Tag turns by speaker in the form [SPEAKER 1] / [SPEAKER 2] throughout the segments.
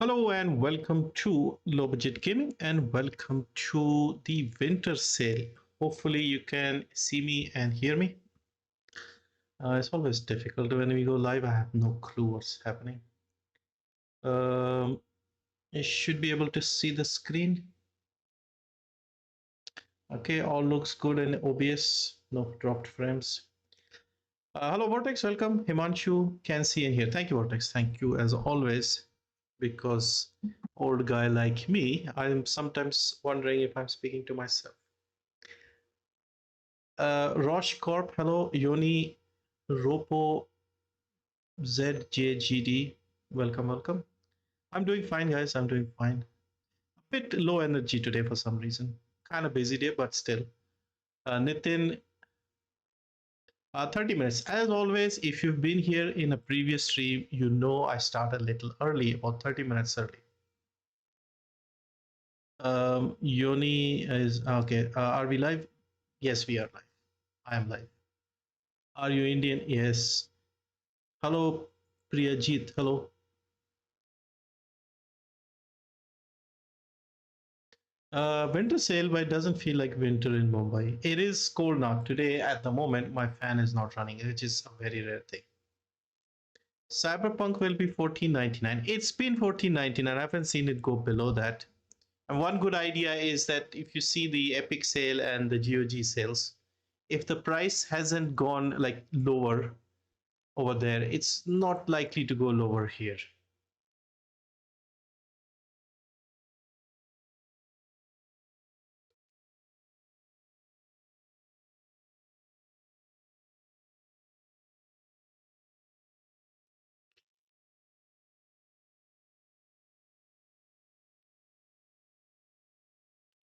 [SPEAKER 1] Hello and welcome to Low Budget Gaming and welcome to the winter sale. Hopefully you can see me and hear me. It's always difficult when we go live. I have no clue what's happening. You should be able to see the screen. Okay, all looks good in OBS. No dropped frames. Hello Vortex, welcome. Himanshu can see and hear. Thank you Vortex. Thank you as always. Because old guy like me, I'm sometimes wondering if I'm speaking to myself. Roche Corp, hello. Yoni Ropo ZJGD, welcome. I'm doing fine, guys. I'm doing fine. A bit low energy today for some reason. Kind of busy day, but still. Nitin, 30 minutes. As always, if you've been here in a previous stream, you know I start a little early, about 30 minutes early. Yoni is okay. Are we live? Yes, we are live. I am live. Are you Indian? Yes. Hello, Priyajit. Hello. Winter sale, but it doesn't feel like winter in Mumbai. It is cold now. Today, at the moment, my fan is not running, which is a very rare thing. Cyberpunk will be 14.99. It's been 14.99. I haven't seen it go below that. And one good idea is that if you see the Epic sale and the GOG sales, if the price hasn't gone like lower over there, it's not likely to go lower here.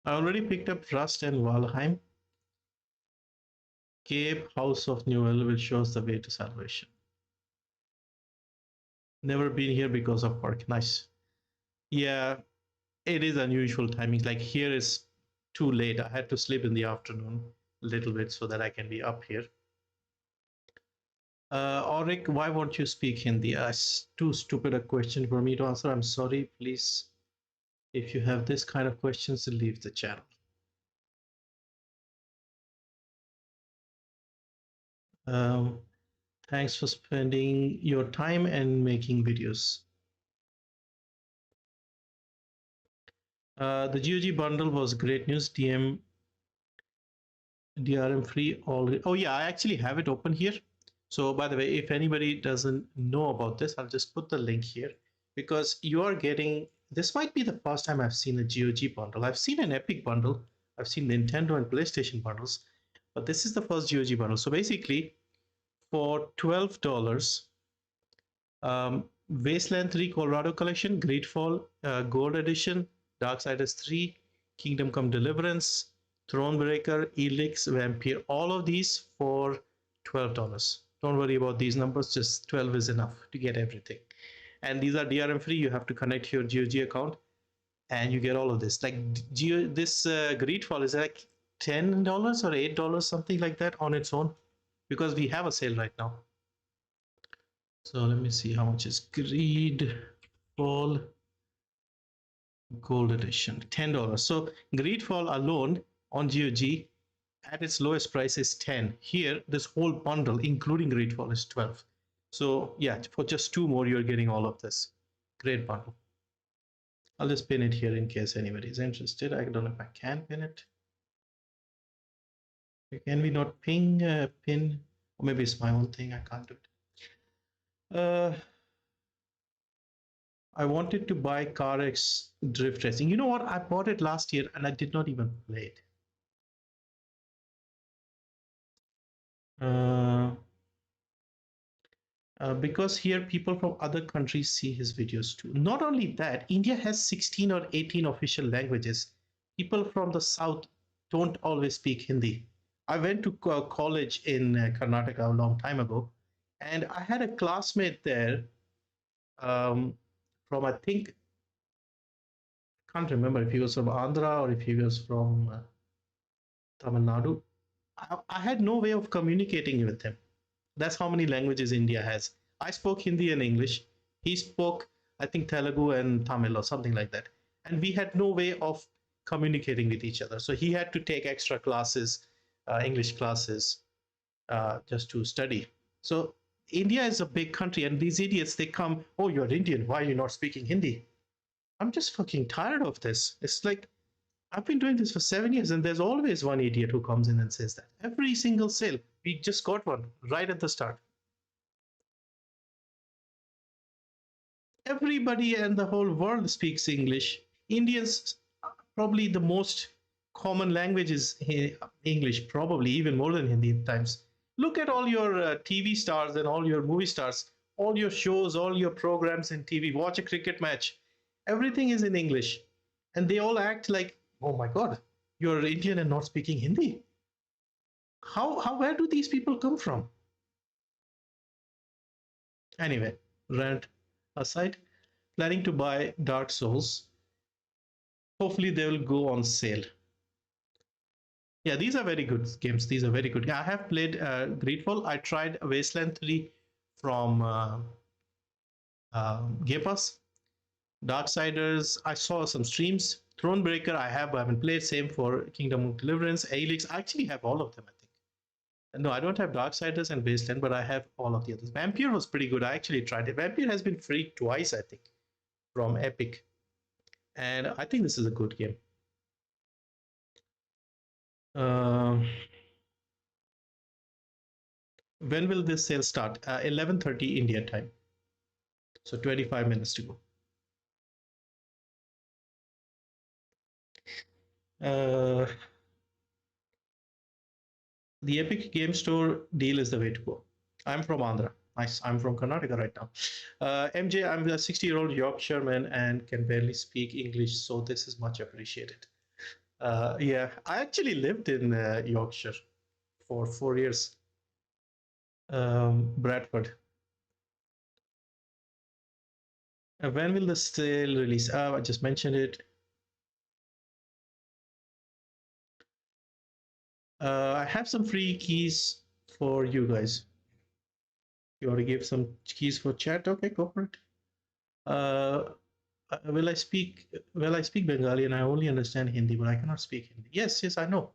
[SPEAKER 1] I already picked up Rust and Valheim. Cape House of Newell will show us the way to salvation. Never been here because of work. Nice. Yeah, it is unusual timings. Like here is too late. I had to sleep in the afternoon a little bit so that I can be up here. Auric, why won't you speak Hindi? It's too stupid a question for me to answer. I'm sorry. Please, if you have this kind of questions, leave the channel. Thanks for spending your time and making videos. The GOG bundle was great news. DRM free already. Oh yeah, I actually have it open here. So by the way, if anybody doesn't know about this, I'll just put the link here because you are getting, this might be the first time I've seen a GOG bundle. I've seen an Epic bundle. I've seen Nintendo and PlayStation bundles, but this is the first GOG bundle. So basically for $12, Wasteland 3 Colorado Collection, Greedfall Gold Edition, Darksiders 3, Kingdom Come Deliverance, Thronebreaker, Elix, Vampire, all of these for $12. Don't worry about these numbers, just 12 is enough to get everything. And these are DRM free. You have to connect your GOG account and you get all of this. Like this Greedfall is like $10 or $8, something like that on its own, because we have a sale right now. So let me see how much is Greedfall Gold Edition. $10. So Greedfall alone on GOG at its lowest price is 10. Here, this whole bundle, including Greedfall, is 12. So yeah, for just two more, you're getting all of this. Great bundle. I'll just pin it here in case anybody is interested. I don't know if I can pin it. Can we not pin? Or maybe it's my own thing. I can't do it. I wanted to buy CarX Drift Racing. You know what? I bought it last year and I did not even play it. Because here people from other countries see his videos too. Not only that, India has 16 or 18 official languages. People from the south don't always speak Hindi. I went to college in Karnataka a long time ago, and I had a classmate there from, I think, can't remember if he was from Andhra or if he was from Tamil Nadu. I had no way of communicating with him. That's how many languages India has. I spoke Hindi and English. He spoke I think Telugu and Tamil or something like that. And we had no way of communicating with each other. So he had to take extra classes, English classes, just to study. So India is a big country, and these idiots, they come, oh, you're Indian. Why are you not speaking Hindi? I'm just fucking tired of this. It's like, I've been doing this for 7 years, and there's always one idiot who comes in and says that. Every single sale, we just got one right at the start. Everybody and the whole world speaks English. Indians, probably the most common language is English, probably even more than Hindi at times. Look at all your TV stars and all your movie stars, all your shows, all your programs in TV. Watch a cricket match. Everything is in English. And they all act like, oh my God, you're Indian and not speaking Hindi. Where do these people come from? Anyway, rant aside, planning to buy Dark Souls. Hopefully they will go on sale. Yeah, these are very good games. These are very good. I have played Greedfall. I tried Wasteland 3 from Game Pass. Darksiders, I saw some streams. Thronebreaker, I haven't played. Same for Kingdom of Deliverance. Aelix, I actually have all of them, I think. No, I don't have Darksiders and Wasteland, but I have all of the others. Vampire was pretty good. I actually tried it. Vampire has been free twice, I think, from Epic. And I think this is a good game. When will this sale start? 11:30 India time. So 25 minutes to go. The Epic Game Store deal is the way to go. I'm from Andhra. Nice. I'm from Karnataka right now. MJ, I'm a 60-year-old Yorkshireman and can barely speak English, so this is much appreciated. Yeah, I actually lived in Yorkshire for 4 years. Bradford. When will the sale release? I just mentioned it. I have some free keys for you guys. You want to give some keys for chat? Okay, go for it. Will I speak? Well, I speak Bengali and I only understand Hindi, but I cannot speak Hindi. Yes, I know.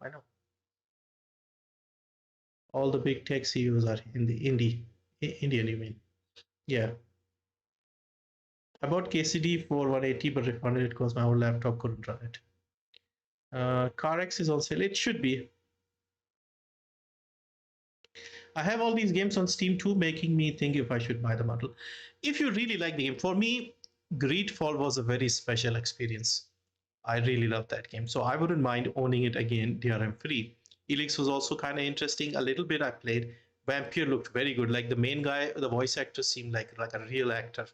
[SPEAKER 1] All the big tech CEOs are Indian, you mean? Yeah. I bought KCD for 180, but refunded it because my old laptop couldn't run it. CarX is on sale. It should be. I have all these games on Steam too, making me think if I should buy the bundle. If you really like the game, for me, Greedfall was a very special experience. I really love that game, so I wouldn't mind owning it again DRM free. Elix was also kind of interesting. A little bit I played. Vampire looked very good. Like the main guy, the voice actor seemed like a real actor.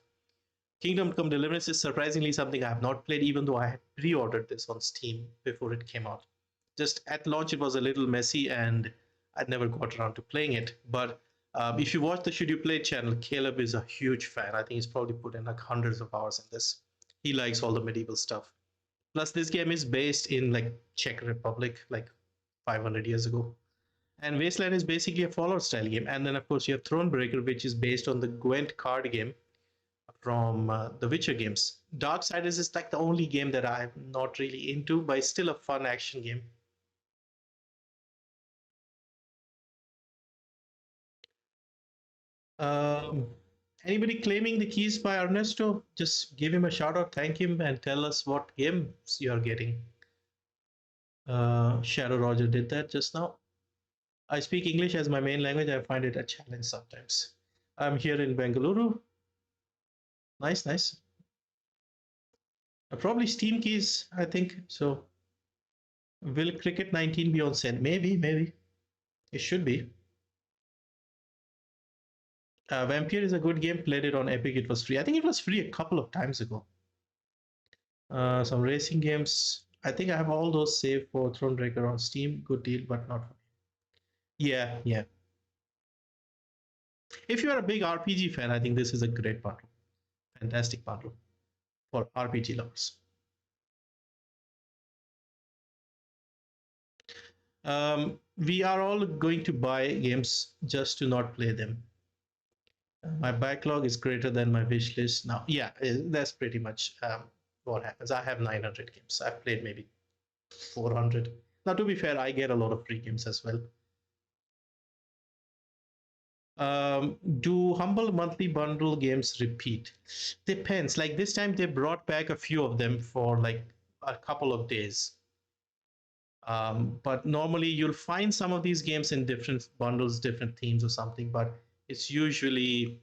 [SPEAKER 1] Kingdom Come Deliverance is surprisingly something I have not played, even though I had pre-ordered this on Steam before it came out. Just at launch, it was a little messy, and I never got around to playing it. But if you watch the Should You Play channel, Caleb is a huge fan. I think he's probably put in like hundreds of hours in this. He likes all the medieval stuff. Plus, this game is based in like Czech Republic, like 500 years ago. And Wasteland is basically a Fallout style game. And then, of course, you have Thronebreaker, which is based on the Gwent card game from the Witcher games. Darksiders is like the only game that I'm not really into, but it's still a fun action game. Anybody claiming the keys by Ernesto? Just give him a shout out, thank him, and tell us what games you're getting. Shadow Roger did that just now. I speak English as my main language. I find it a challenge sometimes. I'm here in Bengaluru. Nice. Probably Steam keys, I think. So, will Cricket 19 be on sale? Maybe. It should be. Vampire is a good game. Played it on Epic. It was free. I think it was free a couple of times ago. Some racing games. I think I have all those saved for Thronebreaker on Steam. Good deal, but not for me. Yeah. If you are a big RPG fan, I think this is a great bundle. Fantastic bundle for RPG lovers. We are all going to buy games just to not play them. My backlog is greater than my wish list now. Yeah, that's pretty much what happens. I have 900 games. I've played maybe 400. Now, to be fair, I get a lot of free games as well. Do Humble monthly bundle games repeat? Depends. Like this time, they brought back a few of them for like a couple of days. But normally, you'll find some of these games in different bundles, different themes, or something. But it's usually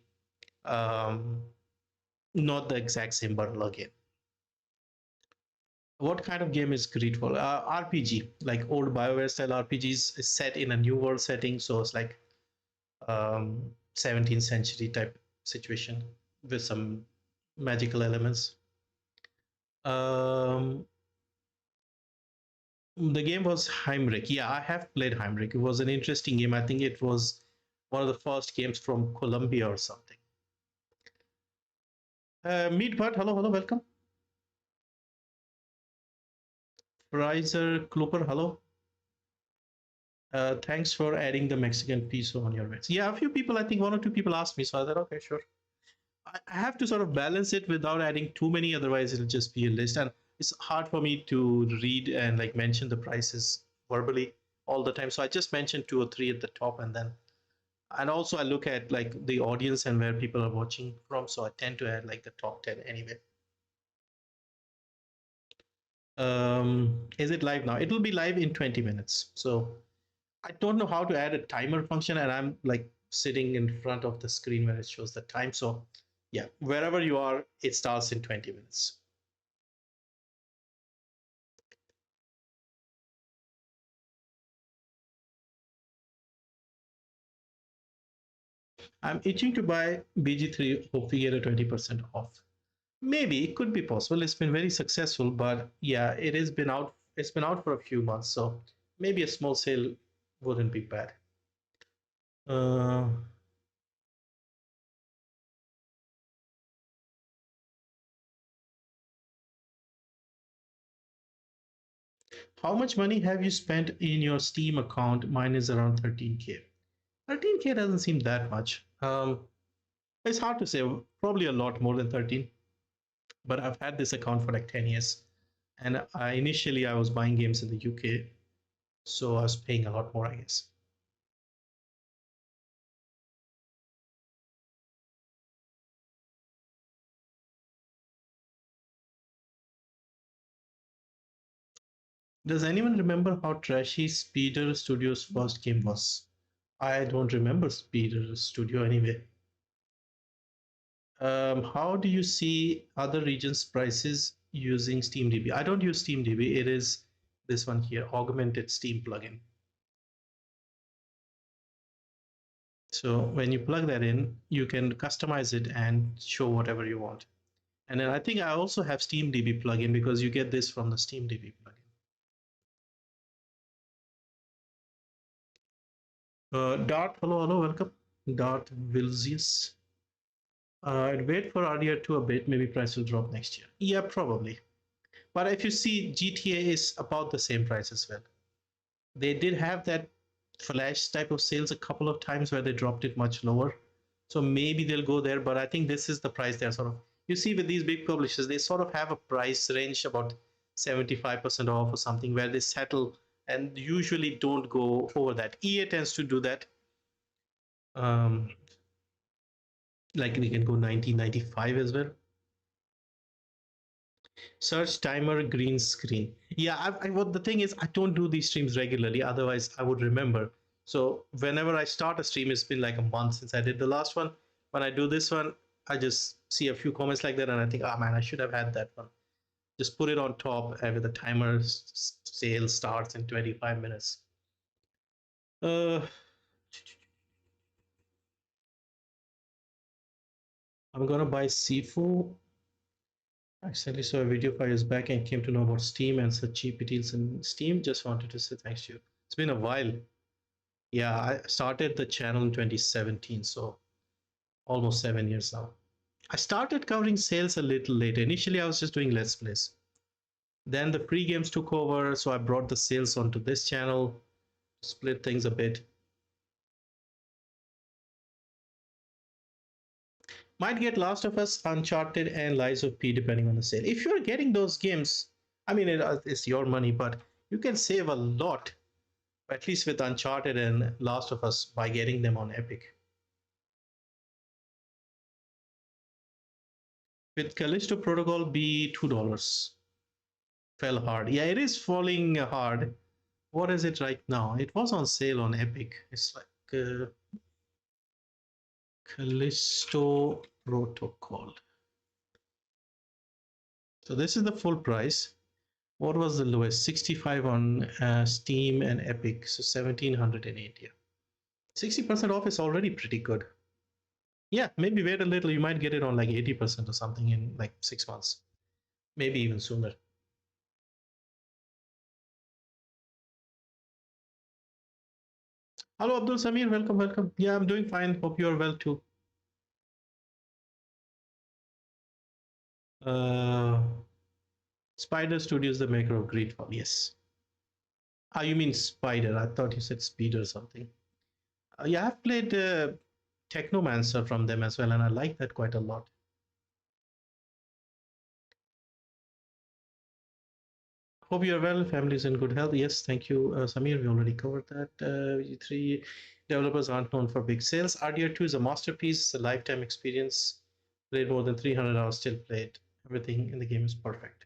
[SPEAKER 1] um, not the exact same bundle again. What kind of game is Greedfall? RPG, like old BioWare style RPGs, is set in a new world setting, so it's like 17th century type situation with some magical elements. Um, the game was Heimrich. Yeah, I have played Heimrich. It was an interesting game. I think it was one of the first games from Colombia or something. Meatbud, hello, hello, welcome. Riser Klooper, hello. Thanks for adding the Mexican peso on your rates. Yeah, a few people, I think one or two people asked me, so I thought, okay, sure. I have to sort of balance it without adding too many, otherwise it'll just be a list. And it's hard for me to read and like mention the prices verbally all the time. So I just mentioned two or three at the top, and also I look at like the audience and where people are watching from. So I tend to add like the top 10 anyway. Is it live now? It'll be live in 20 minutes. So I don't know how to add a timer function, and I'm like sitting in front of the screen where it shows the time. So yeah, wherever you are, it starts in 20 minutes. I'm itching to buy BG3, hopefully get a 20% off. Maybe it could be possible. It's been very successful, but yeah, it has been out. It's been out for a few months, so maybe a small sale wouldn't be bad. Uh, how much money have you spent in your Steam account? Mine is around 13K. 13K doesn't seem that much. It's hard to say. Probably a lot more than 13. But I've had this account for like 10 years, and initially I was buying games in the UK, so I was paying a lot more, I guess. Does anyone remember how trashy Speeder Studio's first game was? I don't remember Speeder Studio anyway. How do you see other regions' prices using SteamDB? I don't use SteamDB. It is this one here, Augmented Steam plugin. So when you plug that in, you can customize it and show whatever you want. And then I think I also have SteamDB plugin because you get this from the SteamDB plugin. Dart, hello, hello, welcome. Dart Vilzius. I'd wait for RDR2 a bit, maybe price will drop next year. Yeah, probably. But if you see, GTA is about the same price as well. They did have that flash type of sales a couple of times where they dropped it much lower. So maybe they'll go there, but I think this is the price they're sort of. You see, with these big publishers, they sort of have a price range about 75% off or something where they settle and usually don't go over that. EA tends to do that. Um, like we can go 1995 as well. Search timer green screen. Yeah, what the thing is, I don't do these streams regularly. Otherwise, I would remember. So whenever I start a stream, it's been like a month since I did the last one. When I do this one, I just see a few comments like that, and I think, oh man, I should have had that one. Just put it on top, and with the timer sale starts in 25 minutes. I'm gonna buy Sifu. I accidentally saw a video 5 years back and came to know about Steam and such cheap deals in Steam. Just wanted to say thanks to you. It's been a while. Yeah, I started the channel in 2017, so almost 7 years now. I started covering sales a little later. Initially, I was just doing Let's Plays. Then the free games took over, so I brought the sales onto this channel, split things a bit. Might get Last of Us, Uncharted, and Lies of P depending on the sale. If you're getting those games, I mean, it's your money, but you can save a lot, at least with Uncharted and Last of Us, by getting them on Epic. With Callisto Protocol be $2. Fell hard. Yeah, it is falling hard. What is it right now? It was on sale on Epic. It's like Callisto Protocol. So this is the full price. What was the lowest? 65 on Steam and Epic. So 1780. 60% off is already pretty good. Yeah, maybe wait a little. You might get it on like 80% or something in like 6 months. Maybe even sooner. Hello, Abdul Samir. Welcome, welcome. Yeah, I'm doing fine. Hope you're well too. Uh, Spider Studios, the maker of Greedfall. Yes. Ah, you mean Spider? I thought you said Speed or something. Yeah, I've played Technomancer from them as well, and I like that quite a lot. Hope you're well. Family's in good health. Yes, thank you, Samir. We already covered that. Three developers aren't known for big sales. RDR2 is a masterpiece. It's a lifetime experience. Played more than 300 hours, still played. Everything in the game is perfect.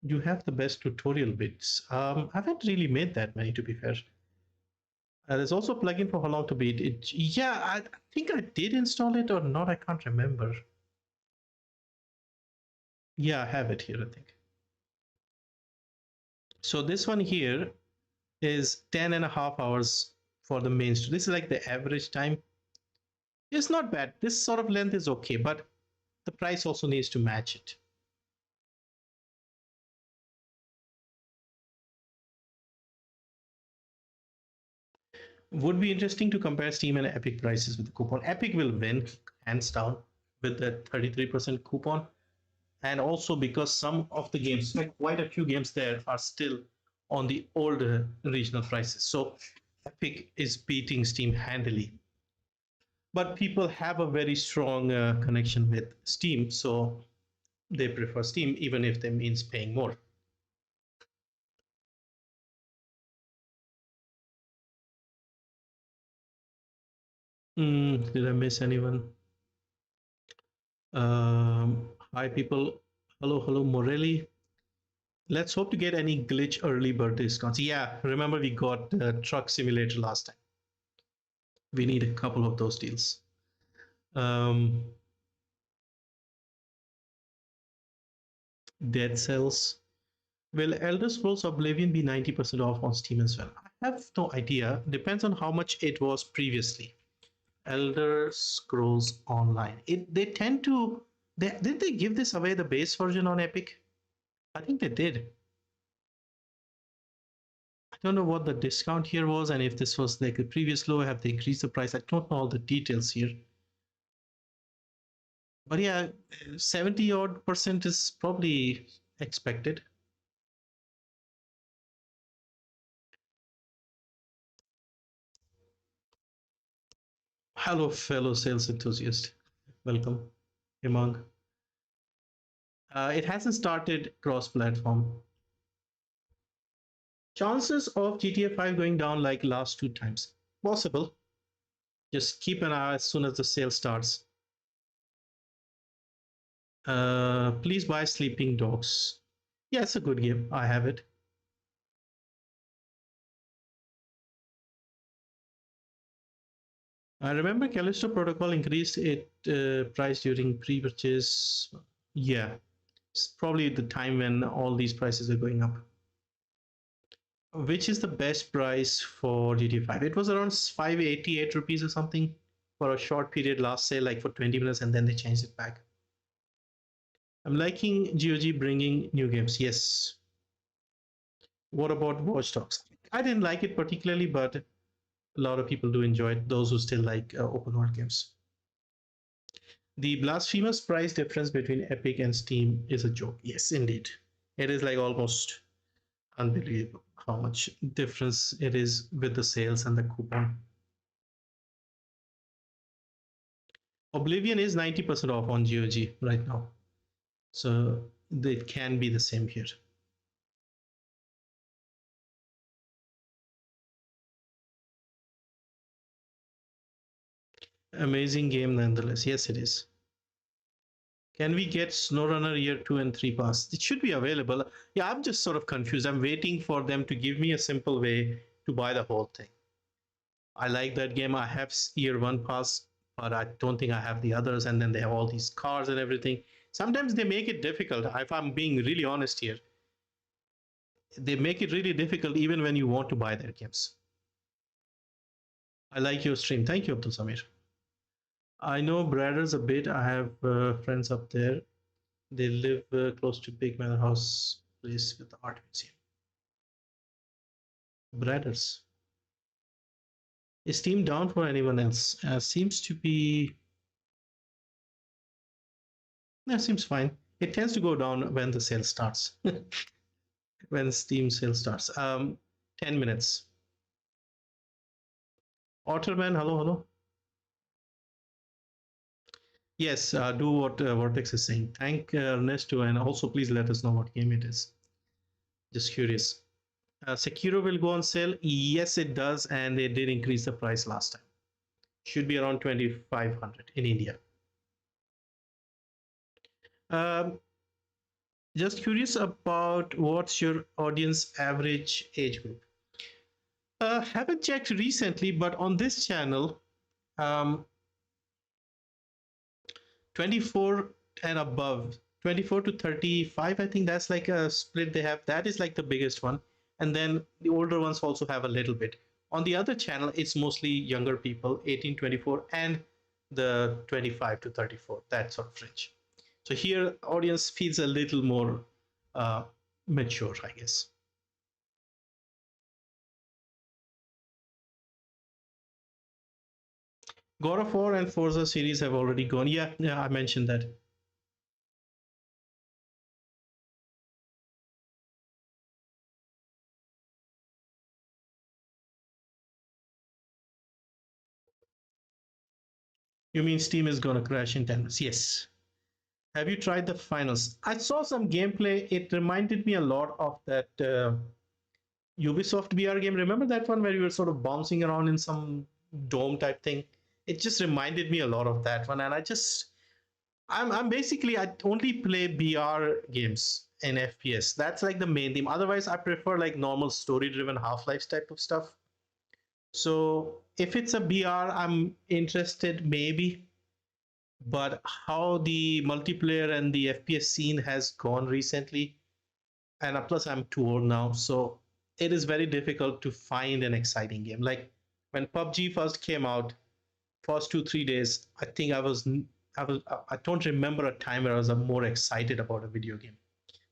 [SPEAKER 1] You have the best tutorial bits. I haven't really made that many, to be fair. There's also a plugin for how long to beat it. Yeah, I think I did install it or not. I can't remember. Yeah, I have it here, I think. So this one here is 10 and a half hours for the main story. This is like the average time. It's not bad. This sort of length is okay, but the price also needs to match it. Would be interesting to compare Steam and Epic prices with the coupon. Epic will win hands down with the 33% coupon. And also because some of the games, like quite a few games there, are still on the older regional prices. So Epic is beating Steam handily. But people have a very strong connection with Steam, so they prefer Steam, even if that means paying more. Did I miss anyone? Hi, people. Hello, hello, Morelli. Let's hope to get any glitch early bird discounts. Yeah, remember we got Truck Simulator last time. We need a couple of those deals. Dead Cells. Will Elder Scrolls Oblivion be 90% off on Steam as well? I have no idea. Depends on how much it was previously. Elder Scrolls Online. They tend to. Did they give this away the base version on Epic? I think they did. I don't know what the discount here was, and if this was like the previous low, have they increased the price? I don't know all the details here. But yeah, 70 odd percent is probably expected. Hello, fellow sales enthusiast. Welcome, Hemang. It hasn't started cross-platform. Chances of GTA 5 going down like last two times. Possible. Just keep an eye as soon as the sale starts. Please buy Sleeping Dogs. Yeah, it's a good game. I have it. I remember Callisto Protocol increased its price during pre-purchase. Yeah, it's probably the time when all these prices are going up. Which is the best price for GTA 5? It was around 588 rupees or something for a short period last sale, like for 20 minutes, and then they changed it back. I'm liking GOG bringing new games. Yes. What about Watch Dogs? I didn't like it particularly, but a lot of people do enjoy it. Those who still like open world games. The blasphemous price difference between Epic and Steam is a joke. Yes, indeed. It is like almost unbelievable how much difference it is with the sales and the coupon. Oblivion is 90% off on GOG right now. So it can be the same here. Amazing game nonetheless. Yes, it is. Can we get SnowRunner Year 2 and 3 pass? It should be available. Yeah, I'm just sort of confused. I'm waiting for them to give me a simple way to buy the whole thing. I like that game. I have Year 1 pass, but I don't think I have the others. And then they have all these cars and everything. Sometimes they make it difficult. If I'm being really honest here, they make it really difficult even when you want to buy their games. I like your stream. Thank you, Abdul Samir. I know Bradders a bit. I have friends up there. They live close to Big Manor House place with the art museum. Bradders. Is Steam down for anyone else? Seems to be. That seems fine. It tends to go down when the sale starts. When Steam sale starts. 10 minutes. Otterman, hello, hello. Yes, do what Vortex is saying. Thank Ernesto, and also please let us know what game it is. Just curious. Sekiro will go on sale. Yes, it does, and they did increase the price last time. Should be around 2,500 in India. Just curious about what's your audience average age group. Haven't checked recently, but on this channel, 24 and above, 24 to 35, I think that's like a split they have. That is like the biggest one. And then the older ones also have a little bit. On the other channel, it's mostly younger people, 18, 24, and the 25 to 34, that sort of range. So here, audience feels a little more mature, I guess. God of War and Forza series have already gone. Yeah, I mentioned that. You mean Steam is going to crash in 10 minutes? Yes. Have you tried the finals? I saw some gameplay. It reminded me a lot of that Ubisoft VR game. Remember that one where you were sort of bouncing around in some dome type thing? It just reminded me a lot of that one. And I'm basically, I only play VR games in FPS. That's like the main theme. Otherwise, I prefer like normal story driven Half-Life type of stuff. So if it's a BR, I'm interested maybe, but how the multiplayer and the FPS scene has gone recently, and plus I'm too old now, so it is very difficult to find an exciting game. Like when PUBG first came out, first 2 3 days, I think I don't remember a time where I was more excited about a video game.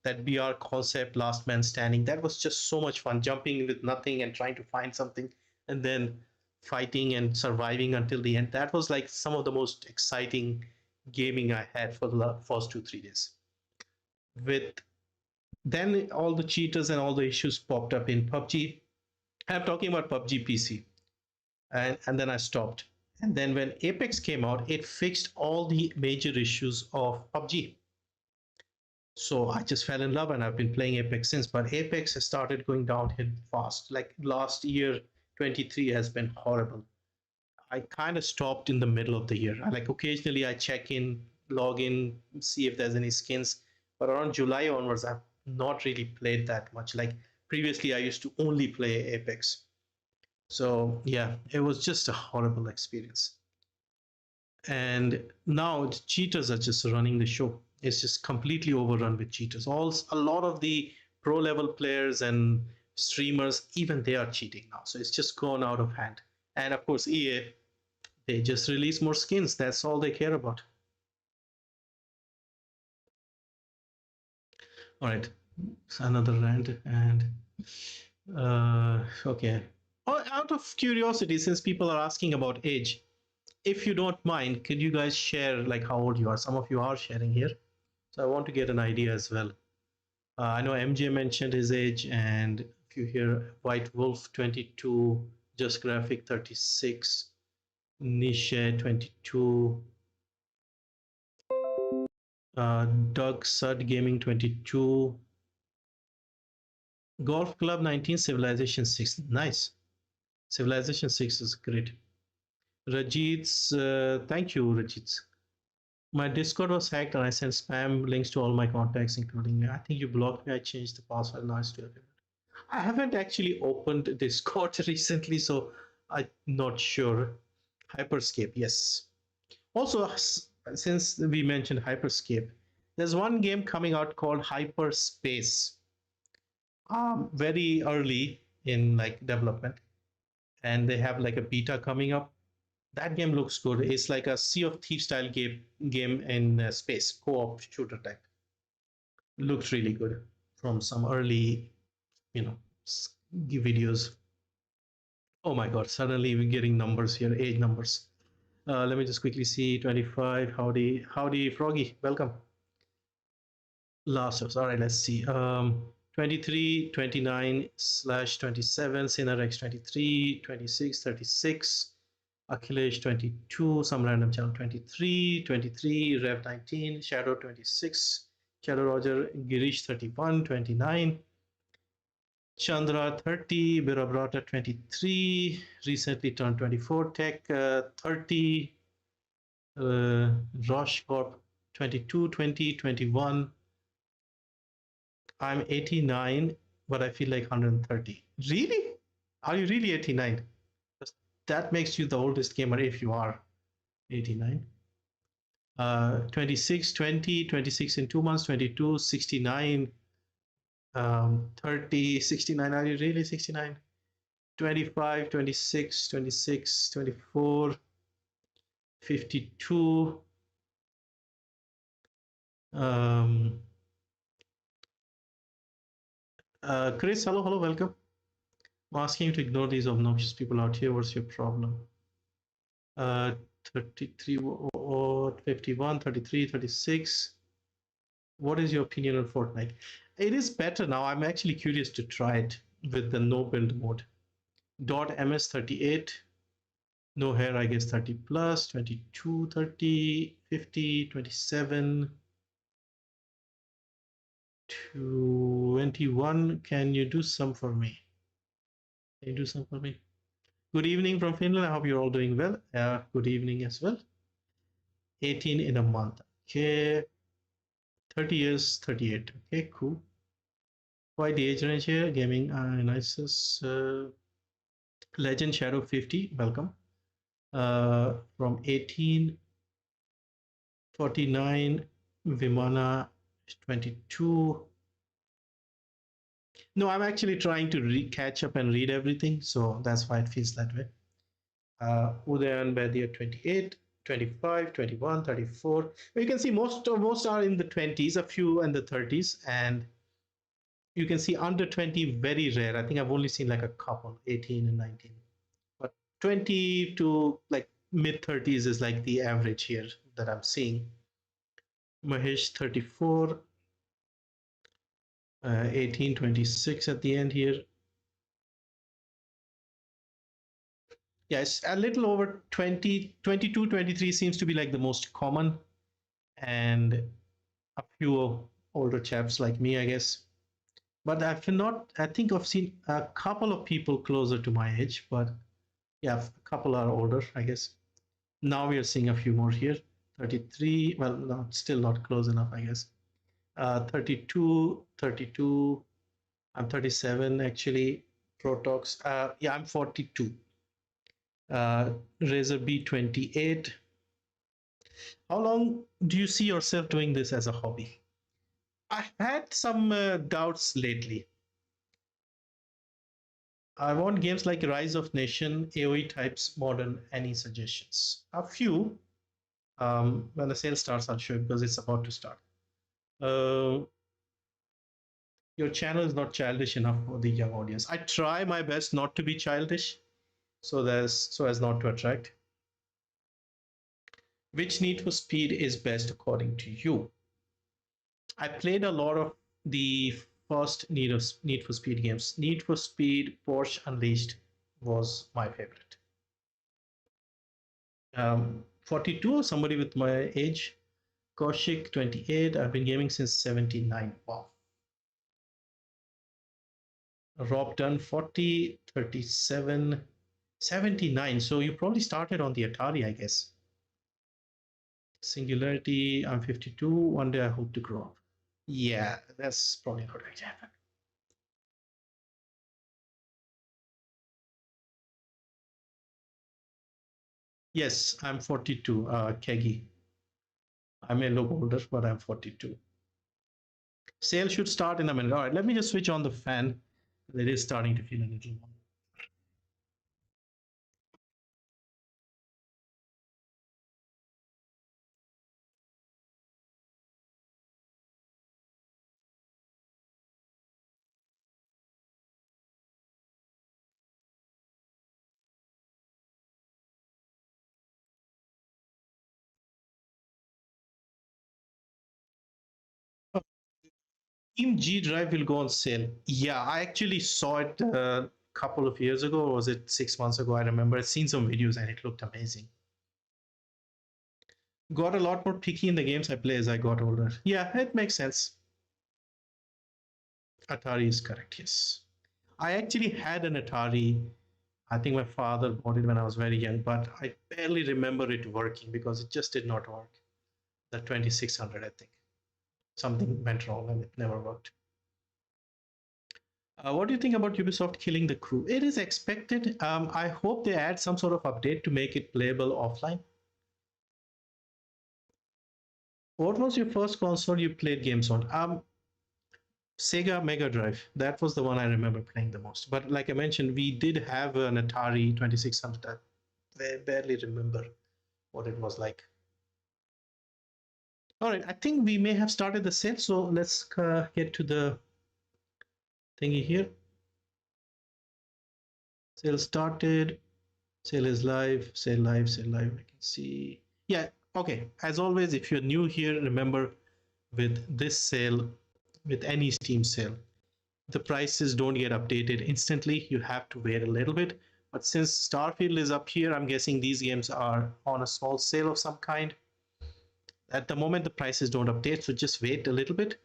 [SPEAKER 1] That BR concept, Last Man Standing, that was just so much fun, jumping with nothing and trying to find something, and then fighting and surviving until the end. That was like some of the most exciting gaming I had for the first 2 3 days. With then all the cheaters and all the issues popped up in PUBG. I'm talking about PUBG PC, and then I stopped. And then when Apex came out, it fixed all the major issues of PUBG. So I just fell in love, and I've been playing Apex since. But Apex has started going downhill fast. Like last year, 23 has been horrible. I kind of stopped in the middle of the year. Like occasionally I check in, log in, see if there's any skins. But around July onwards, I've not really played that much. Like previously, I used to only play Apex. So yeah, it was just a horrible experience. And now the cheaters are just running the show. It's just completely overrun with cheaters. A lot of the pro level players and streamers, even they are cheating now. So it's just gone out of hand. And of course, EA, they just release more skins. That's all they care about. All right, it's another rant. And okay. Out of curiosity, since people are asking about age, if you don't mind, could you guys share like how old you are? Some of you are sharing here, so I want to get an idea as well. I know MJ mentioned his age, and if you hear White Wolf 22, Just Graphic 36, Niche 22, Doug Sud Gaming 22. Golf Club 19, Civilization 6. Nice. Civilization 6 is great. Rajit's, thank you, Rajit's. My Discord was hacked and I sent spam links to all my contacts, including, I think you blocked me. I changed the password. Now I still have it. I haven't actually opened Discord recently, so I'm not sure. Hyperscape, yes. Also, since we mentioned Hyperscape, there's one game coming out called Hyperspace. Very early in like development, and they have like a beta coming up. That game looks good. It's like a Sea of Thieves style game in space, co-op shooter type. Looks really good from some early, you know, videos. Oh my god, suddenly we're getting numbers here, age numbers. Let me just quickly see. 25. Howdy Froggy, welcome. Last of, all right, let's see. 23, 29 / 27, Cinerex 23, 26, 36, Akhilesh 22, some random channel 23, 23, Rev 19, Shadow 26, Shadow Roger, Girish 31, 29, Chandra 30, Birabrata 23, recently turned 24, Tech 30, Rosh Corp 22, 20, 21. I'm 89, but I feel like 130. Really? Are you really 89? That makes you the oldest gamer if you are 89. 26, 20, 26 in 2 months, 22, 69, 30, 69. Are you really 69? 25, 26, 26, 24, 52. Chris, hello, welcome. I'm asking you to ignore these obnoxious people out here. What's your problem? 33, 51, 33, 36. What is your opinion on Fortnite? It is better now. I'm actually curious to try it with the no build mode. .ms 38, no hair, I guess 30 plus, 22, 30, 50, 27, 21. Can you do some for me? Can you do some for me? Good evening from Finland. I hope you're all doing well. Good evening as well. 18 in a month. Okay. 30 years, 38. Okay, cool. Quite the age range here. Gaming analysis. Legend Shadow 50. Welcome. From 18. 49. Vimana 22. No, I'm actually trying to catch up and read everything, so that's why it feels that way. Udayan Badia 28, 25, 21, 34. You can see most are in the 20s, a few in the 30s, and you can see under 20 very rare. I think I've only seen like a couple, 18 and 19. But 20 to like mid 30s is like the average here that I'm seeing. Mahesh 34, 18, 26 at the end here. Yes, a little over 20, 22, 23 seems to be like the most common, and a few older chaps like me, I guess. But I think I've seen a couple of people closer to my age, but yeah, a couple are older, I guess. Now we are seeing a few more here. 33, well, no, still not close enough, I guess. 32, 32. I'm 37 actually. Protox, yeah, I'm 42. Razer B28. How long do you see yourself doing this as a hobby? I had some doubts lately. I want games like Rise of Nation, AoE types, modern. Any suggestions? A few. When the sale starts, I'll show you because it's about to start. Your channel is not childish enough for the young audience. I try my best not to be childish, so as not to attract. Which Need for Speed is best according to you? I played a lot of the first Need for Speed games. Need for Speed Porsche Unleashed was my favorite. 42, somebody with my age. Kaushik 28. I've been gaming since 79. Wow. Rob Dunn 40, 37, 79. So you probably started on the Atari, I guess. Singularity, I'm 52. One day I hope to grow up. Yeah, that's probably not going to happen. Yes, I'm 42, Kegi. I may look older, but I'm 42. Sale should start in a minute. All right, let me just switch on the fan. It is starting to feel a little warm. Team G Drive will go on sale. Yeah, I actually saw it a couple of years ago. Or was it 6 months ago? I remember. I'd seen some videos and it looked amazing. Got a lot more picky in the games I play as I got older. Yeah, it makes sense. Atari is correct, yes. I actually had an Atari. I think my father bought it when I was very young, but I barely remember it working because it just did not work. The 2600, I think. Something went wrong and it never worked. What do you think about Ubisoft killing the crew? It is expected. I hope they add some sort of update to make it playable offline. What was your first console you played games on? Sega Mega Drive. That was the one I remember playing the most. But like I mentioned, we did have an Atari 2600. I barely remember what it was like. All right, I think we may have started the sale, so let's get to the thingy here. Sale started. Sale is live. Sale live. Sale live. I can see. Yeah. Okay. As always, if you're new here, remember with this sale, with any Steam sale, the prices don't get updated instantly. You have to wait a little bit. But since Starfield is up here, I'm guessing these games are on a small sale of some kind. At the moment, the prices don't update, so just wait a little bit.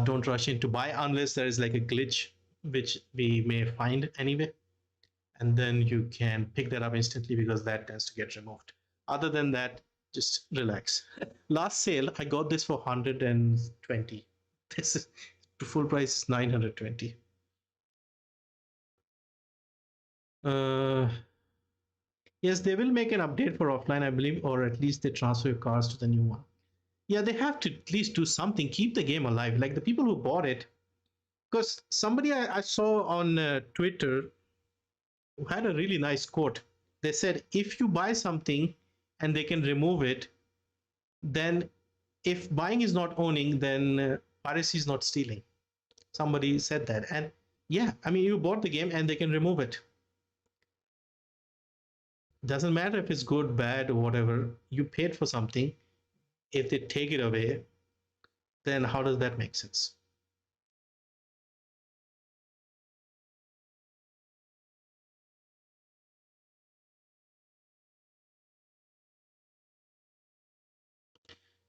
[SPEAKER 1] Don't rush in to buy unless there is like a glitch, which we may find anyway. And then you can pick that up instantly because that tends to get removed. Other than that, just relax. Last sale, I got this for 120. This is full price is 920. Yes, they will make an update for offline, I believe, or at least they transfer your cars to the new one. Yeah, they have to at least do something, keep the game alive. Like the people who bought it, because somebody I saw on Twitter who had a really nice quote. They said, if you buy something and they can remove it, then if buying is not owning, then piracy is not stealing. Somebody said that. And yeah, I mean, you bought the game and they can remove it. Doesn't matter if it's good, bad, or whatever. You paid for something. If they take it away, then how does that make sense?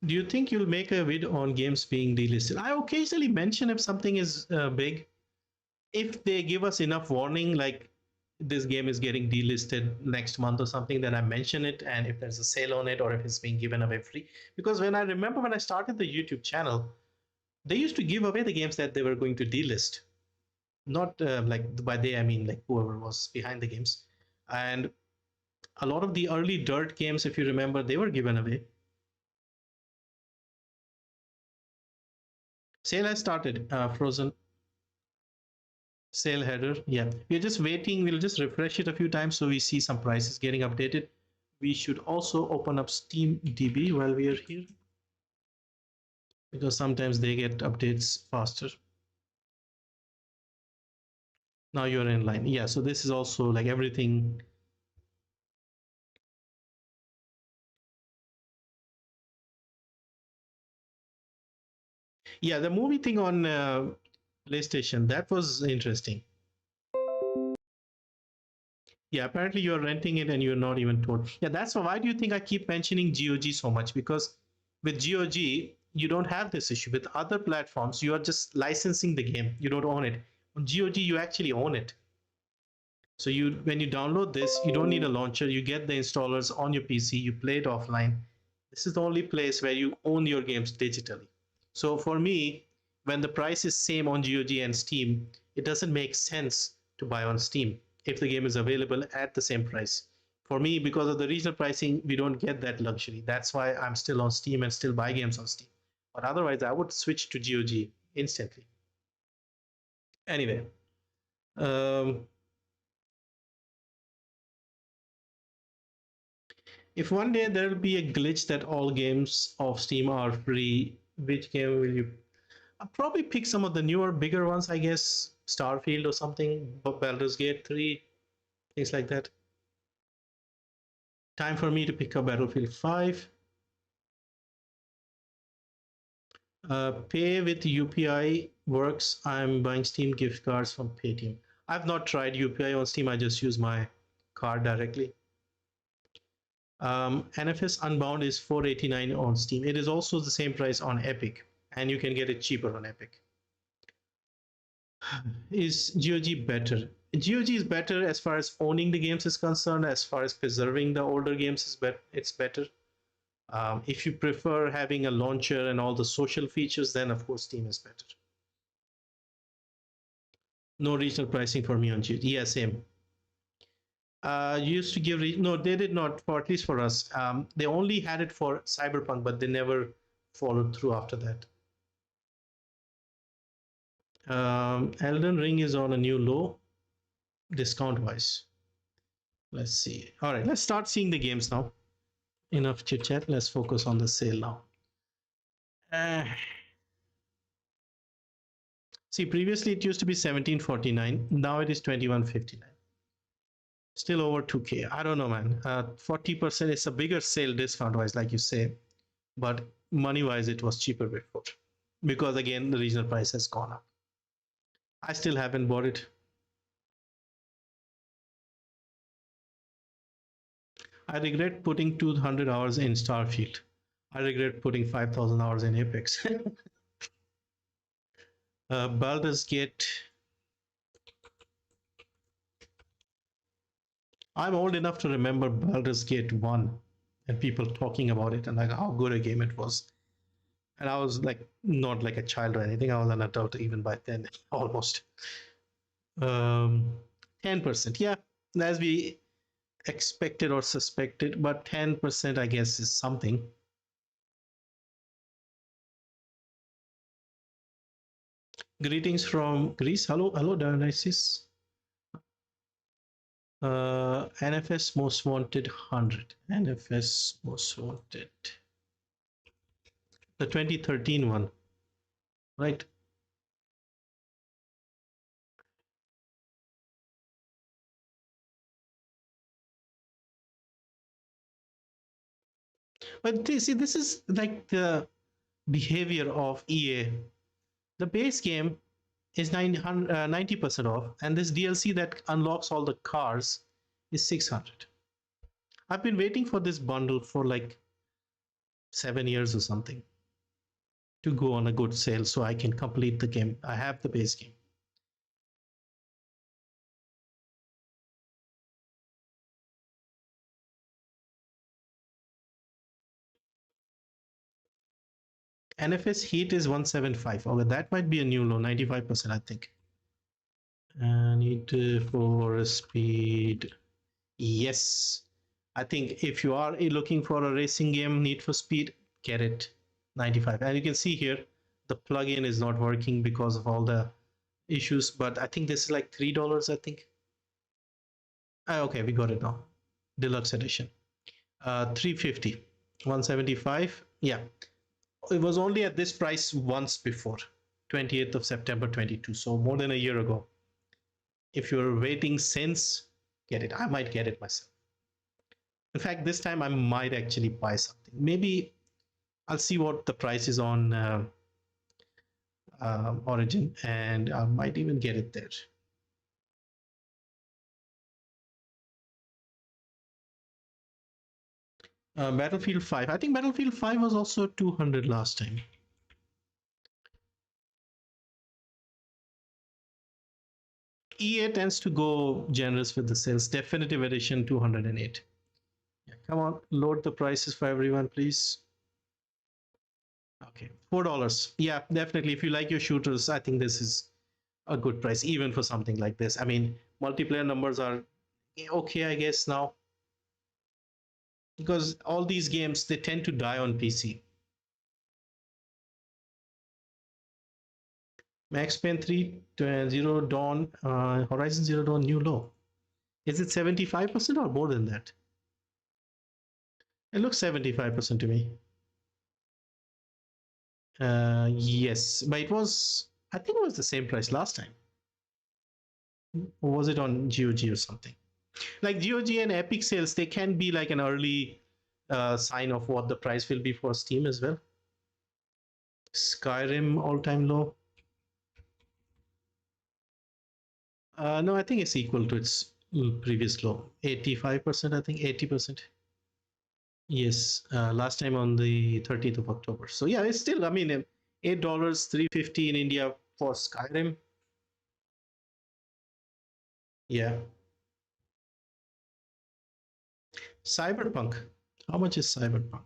[SPEAKER 1] Do you think you'll make a video on games being delisted? I occasionally mention if something is big. If they give us enough warning, like this game is getting delisted next month or something, then I mention it. And if there's a sale on it or if it's being given away free. Because when I remember when I started the YouTube channel, they used to give away the games that they were going to delist. Not like by they, I mean like whoever was behind the games. And a lot of the early Dirt games, if you remember, they were given away. Sale has started, Frozen. Sale header. Yeah, we're just waiting. We'll just refresh it a few times so we see some prices getting updated. We should also open up Steam DB while we are here because sometimes they get updates faster. Now you're in line. Yeah, so this is also like everything. Yeah, the movie thing on PlayStation, that was interesting. Yeah, apparently you're renting it and you're not even told. Yeah, that's why do you think I keep mentioning GOG so much? Because With GOG, you don't have this issue. With other platforms, you are just licensing the game. You don't own it. On GOG, you actually own it. So when you download this, you don't need a launcher. You get the installers on your PC. You play it offline. This is the only place where you own your games digitally. So for me, when the price is same on GOG and Steam, it doesn't make sense to buy on Steam if the game is available at the same price. For me, because of the regional pricing, we don't get that luxury. That's why I'm still on Steam and still buy games on Steam. But otherwise, I would switch to GOG instantly. Anyway, if one day there will be a glitch that all games of Steam are free, which game will you? I'll probably pick some of the newer, bigger ones, I guess. Starfield or something, Baldur's Gate 3, things like that. Time for me to pick up Battlefield 5. Pay with UPI works. I'm buying Steam gift cards from Paytm. I've not tried UPI on Steam. I just use my card directly. NFS Unbound is $4.89 on Steam. It is also the same price on Epic, and you can get it cheaper on Epic. Is GOG better? GOG is better as far as owning the games is concerned. As far as preserving the older games, it's better. If you prefer having a launcher and all the social features, then of course Steam is better. No regional pricing for me on GOG. Yeah, same. Used to give no, they did not, for at least for us. They only had it for Cyberpunk, but they never followed through after that. Elden Ring is on a new low, discount wise. Let's see. All right, let's start seeing the games now. Enough chit chat. Let's focus on the sale now. See, previously it used to be $17.49. Now it is $21.59. Still over 2K. I don't know, man. 40% is a bigger sale discount wise, like you say, but money wise, it was cheaper before because again, the regional price has gone up. I still haven't bought it. I regret putting 200 hours in Starfield. I regret putting 5,000 hours in Apex. Baldur's Gate. I'm old enough to remember Baldur's Gate 1 and people talking about it and like how good a game it was. And I was like, not like a child or anything. I was an adult even by then, almost. 10%. Yeah, as we expected or suspected, but 10%, I guess, is something. Greetings from Greece. Hello, Dionysus. NFS Most Wanted 100. NFS Most Wanted. The 2013 one, right? But see, this is like the behavior of EA. The base game is 90% off, and this DLC that unlocks all the cars is 600. I've been waiting for this bundle for like 7 years or something to go on a good sale so I can complete the game. I have the base game. NFS Heat is 175. Okay, that might be a new low, 95%, I think. Need for speed. Yes. I think if you are looking for a racing game, Need for Speed, get it. 95. And you can see here, the plugin is not working because of all the issues, but I think this is like $3, I think. Okay, we got it now. Deluxe edition. 350. 175. Yeah. It was only at this price once before, 28th of September 22, so more than a year ago. If you're waiting since, get it. I might get it myself. In fact, this time I might actually buy something. Maybe I'll see what the price is on Origin, and I might even get it there. Battlefield 5. I think Battlefield 5 was also 200 last time. EA tends to go generous with the sales. Definitive Edition 208. Yeah, come on, load the prices for everyone, please. Okay, $4. Yeah, definitely. If you like your shooters, I think this is a good price, even for something like this. I mean, multiplayer numbers are okay, I guess, now, because all these games, they tend to die on PC. Max Payne 3, Zero Dawn, Horizon Zero Dawn, new low. Is it 75% or more than that? It looks 75% to me. Yes, but it was, I think it was the same price last time. Or was it on GOG or something? Like GOG and Epic sales, they can be like an early sign of what the price will be for Steam as well. Skyrim all-time low. No, I think it's equal to its previous low. 85%, I think 80%. Yes, last time on the 30th of October. So yeah, it's still, I mean, $8, 350 in India for Skyrim. Yeah. Cyberpunk. How much is Cyberpunk?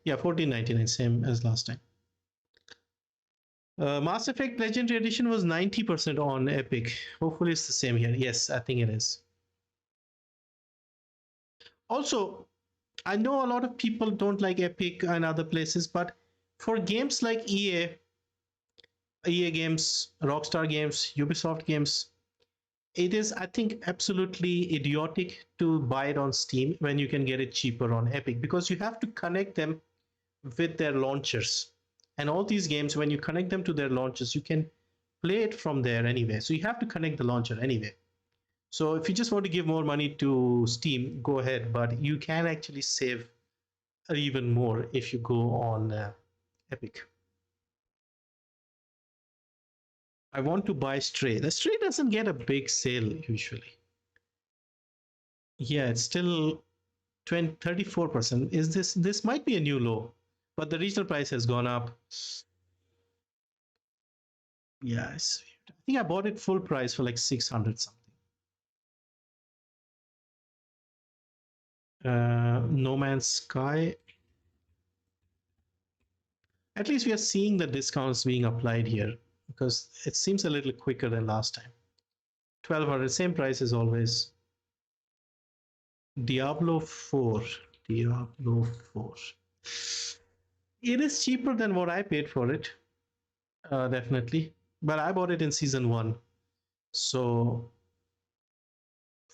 [SPEAKER 1] Yeah, 14.99, same as last time. Mass Effect Legendary Edition was 90% on Epic. Hopefully it's the same here. Yes, I think it is. Also, I know a lot of people don't like Epic and other places, but for games like EA games, Rockstar games, Ubisoft games, it is, I think, absolutely idiotic to buy it on Steam when you can get it cheaper on Epic, because you have to connect them with their launchers. And all these games, when you connect them to their launchers, you can play it from there anyway. So you have to connect the launcher anyway. So if you just want to give more money to Steam, go ahead, but you can actually save even more if you go on Epic. I want to buy Stray. The Stray doesn't get a big sale usually. Yeah, it's still 34%. Is this might be a new low, but the retail price has gone up. Yes, I think I bought it full price for like 600 something. No Man's Sky. At least we are seeing the discounts being applied here, because it seems a little quicker than last time. 1200, same price as always. Diablo 4. Diablo 4. It is cheaper than what I paid for it, definitely. But I bought it in season 1. So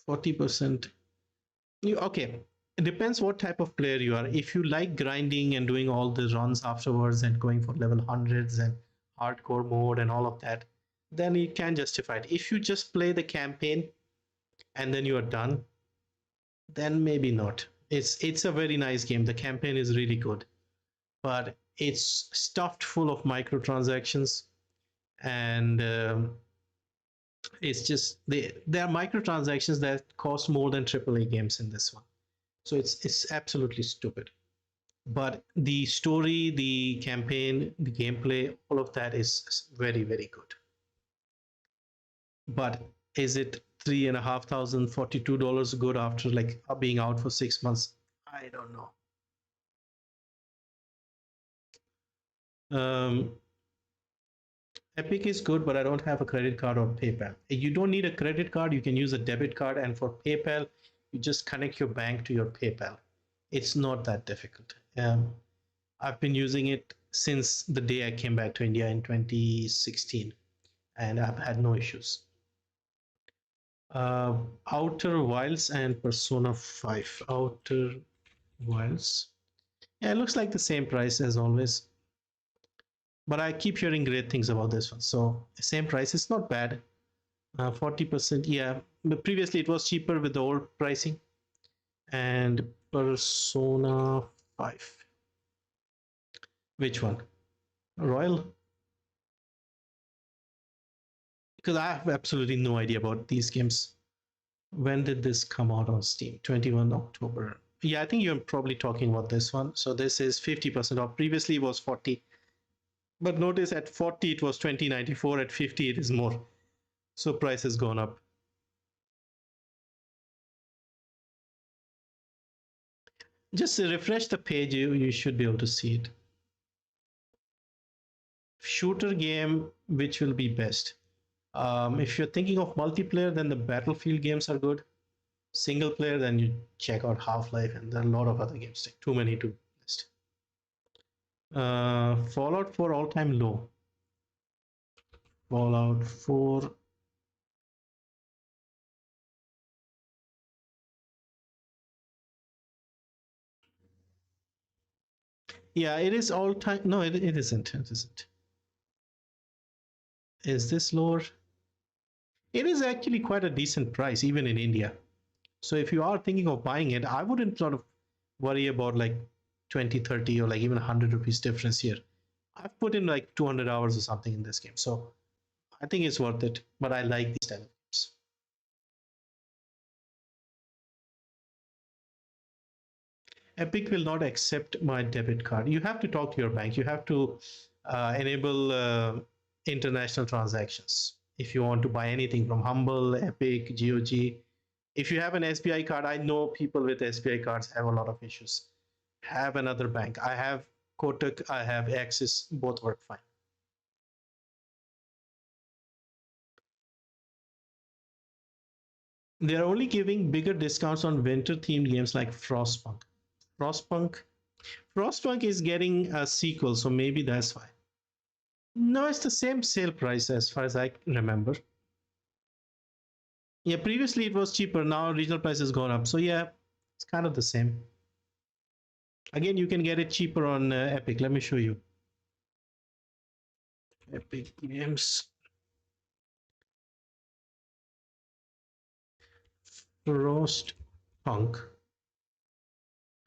[SPEAKER 1] 40%. Okay, it depends what type of player you are. If you like grinding and doing all the runs afterwards and going for level hundreds and hardcore mode and all of that, then you can justify it. If you just play the campaign and then you are done, then maybe not. It's a very nice game. The campaign is really good, but it's stuffed full of microtransactions, and it's just there are microtransactions that cost more than AAA games in this one. So it's absolutely stupid. But the story, the campaign, the gameplay, all of that is very, very good. But is it $3,500, $42 good after like being out for 6 months? I don't know. Epic is good, but I don't have a credit card or PayPal. You don't need a credit card. You can use a debit card, and for PayPal, you just connect your bank to your PayPal. It's not that difficult. I've been using it since the day I came back to India in 2016, and I've had no issues. Outer Wilds and Persona 5. Outer Wilds. Yeah, it looks like the same price as always. But I keep hearing great things about this one. So same price. It's not bad. 40%. Yeah, but previously it was cheaper with the old pricing. And Persona 5. Which one? Royal? Because I have absolutely no idea about these games. When did this come out on Steam? 21 October. Yeah, I think you're probably talking about this one. So this is 50% off. Previously it was 40. But notice at 40 it was 2094, at 50 it is more. So price has gone up. Just refresh the page, you should be able to see it. Shooter game, which will be best? If you're thinking of multiplayer, then the Battlefield games are good. Single player, then you check out Half-Life, and there are a lot of other games. Too many to list. Fallout 4 all-time low. Fallout 4. Yeah, it is all-time. No, it isn't. It isn't. Is this lower? It is actually quite a decent price, even in India. So if you are thinking of buying it, I wouldn't sort of worry about like 20, 30, or like even 100 rupees difference here. I've put in like 200 hours or something in this game. So I think it's worth it. But I like these type of games. Epic will not accept my debit card. You have to talk to your bank. You have to enable international transactions if you want to buy anything from Humble, Epic, GOG. If you have an SBI card, I know people with SBI cards have a lot of issues. Have another bank. I have Kotak, I have Axis, both work fine. They are only giving bigger discounts on winter themed games like Frostpunk. Frostpunk Frostpunk is getting a sequel, so maybe that's why. No, it's the same sale price as far as I remember. Yeah, previously it was cheaper. Now regional price has gone up. So yeah, it's kind of the same. Again, you can get it cheaper on Epic. Let me show you. Epic Games. Frostpunk.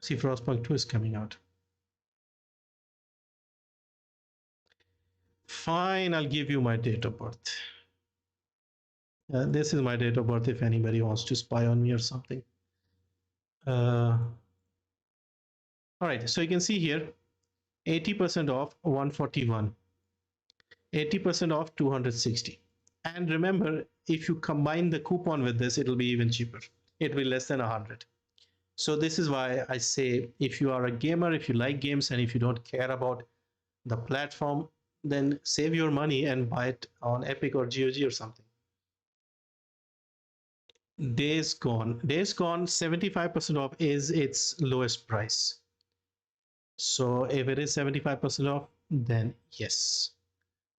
[SPEAKER 1] See, Frostpunk 2 is coming out. Fine, I'll give you my date of birth. This is my date of birth if anybody wants to spy on me or something. All right, so you can see here 80% off 141, 80% off 260. And remember, if you combine the coupon with this, it'll be even cheaper. It'll be less than 100. So this is why I say if you are a gamer, if you like games, and if you don't care about the platform, then save your money and buy it on Epic or GOG or something. Days Gone. Days Gone 75% off is its lowest price. So if it is 75% off, then yes.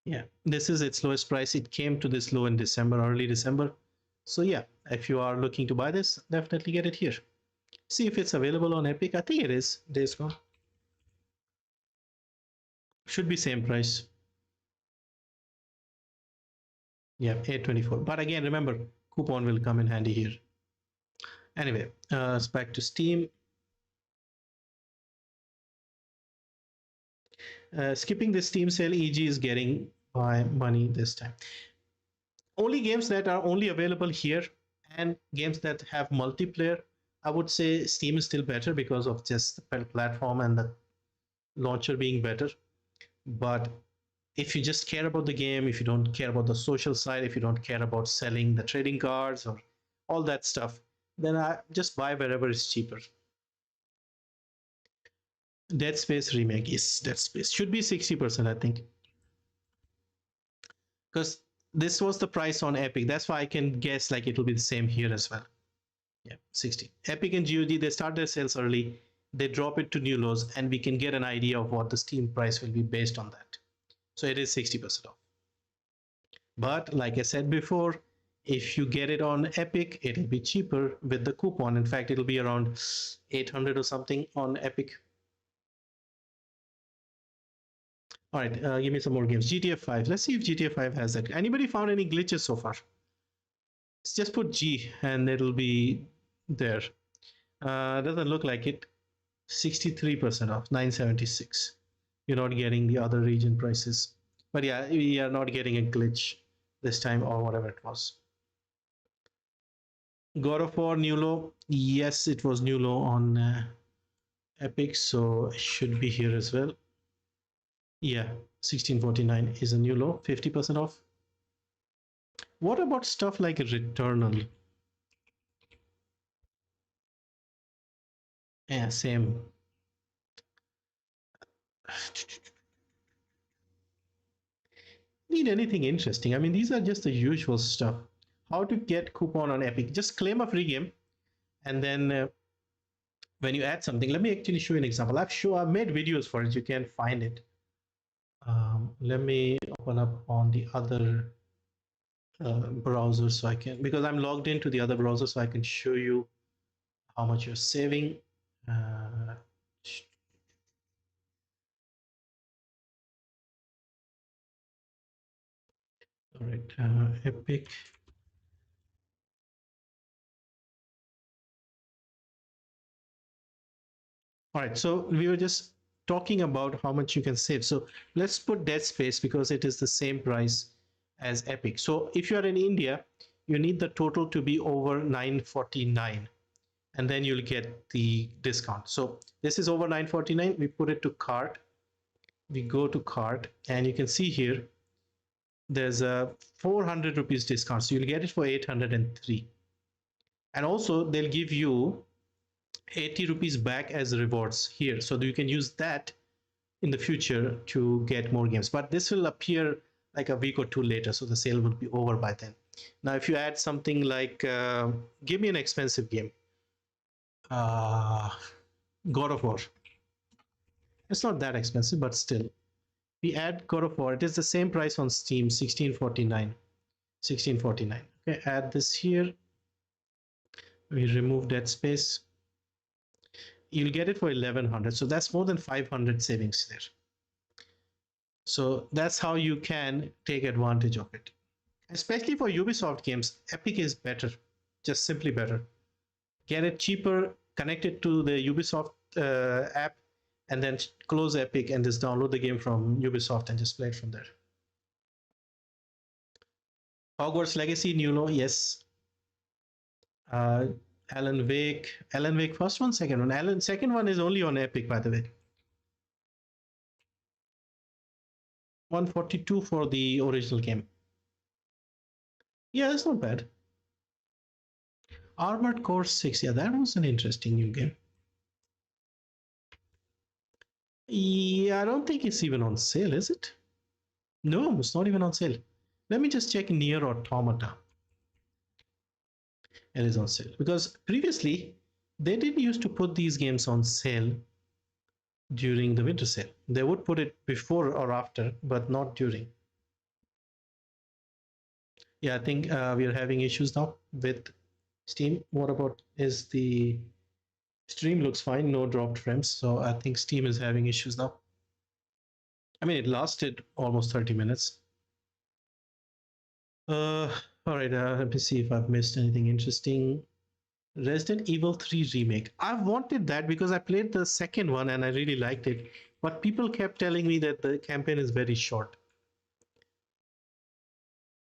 [SPEAKER 1] Yeah, this is its lowest price. It came to this low in December, early December. So yeah, if you are looking to buy this, definitely get it here. See if it's available on Epic. I think it is. Days Gone. Should be same price. Yeah, 824. But again, remember, coupon will come in handy here. Anyway, it's back to Steam. Skipping the Steam sale, EG is getting my money this time. Only games that are only available here and games that have multiplayer, I would say Steam is still better because of just the platform and the launcher being better. But if you just care about the game, if you don't care about the social side, if you don't care about selling the trading cards or all that stuff, then I just buy wherever it's cheaper. Dead Space remake is Dead Space should be 60%, I think, because this was the price on Epic. That's why I can guess like it will be the same here as well. Yeah, 60. Epic and GOG, they start their sales early, they drop it to new lows, and we can get an idea of what the Steam price will be based on that. So it is 60% off. But like I said before, if you get it on Epic, it'll be cheaper with the coupon. In fact, it'll be around 800 or something on Epic. All right, give me some more games. GTA 5. Let's see if GTA 5 has that. Anybody found any glitches so far? Let's just put G and it'll be there. Doesn't look like it. 63% off, 976. You're not getting the other region prices. But yeah, we are not getting a glitch this time or whatever it was. God of War new low. Yes, it was new low on Epic, so it should be here as well. Yeah, 1649 is a new low, 50% off. What about stuff like Returnal? Yeah, same. Need anything interesting? I mean, these are just the usual stuff. How to get coupon on Epic? Just claim a free game, and then when you add something, let me actually show you an example. I've made videos for it. You can find it. Let me open up on the other browser so I can, because I'm logged into the other browser, so I can show you how much you're saving. Uh, all right, Epic. All right, so we were just talking about how much you can save. So let's put Dead Space because it is the same price as Epic. So if you are in India, you need the total to be over 949, and then you'll get the discount. So this is over 949. We put it to cart. We go to cart, and you can see here there's a 400 rupees discount. So you'll get it for 803. And also they'll give you 80 rupees back as rewards here. So you can use that in the future to get more games. But this will appear like a week or two later. So the sale will be over by then. Now, if you add something like, give me an expensive game. Uh, God of War. It's not that expensive, but still. We add God of War. It is the same price on Steam, 1649. 1649. Okay, add this here. We remove Dead Space. You'll get it for 1100. So that's more than 500 savings there. So that's how you can take advantage of it. Especially for Ubisoft games, Epic is better, just simply better. Get it cheaper, connect it to the Ubisoft app, and then close Epic and just download the game from Ubisoft and just play it from there. Hogwarts Legacy, you know, yes. Uh, Alan Wake, first one, second one. Second one is only on Epic, by the way. 142 for the original game. Yeah, that's not bad. Armored Core 6, yeah, that was an interesting new game. Yeah, I don't think it's even on sale, is it? No, it's not even on sale. Let me just check Near Automata. It is on sale because previously they didn't used to put these games on sale during the winter sale. They would put it before or after, but not during. Yeah, I think we are having issues now with Steam. What about is the stream looks fine, no dropped frames. So I think Steam is having issues now. I mean, it lasted almost 30 minutes. All right, let me see if I've missed anything interesting. Resident Evil 3 remake. I've wanted that because I played the second one and I really liked it. But people kept telling me that the campaign is very short.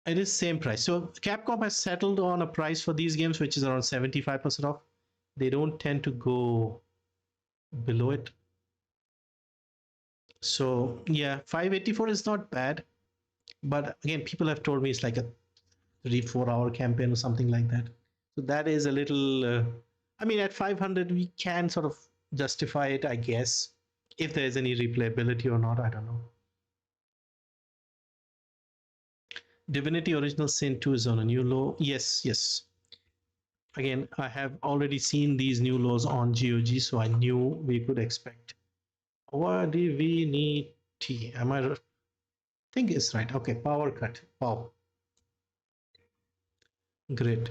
[SPEAKER 1] It is same price. So Capcom has settled on a price for these games which is around 75% off. They don't tend to go below it. So yeah, 584 is not bad. But again, people have told me it's like a 3-4 hour campaign or something like that. So that is a little I mean, at 500 we can sort of justify it, I guess. If there's any replayability or not, I don't know. Divinity Original Sin 2 is on a new low. Yes, yes. Again, I have already seen these new lows on GOG, so I knew we could expect. What do we need? Am I think it's right? Okay, power cut. Wow, great.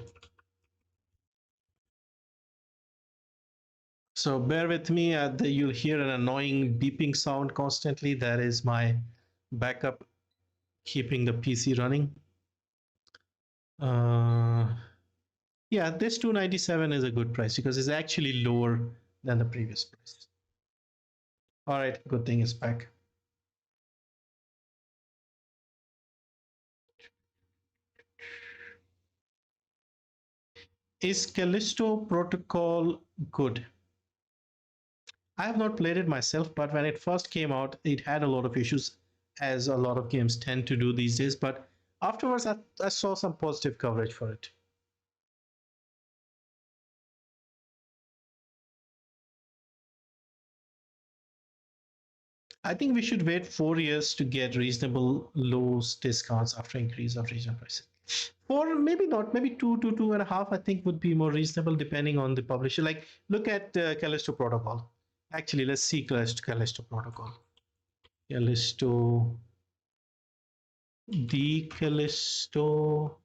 [SPEAKER 1] So bear with me. You'll hear an annoying beeping sound constantly. That is my backup keeping the PC running. Yeah, this 297 is a good price because it's actually lower than the previous price. All right, good thing it's back. Is Callisto Protocol good? I have not played it myself, but when it first came out, it had a lot of issues, as a lot of games tend to do these days. But afterwards, I saw some positive coverage for it. I think we should wait 4 years to get reasonable low discounts after increase of regional prices. Or maybe not, maybe 2 to 2.5, I think would be more reasonable depending on the publisher. Like, look at Callisto Protocol. Actually, let's see Callisto Protocol. Callisto, the Callisto.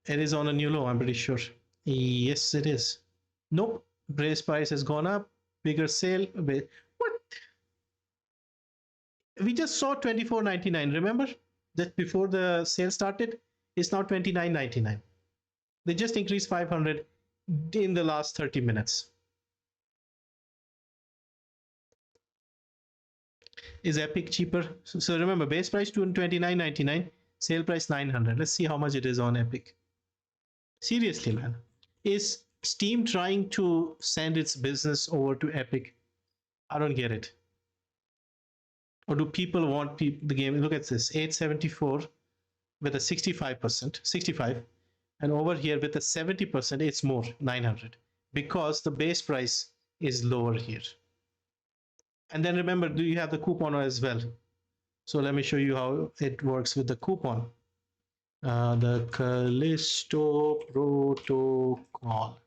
[SPEAKER 1] It is on a new low, I'm pretty sure. Yes, it is. Nope. Base price has gone up. Bigger sale. What? We just saw 24.99. Remember that before the sale started? It's now 29.99. They just increased 500 in the last 30 minutes. Is Epic cheaper? So remember, base price 29.99, sale price 900. Let's see how much it is on Epic. Seriously, man. Is Steam trying to send its business over to Epic? I don't get it. Or do people want the game? Look at this, 874 with a 65%, 65, and over here with a 70%, it's more, 900, because the base price is lower here. And then remember, do you have the coupon as well? So let me show you how it works with the coupon. The Callisto Protocol.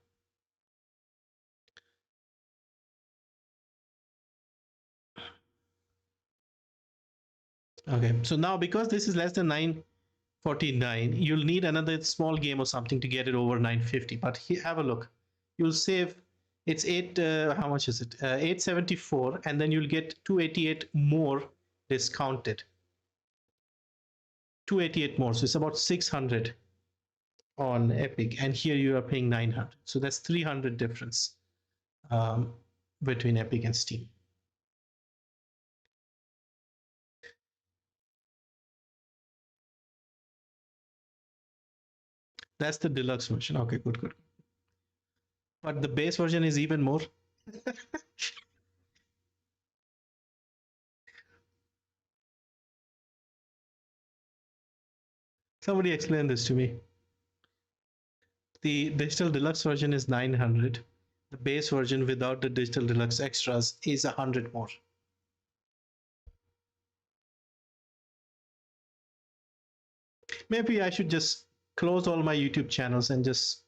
[SPEAKER 1] Okay, so now because this is less than 949, you'll need another small game or something to get it over 950. But here, have a look. You'll save, it's how much is it? 874, and then you'll get 288 more discounted. 288 more, so it's about 600 on Epic, and here you are paying 900. So that's 300 difference between Epic and Steam. That's the deluxe version. Okay, good, good. But the base version is even more. Somebody explain this to me. The digital deluxe version is 900. The base version without the digital deluxe extras is 100 more. Maybe I should just close all my YouTube channels and just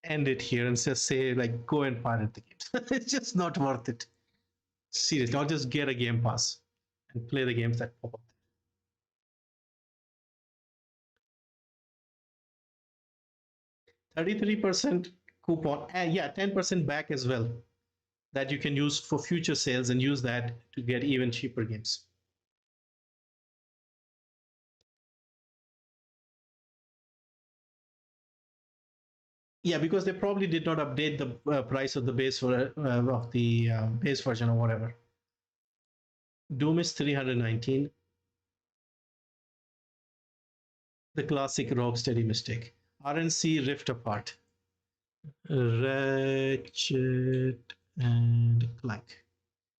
[SPEAKER 1] end it here and just say, like, go and pirate the games. It's just not worth it. Seriously, I'll just get a Game Pass and play the games that pop up. 33% coupon, and yeah, 10% back as well, that you can use for future sales and use that to get even cheaper games. Yeah, because they probably did not update the price of the base of the base version or whatever. Doom is 319. The classic Rocksteady mistake. RNC Rift Apart. Ratchet and Clank.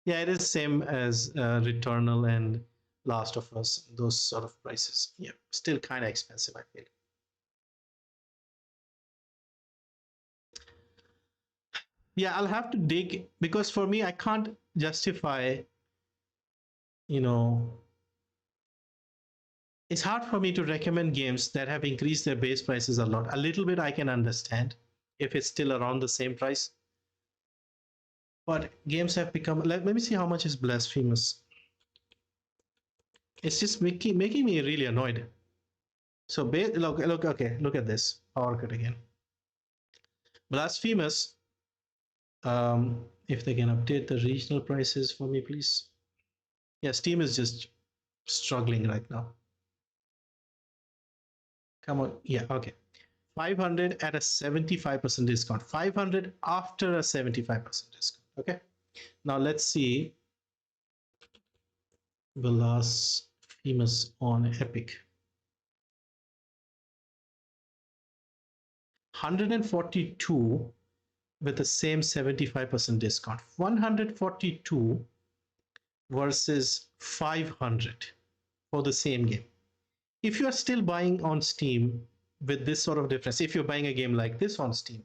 [SPEAKER 1] Yeah, it is same as Returnal and Last of Us, those sort of prices. Yeah, still kind of expensive, I feel. Yeah, I'll have to dig, because for me, I can't justify, you know, it's hard for me to recommend games that have increased their base prices a lot. A little bit I can understand if it's still around the same price. But games have become, let me see how much is Blasphemous. It's just making me really annoyed. So look, okay, look at this. Power cut again. Blasphemous, if they can update the regional prices for me, please. Yeah, Steam is just struggling right now. Come on, yeah, okay. 500 at a 75% discount. 500 after a 75% discount. Okay. Now let's see Blasphemous on Epic. 142 with the same 75% discount. 142 versus 500 for the same game. If you are still buying on Steam with this sort of difference, if you're buying a game like this on Steam,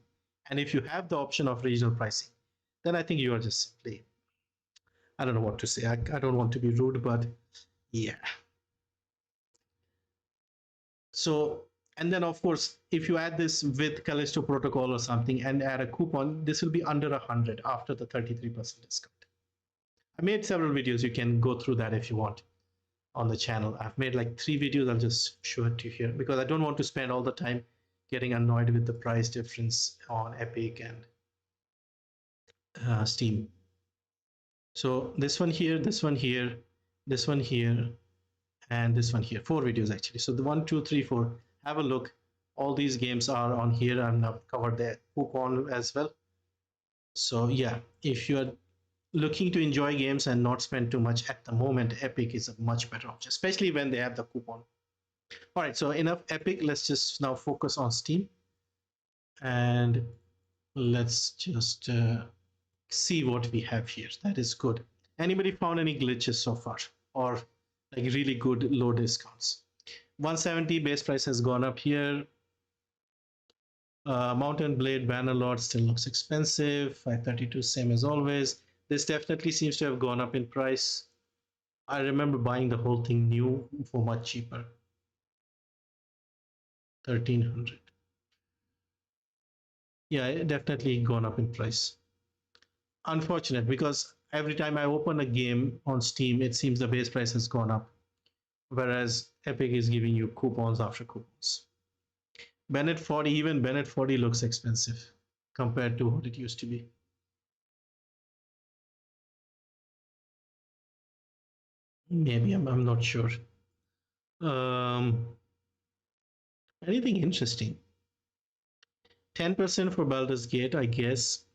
[SPEAKER 1] and if you have the option of regional pricing, then I think you are just simply, I don't know what to say. I don't want to be rude, but yeah. So, and then of course, if you add this with Callisto Protocol or something and add a coupon, this will be under 100 after the 33% discount. I made several videos. You can go through that if you want on the channel. I've made like 3 videos. I'll just show it to you here because I don't want to spend all the time getting annoyed with the price difference on Epic and Steam. So this one here, this one here, this one here, and this one here. 4 videos actually. So the 1, 2, 3, 4. Have a look. All these games are on here. I've covered the coupon as well. So yeah, if you are looking to enjoy games and not spend too much at the moment, Epic is a much better option, especially when they have the coupon. All right, so enough Epic. Let's just now focus on Steam, and let's just see what we have here. That is good. Anybody found any glitches so far, or like really good low discounts? 170 base price has gone up here. Mountain Blade Bannerlord still looks expensive. 532, same as always. This definitely seems to have gone up in price. I remember buying the whole thing new for much cheaper. 1300. Yeah, it definitely gone up in price. Unfortunate, because every time I open a game on Steam, it seems the base price has gone up, whereas Epic is giving you coupons after coupons. Bennett 40, even Bennett 40 looks expensive compared to what it used to be. Maybe, I'm not sure. Anything interesting? 10% for Baldur's Gate, I guess.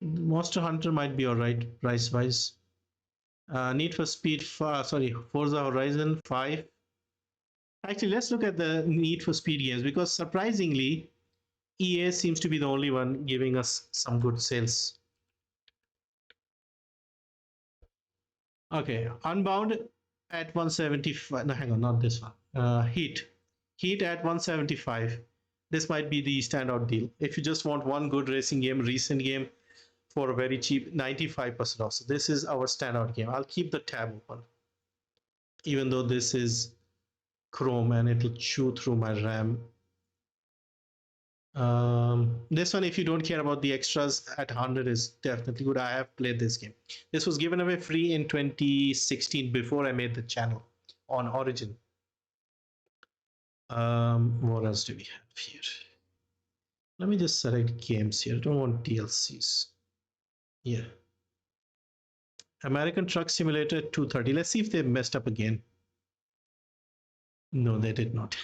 [SPEAKER 1] Monster Hunter might be all right price wise. Need for Speed, Forza Horizon 5. Actually, let's look at the Need for Speed games, because surprisingly, EA seems to be the only one giving us some good sales. Okay, Unbound at 175. No, hang on, not this one. Heat at 175. This might be the standout deal. If you just want one good racing game, recent game for a very cheap, 95% off. So this is our standout game. I'll keep the tab open, even though this is Chrome and it'll chew through my RAM. This one, if you don't care about the extras, at 100 is definitely good. I have played this game. This was given away free in 2016 before I made the channel on Origin. What else do we have here? Let me just select games here. I don't want DLCs. Yeah. American Truck Simulator 230. Let's see if they messed up again. No, they did not.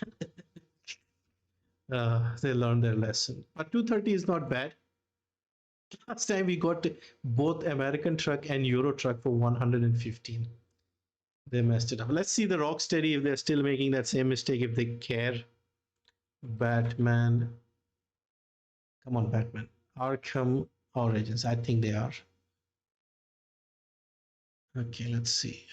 [SPEAKER 1] They learned their lesson. But 230 is not bad. Last time we got both American Truck and Euro Truck for 115. They messed it up. Let's see the Rocksteady if they're still making that same mistake, if they care. Batman. Come on, Batman. Arkham Origins. I think they are. Okay, let's see.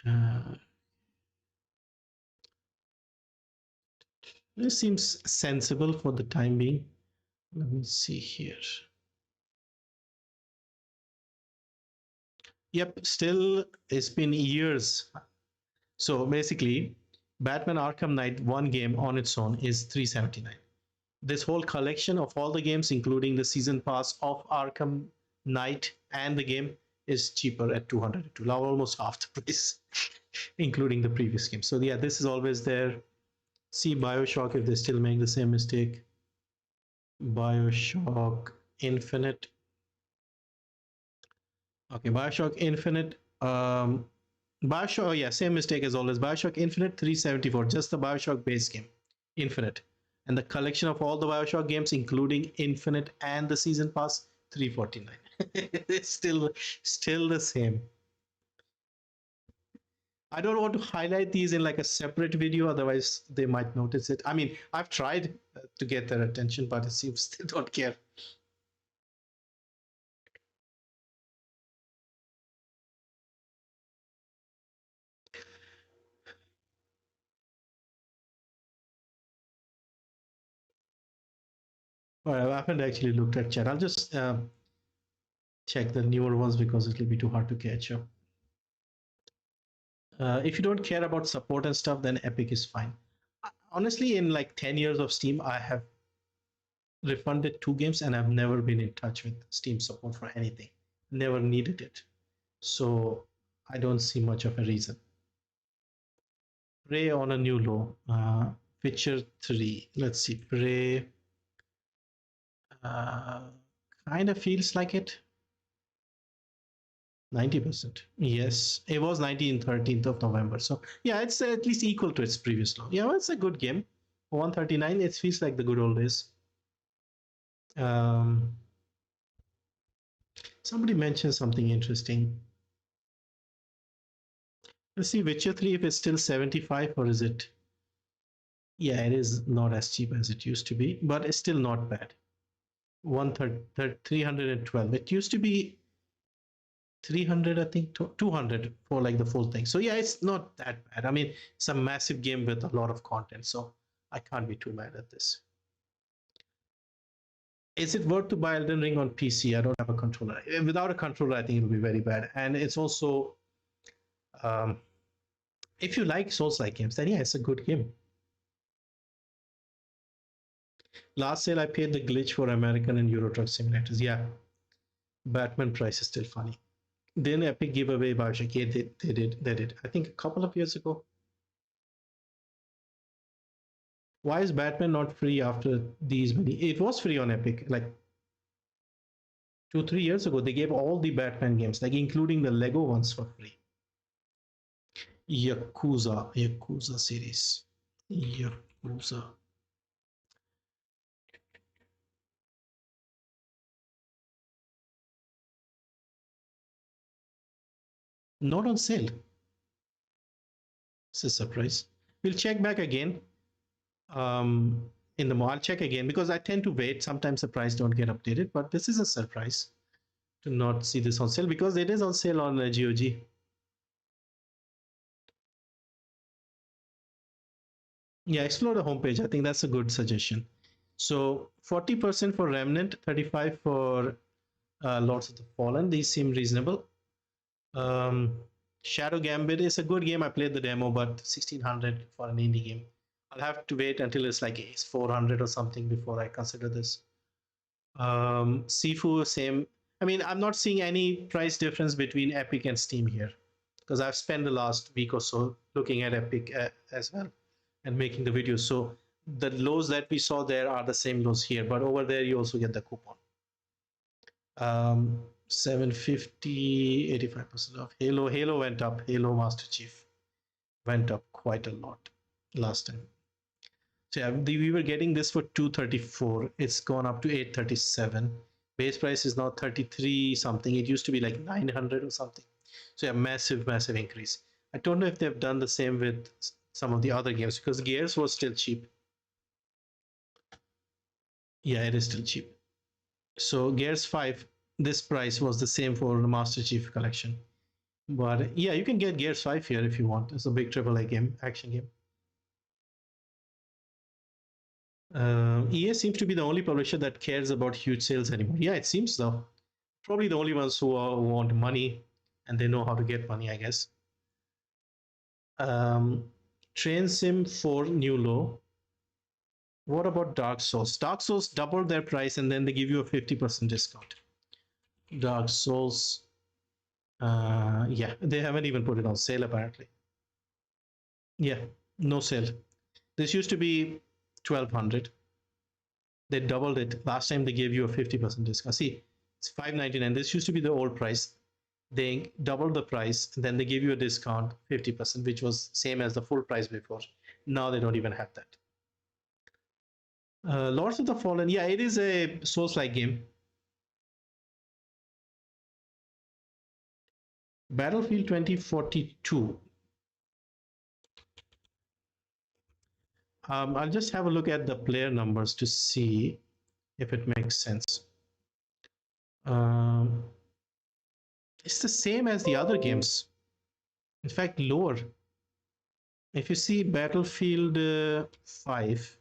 [SPEAKER 1] This seems sensible for the time being. Let me see here. Yep, still it's been years. So basically, Batman Arkham Knight, one game on its own is $379. This whole collection of all the games, including the season pass of Arkham Knight and the game, is cheaper at $202, almost half the price, including the previous game. So yeah, this is always there. See BioShock if they still make the same mistake. BioShock Infinite. Okay, BioShock Infinite. BioShock, oh yeah, same mistake as always. BioShock Infinite, $374, just the BioShock base game, Infinite. And the collection of all the BioShock games, including Infinite and the season pass, $349. It's still the same. I don't want to highlight these in like a separate video, otherwise they might notice it. I mean, I've tried to get their attention, but it seems they don't care. All right, I haven't actually looked at chat. I'll just check the newer ones because it'll be too hard to catch up. If you don't care about support and stuff, then Epic is fine. Honestly, in like 10 years of Steam, I have refunded 2 games and I've never been in touch with Steam support for anything. Never needed it. So I don't see much of a reason. Prey on a new low. Witcher 3. Let's see. Prey kind of feels like it. 90%. Yes, it was 13th of November. So yeah, it's at least equal to its previous low. Yeah, well, it's a good game. 139. It feels like the good old days. Somebody mentioned something interesting. Let's see, Witcher 3, if it's still 75 or is it? Yeah, it is not as cheap as it used to be, but it's still not bad. 312. It used to be 300, I think, 200 for like the full thing. So yeah, it's not that bad. I mean, it's a massive game with a lot of content, so I can't be too mad at this. Is it worth to buy Elden Ring on PC? I don't have a controller. Without a controller, I think it will be very bad. And it's also, if you like Souls-like games, then yeah, it's a good game. Last sale, I paid the glitch for American and Euro Truck Simulators. Yeah, Batman price is still funny. Then Epic gave away Bioshock. Yeah, they did. I think a couple of years ago. Why is Batman not free after these many? It was free on Epic like 2-3 years ago. They gave all the Batman games, like including the Lego ones, for free. Yakuza series. Yakuza. Not on sale. It's a surprise. We'll check back again. In the mall, I'll check again because I tend to wait. Sometimes the price don't get updated, but this is a surprise to not see this on sale because it is on sale on GOG. Yeah, explore the homepage. I think that's a good suggestion. So 40% for Remnant, 35 for Lords of the Fallen. These seem reasonable. Shadow Gambit is a good game. I played the demo, but 1600 for an indie game. I'll have to wait until it's like 400 or something before I consider this. Sifu, same. I mean, I'm not seeing any price difference between Epic and Steam here because I've spent the last week or so looking at Epic as well and making the videos. So the lows that we saw there are the same lows here, but over there you also get the coupon. 750, 85% off. Halo went up. Halo Master Chief went up quite a lot last time. So yeah, we were getting this for 234. It's gone up to 837. Base price is now 33 something. It used to be like 900 or something. So yeah, massive increase. I don't know if they've done the same with some of the other games because Gears was still cheap. Yeah, it is still cheap. So Gears 5, this price was the same for the Master Chief collection. But yeah, you can get Gears 5 here if you want. It's a big AAA game, action game. EA seems to be the only publisher that cares about huge sales anymore. Yeah, it seems so. Probably the only ones who want money and they know how to get money, I guess. Train Sim 4 new low. What about Dark Souls? Dark Souls doubled their price and then they give you a 50% discount. Dark Souls, yeah, they haven't even put it on sale apparently. Yeah, no sale. This used to be 1200. They doubled it. Last time they gave you a 50% discount. See, it's 599. This used to be the old price. They doubled the price, then they give you a discount 50%, which was same as the full price before. Now they don't even have that. Lords of the Fallen, yeah, it is a Souls-like game. Battlefield 2042. I'll just have a look at the player numbers to see if it makes sense. Um, it's the same as the other games. In fact, lower. If you see Battlefield 5,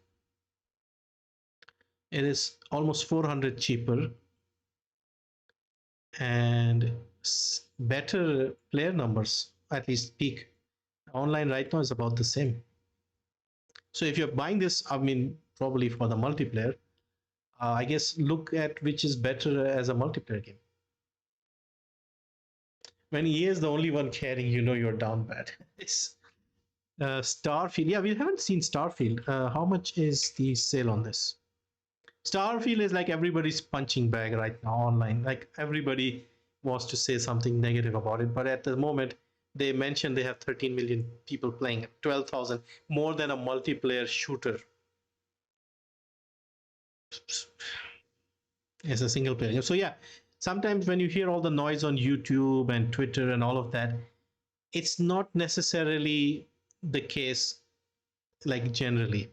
[SPEAKER 1] it is almost 400 cheaper and better player numbers, at least peak. Online right now is about the same. So if you're buying this, I mean, probably for the multiplayer, I guess look at which is better as a multiplayer game. When EA is the only one caring, you know you're down bad. It's Starfield. Yeah, we haven't seen Starfield. How much is the sale on this? Starfield is like everybody's punching bag right now online. Like everybody wants to say something negative about it, but at the moment they mentioned they have 13 million people playing, 12,000 more than a multiplayer shooter. As a single player game. So yeah, sometimes when you hear all the noise on YouTube and Twitter and all of that, it's not necessarily the case. Like generally,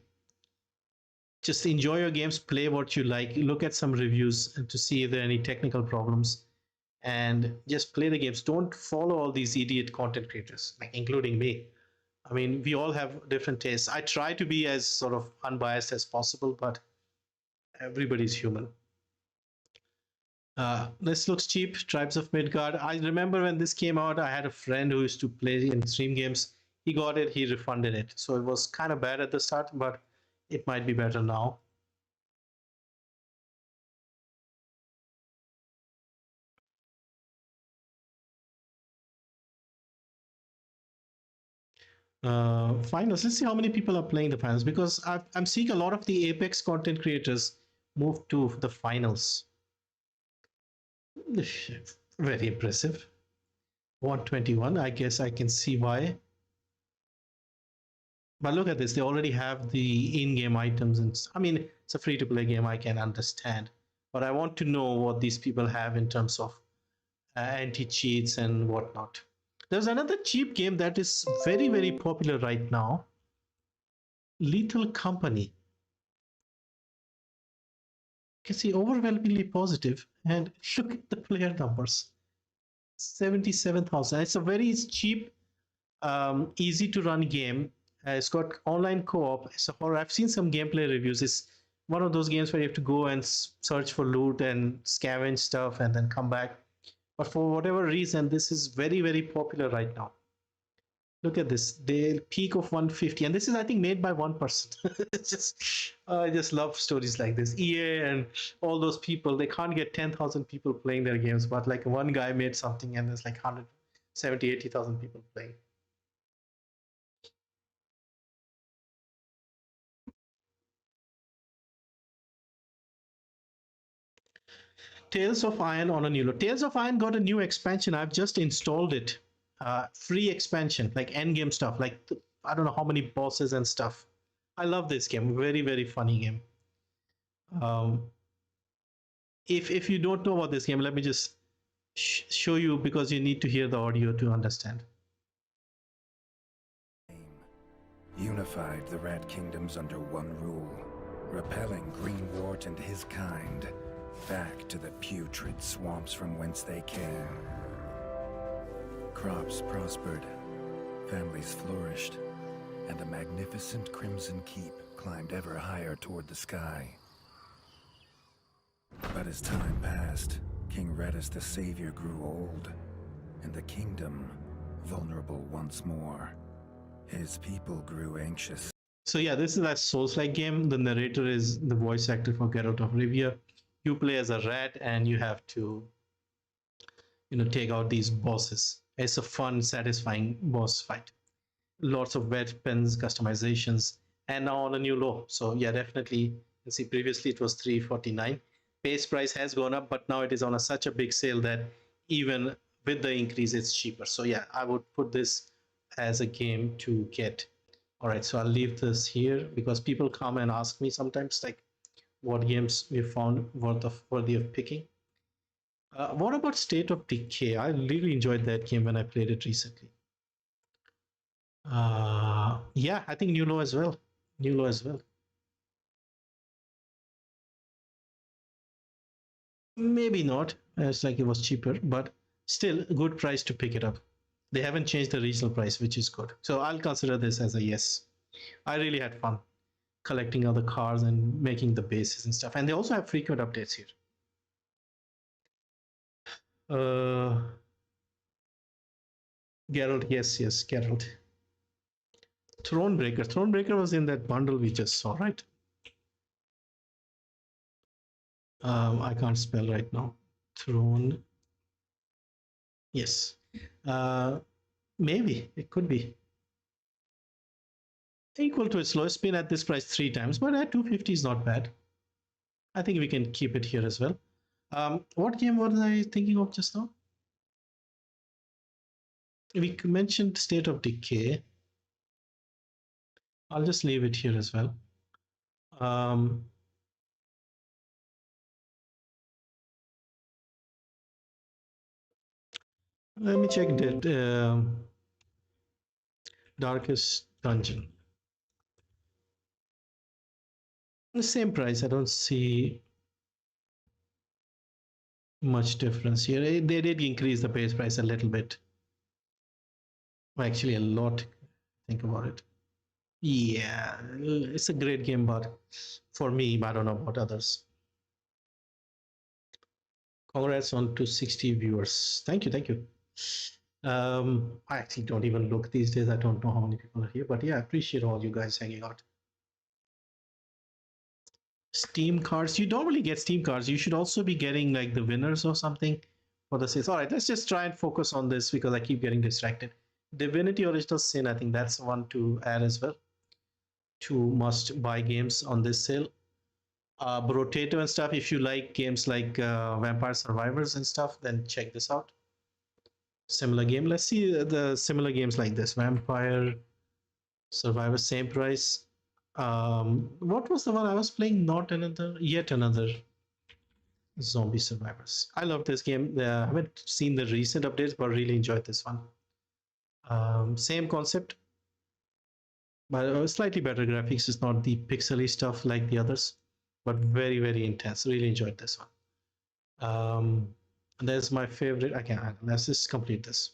[SPEAKER 1] just enjoy your games, play what you like, look at some reviews and to see if there are any technical problems, and just play the games. Don't follow all these idiot content creators, like including me. I mean, we all have different tastes. I try to be as sort of unbiased as possible, but everybody's human. This looks cheap. Tribes of Midgard. I remember when this came out, I had a friend who used to play in stream games. He got it, he refunded it. So it was kind of bad at the start, but it might be better now. Finals. Let's see how many people are playing the finals, because I'm seeing a lot of the Apex content creators move to the finals. Very impressive. 121. I guess I can see why. But look at this. They already have the in-game items, and I mean, it's a free-to-play game. I can understand, but I want to know what these people have in terms of anti-cheats and whatnot. There's another cheap game that is very, very popular right now. Lethal Company. You can see overwhelmingly positive, and look at the player numbers. 77,000. It's a very cheap, easy to run game. It's got online co-op. It's a horror. I've seen some gameplay reviews. It's one of those games where you have to go and search for loot and scavenge stuff and then come back. But for whatever reason, this is very, very popular right now. Look at this. The peak of 150, and this is, I think, made by one person. It's just, I just love stories like this. EA and all those people, they can't get 10,000 people playing their games, but like one guy made something, and there's like 170, 80,000 people playing. Tales of Iron on a new load. Tales of Iron got a new expansion. I've just installed it. Free expansion, like endgame stuff, like I don't know how many bosses and stuff. I love this game. Very, very funny game. If you don't know about this game, let me just show you, because you need to hear the audio to understand.
[SPEAKER 2] Unified the Rat Kingdoms under one rule, repelling Greenwart and his kind back to the putrid swamps from whence they came. Crops prospered, families flourished, and a magnificent Crimson Keep climbed ever higher toward the sky. But as time passed, King Redis the Savior grew old, and the kingdom vulnerable once more. His people grew anxious.
[SPEAKER 1] So yeah, this is a Souls-like game. The narrator is the voice actor for Geralt of Rivia. You play as a rat, and you have to, take out these bosses. It's a fun, satisfying boss fight. Lots of weapons, customizations, and now on a new low. So yeah, definitely. You can see previously it was $349. Base price has gone up, but now it is on such a big sale that even with the increase, it's cheaper. So yeah, I would put this as a game to get. All right, so I'll leave this here, because people come and ask me sometimes, like, what games we found worthy of picking. What about State of Decay? I really enjoyed that game when I played it recently. Yeah, I think New Low as well. New low as well. Maybe not. It's like it was cheaper, but still a good price to pick it up. They haven't changed the regional price, which is good. So I'll consider this as a yes. I really had fun collecting other cars and making the bases and stuff. And they also have frequent updates here. Uh, Geralt, yes, Geralt. Thronebreaker. Thronebreaker was in that bundle we just saw, right? I can't spell right now. Throne. Yes. Maybe it could be equal to its lowest spin at this price 3 times, but at 250 is not bad. I think we can keep it here as well. What game was I thinking of just now? We mentioned State of Decay. I'll just leave it here as well. Let me check that Darkest Dungeon. The same price. I don't see much difference here. They did increase the base price a little bit. Actually, a lot. Think about it. Yeah, it's a great game, but for me, I don't know about others. Congrats on 260 viewers. Thank you. I actually don't even look these days. I don't know how many people are here, but yeah, I appreciate all you guys hanging out. Steam cards. You don't really get Steam cards. You should also be getting like the winners or something for the sales. All right, let's just try and focus on this because I keep getting distracted. Divinity Original Sin, I think that's one to add as well. 2 must-buy games on this sale. Brotato and stuff. If you like games like Vampire Survivors and stuff, then check this out. Similar game. Let's see the similar games like this. Vampire Survivor, same price. What was the one I was playing? Yet another Zombie Survivors. I love this game. I haven't seen the recent updates, but really enjoyed this one. Same concept, but slightly better graphics. It's not the pixely stuff like the others, but very intense. Really enjoyed this one. There's my favorite. Let's just complete this.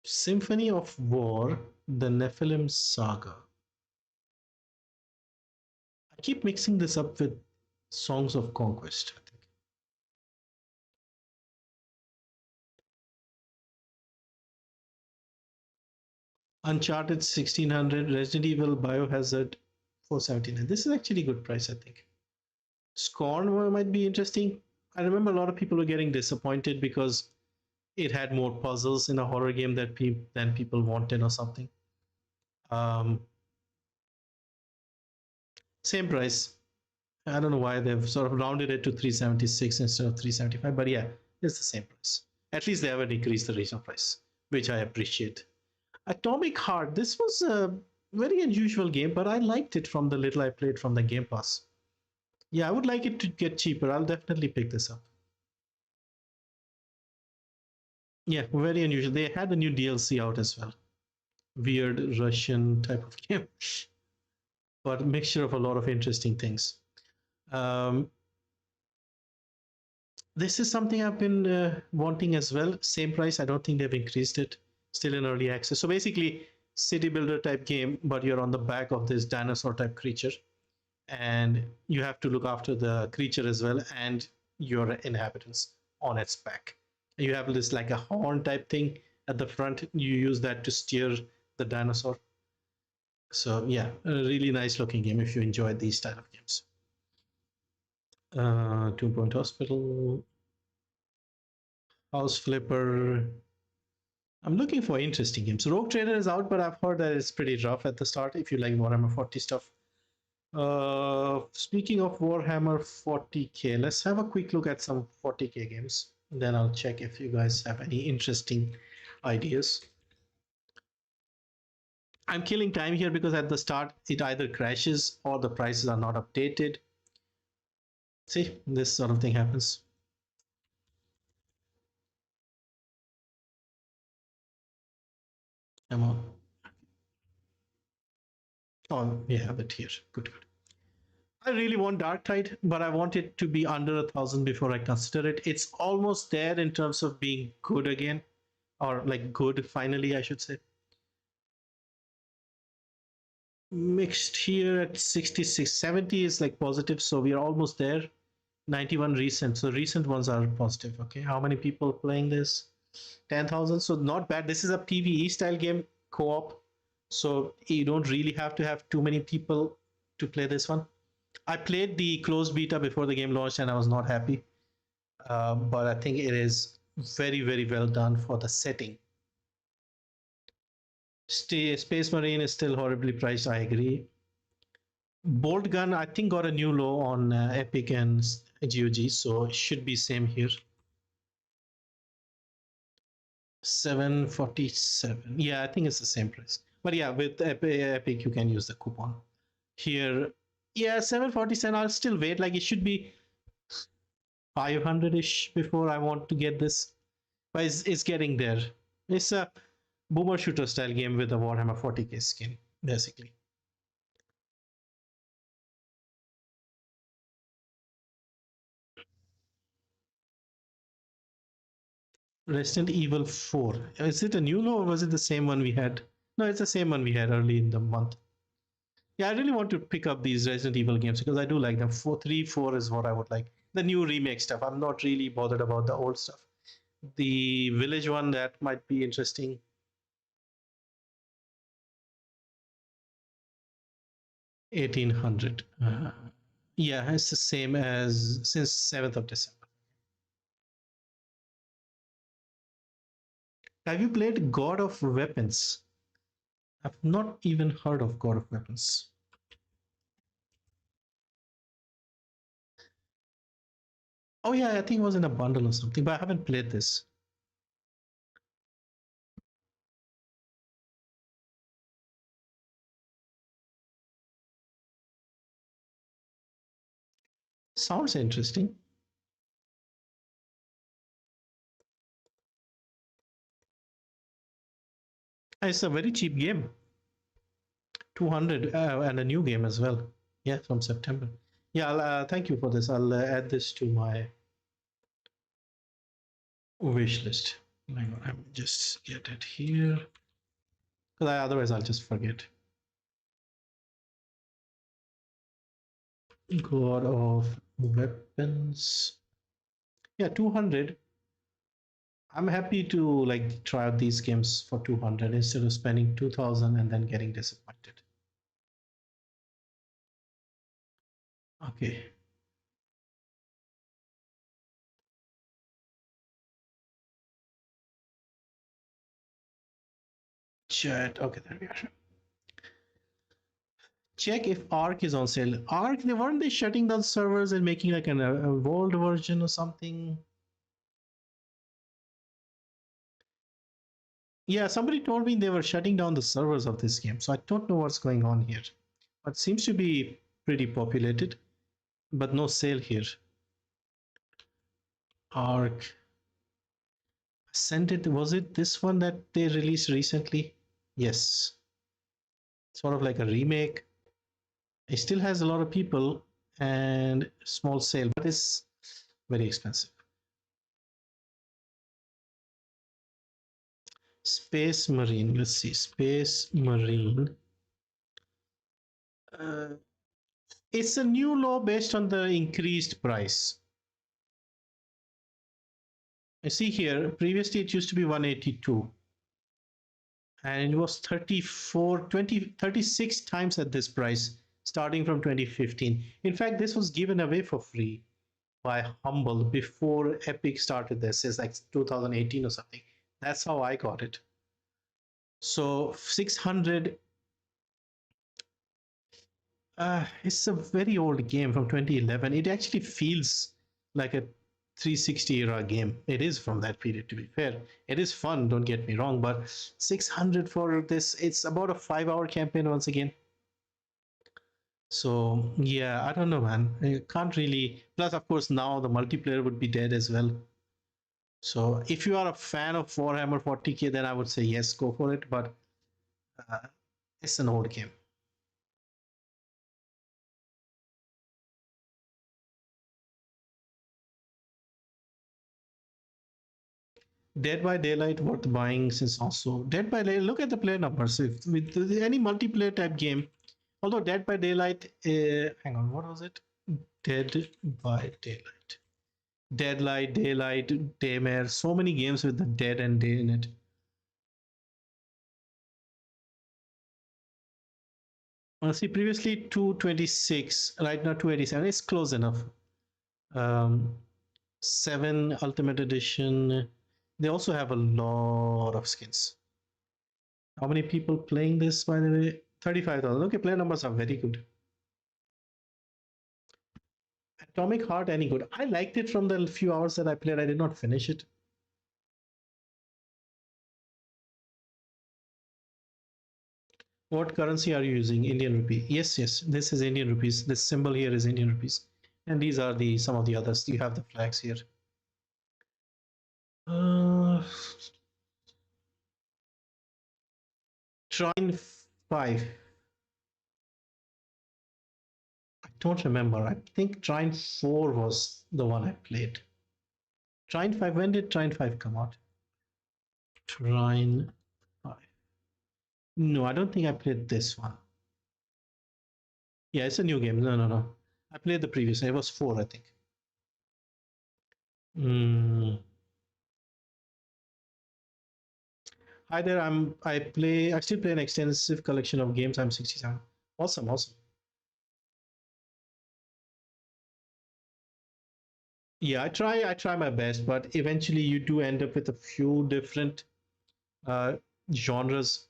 [SPEAKER 1] Symphony of War, the Nephilim Saga. I keep mixing this up with Songs of Conquest, I think. Uncharted 1600, Resident Evil, Biohazard 479. This is actually a good price, I think. Scorn might be interesting. I remember a lot of people were getting disappointed because it had more puzzles in a horror game than people wanted or something. Same price. I don't know why they've sort of rounded it to 376 instead of 375, but yeah, it's the same price. At least they haven't increased the regional price, which I appreciate. Atomic Heart. This was a very unusual game, but I liked it from the little I played from the Game Pass. Yeah, I would like it to get cheaper. I'll definitely pick this up. Yeah, very unusual. They had a new DLC out as well. Weird Russian type of game, but a mixture of a lot of interesting things. This is something I've been wanting as well. Same price. I don't think they've increased it. Still in early access. So basically, city builder type game, but you're on the back of this dinosaur type creature, and you have to look after the creature as well and your inhabitants on its back. You have this like a horn type thing at the front. You use that to steer the dinosaur. So yeah, a really nice looking game if you enjoy these style of games. 2 Point Hospital, House Flipper. I'm looking for interesting games. Rogue Trader is out, but I've heard that it's pretty rough at the start if you like Warhammer 40 stuff. Speaking of Warhammer 40k, let's have a quick look at some 40k games. Then I'll check if you guys have any interesting ideas. I'm killing time here because at the start it either crashes or the prices are not updated. See, this sort of thing happens. Come on. Oh, we have it here. Good, good. I really want Dark Tide, but I want it to be under 1,000 before I consider it. It's almost there in terms of being good again, or like good finally, I should say. Mixed here at 66, 70 is like positive, so we are almost there. 91 recent, so recent ones are positive. Okay, how many people playing this? 10,000, so not bad. This is a PvE style game, co-op, so you don't really have to have too many people to play this one. I played the closed beta before the game launched and I was not happy, but I think it is very, very well done for the setting. Space Marine is still horribly priced, I agree. Bolt Gun, I think, got a new low on Epic and GOG, so it should be same here. 747. Yeah, I think it's the same price. But yeah, with Epic, you can use the coupon. Here, yeah, 747. I'll still wait. Like, it should be 500-ish before I want to get this. But it's getting there. It's a boomer shooter style game with a Warhammer 40k skin, basically. Resident Evil 4. Is it a new low or was it the same one we had? No, it's the same one we had early in the month. Yeah, I really want to pick up these Resident Evil games because I do like them. 3, 4 is what I would like. The new remake stuff. I'm not really bothered about the old stuff. The Village one, that might be interesting. $1,800. Yeah, it's the same as since 7th of December. Have you played God of Weapons? I've not even heard of God of Weapons. Oh yeah, I think it was in a bundle or something, but I haven't played this. Sounds interesting. It's a very cheap game. 200 and a new game as well. Yeah, from September. Yeah, thank you for this. I'll add this to my wish list. Hang on, I'm just get it here. Because otherwise I'll just forget. God of Weapons. Yeah, 200. I'm happy to like try out these games for 200 instead of spending 2,000 and then getting disappointed. Okay. Chat. Okay, there we are. Check if Arc is on sale. Arc, weren't they shutting down servers and making like an evolved version or something? Yeah, somebody told me they were shutting down the servers of this game, so I don't know what's going on here. But it seems to be pretty populated, but no sale here. Arc. Ascended, was it this one that they released recently? Yes. Sort of like a remake. It still has a lot of people and small sale, but it's very expensive. Space Marine, let's see, Space Marine. It's a new law based on the increased price. I see here, previously it used to be 182. And it was 36 times at this price, starting from 2015. In fact, this was given away for free by Humble before Epic started this. It's like 2018 or something. That's how I got it. So 600. It's a very old game from 2011. It actually feels like a 360 era game. It is from that period, to be fair. It is fun, don't get me wrong, but 600 for this, it's about a 5-hour campaign once again. So yeah, I don't know, man. I can't really. Plus, of course, now the multiplayer would be dead as well. So if you are a fan of Warhammer 40k, then I would say yes, go for it. But it's an old game. Dead by Daylight worth buying since also Dead by Daylight. Look at the player numbers. If with any multiplayer type game, although Dead by Daylight, hang on, what was it? Dead by Daylight, Deadlight, Daylight, Daymare. So many games with the dead and day in it. See, previously 226, right now 287. It's close enough. 7 Ultimate Edition. They also have a lot of skins. How many people playing this, by the way? 35,000. Okay, player numbers are very good. Atomic Heart, any good? I liked it from the few hours that I played. I did not finish it. What currency are you using? Indian rupee. Yes, yes. This is Indian rupees. This symbol here is Indian rupees, and these are the some of the others. You have the flags here. Trine 5. I don't remember. I think Trine 4 was the one I played. Trine 5. When did Trine 5 come out? Trine 5. No, I don't think I played this one. Yeah, it's a new game. No, no, no. I played the previous. It was 4, I think. Hi there. I still play an extensive collection of games. I'm 67. Awesome, awesome. Yeah, I try my best, but eventually you do end up with a few different genres.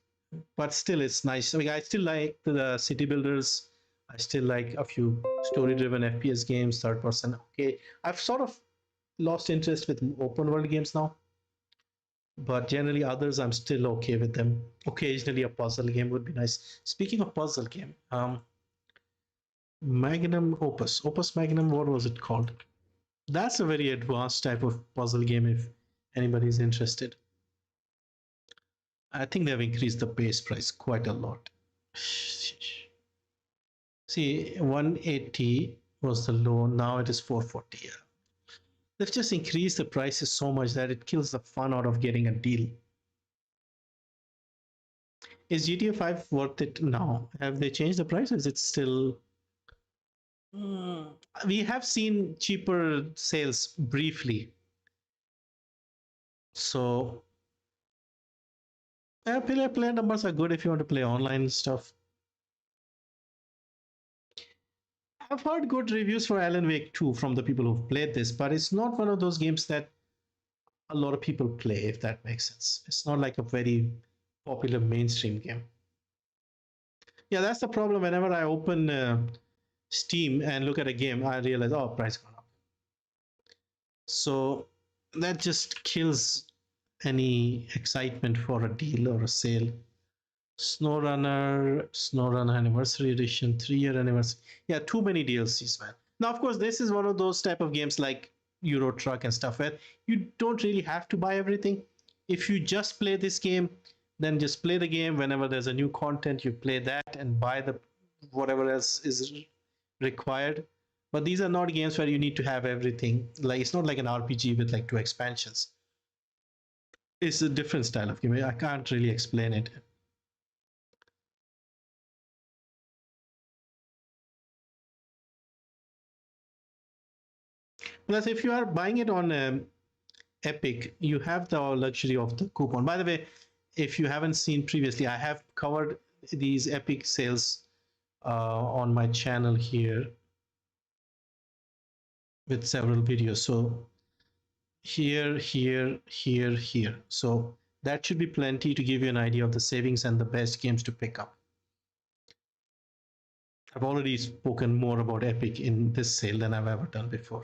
[SPEAKER 1] But still, it's nice. I mean, I still like the city builders. I still like a few story-driven FPS games, third person. Okay, I've sort of lost interest with open world games now, but generally others I'm still okay with them. Occasionally a puzzle game would be nice. Speaking of puzzle game, Magnum Opus Magnum, what was it called? That's a very advanced type of puzzle game if anybody's interested. I think they've increased the base price quite a lot. See, 180 was the low, now it is 440. Yeah. They've just increased the prices so much that it kills the fun out of getting a deal. Is GTA 5 worth it now? Have they changed the price? Is it still... We have seen cheaper sales briefly. So player numbers are good if you want to play online stuff. I've heard good reviews for Alan Wake 2 from the people who've played this, but it's not one of those games that a lot of people play, if that makes sense. It's not like a very popular mainstream game. Yeah, that's the problem. Whenever I open Steam and look at a game, I realize, oh, price gone up. So that just kills any excitement for a deal or a sale. SnowRunner Anniversary Edition, 3-year anniversary. Yeah, too many DLCs, man. Now, of course, this is one of those type of games like Euro Truck and stuff where you don't really have to buy everything. If you just play this game, then just play the game. Whenever there's a new content, you play that and buy the whatever else is required. But these are not games where you need to have everything. Like, it's not like an RPG with like 2 expansions. It's a different style of game. I can't really explain it. Plus, if you are buying it on Epic, you have the luxury of the coupon. By the way, if you haven't seen previously, I have covered these Epic sales on my channel here with several videos. So here, here, here, here. So that should be plenty to give you an idea of the savings and the best games to pick up. I've already spoken more about Epic in this sale than I've ever done before.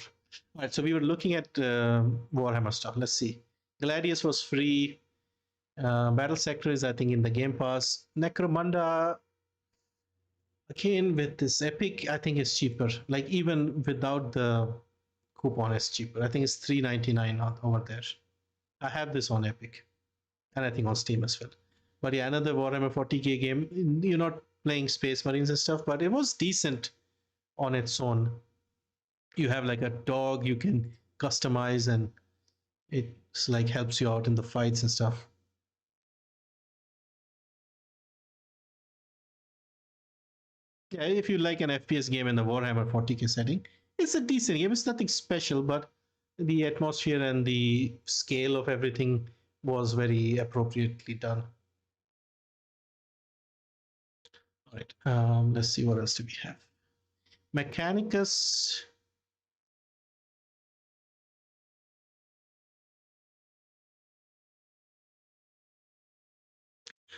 [SPEAKER 1] All right, so we were looking at Warhammer stuff. Let's see. Gladius was free. Battle Sector is, I think, in the Game Pass. Necromunda, again, with this Epic, I think it's cheaper. Like, even without the coupon, it's cheaper. I think it's $3.99 over there. I have this on Epic, and I think on Steam as well. But yeah, another Warhammer 40k game. You're not playing Space Marines and stuff, but it was decent on its own. You have like a dog you can customize, and It's like helps you out in the fights and stuff. Yeah, if you like an FPS game in the Warhammer 40K setting, it's a decent game. It's nothing special, but the atmosphere and the scale of everything was very appropriately done. All right, let's see what else do we have. Mechanicus.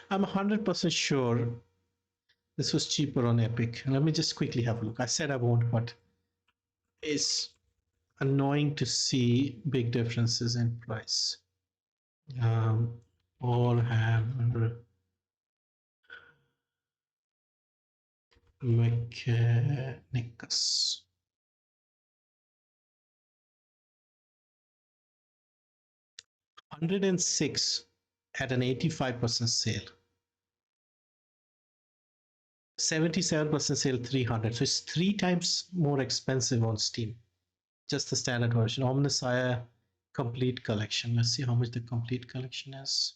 [SPEAKER 1] I'm 100% sure this was cheaper on Epic. Let me just quickly have a look. I said I won't, but it's annoying to see big differences in price. Warhammer Mechanicus. 106 at an 85% sale. 77% sale 300. So it's 3 times more expensive on Steam. Just the standard version. Omnissiah complete collection. Let's see how much the complete collection is.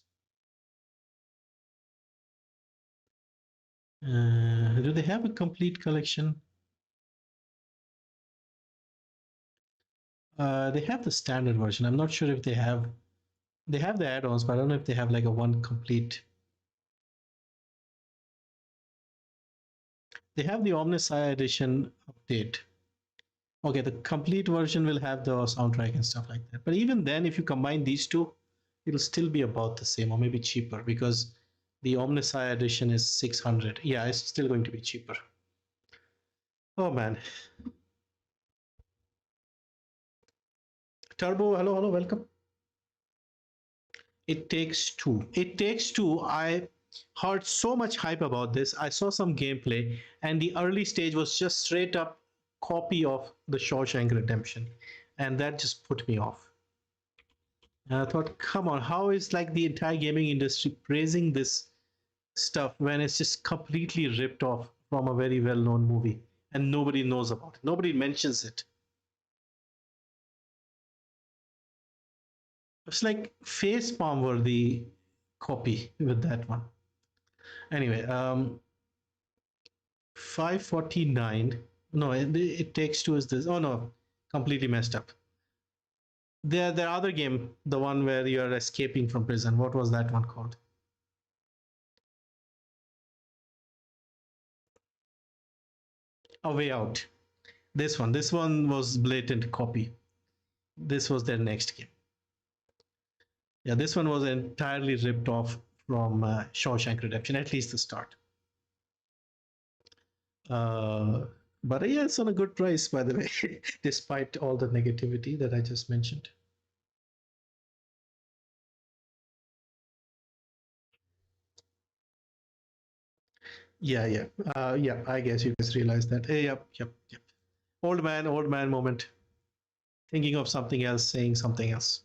[SPEAKER 1] Do they have a complete collection? They have the standard version. I'm not sure if they have the add-ons, but I don't know if they have like a one complete. They have the Omnissiah edition update. Okay, the complete version will have the soundtrack and stuff like that. But even then, if you combine these two, it'll still be about the same or maybe cheaper because the Omnissiah edition is 600. Yeah, it's still going to be cheaper. Oh man. Turbo, hello, welcome. It Takes Two. It Takes Two. I heard so much hype about this. I saw some gameplay, and the early stage was just straight up copy of the Shawshank Redemption, and that just put me off. And I thought, come on, how is like the entire gaming industry praising this stuff when it's just completely ripped off from a very well-known movie and nobody knows about it. Nobody mentions it. It's like facepalm worthy copy with that one. Anyway, 549. No, it Takes Two is this. Oh no, completely messed up. The other game, the one where you're escaping from prison. What was that one called? A Way Out. This one was blatant copy. This was their next game. Yeah, this one was entirely ripped off from Shawshank Redemption, at least the start. But yeah, it's on a good price, by the way, despite all the negativity that I just mentioned. Yeah. Yeah, I guess you guys realize that. Yep. Old man moment. Thinking of something else, saying something else.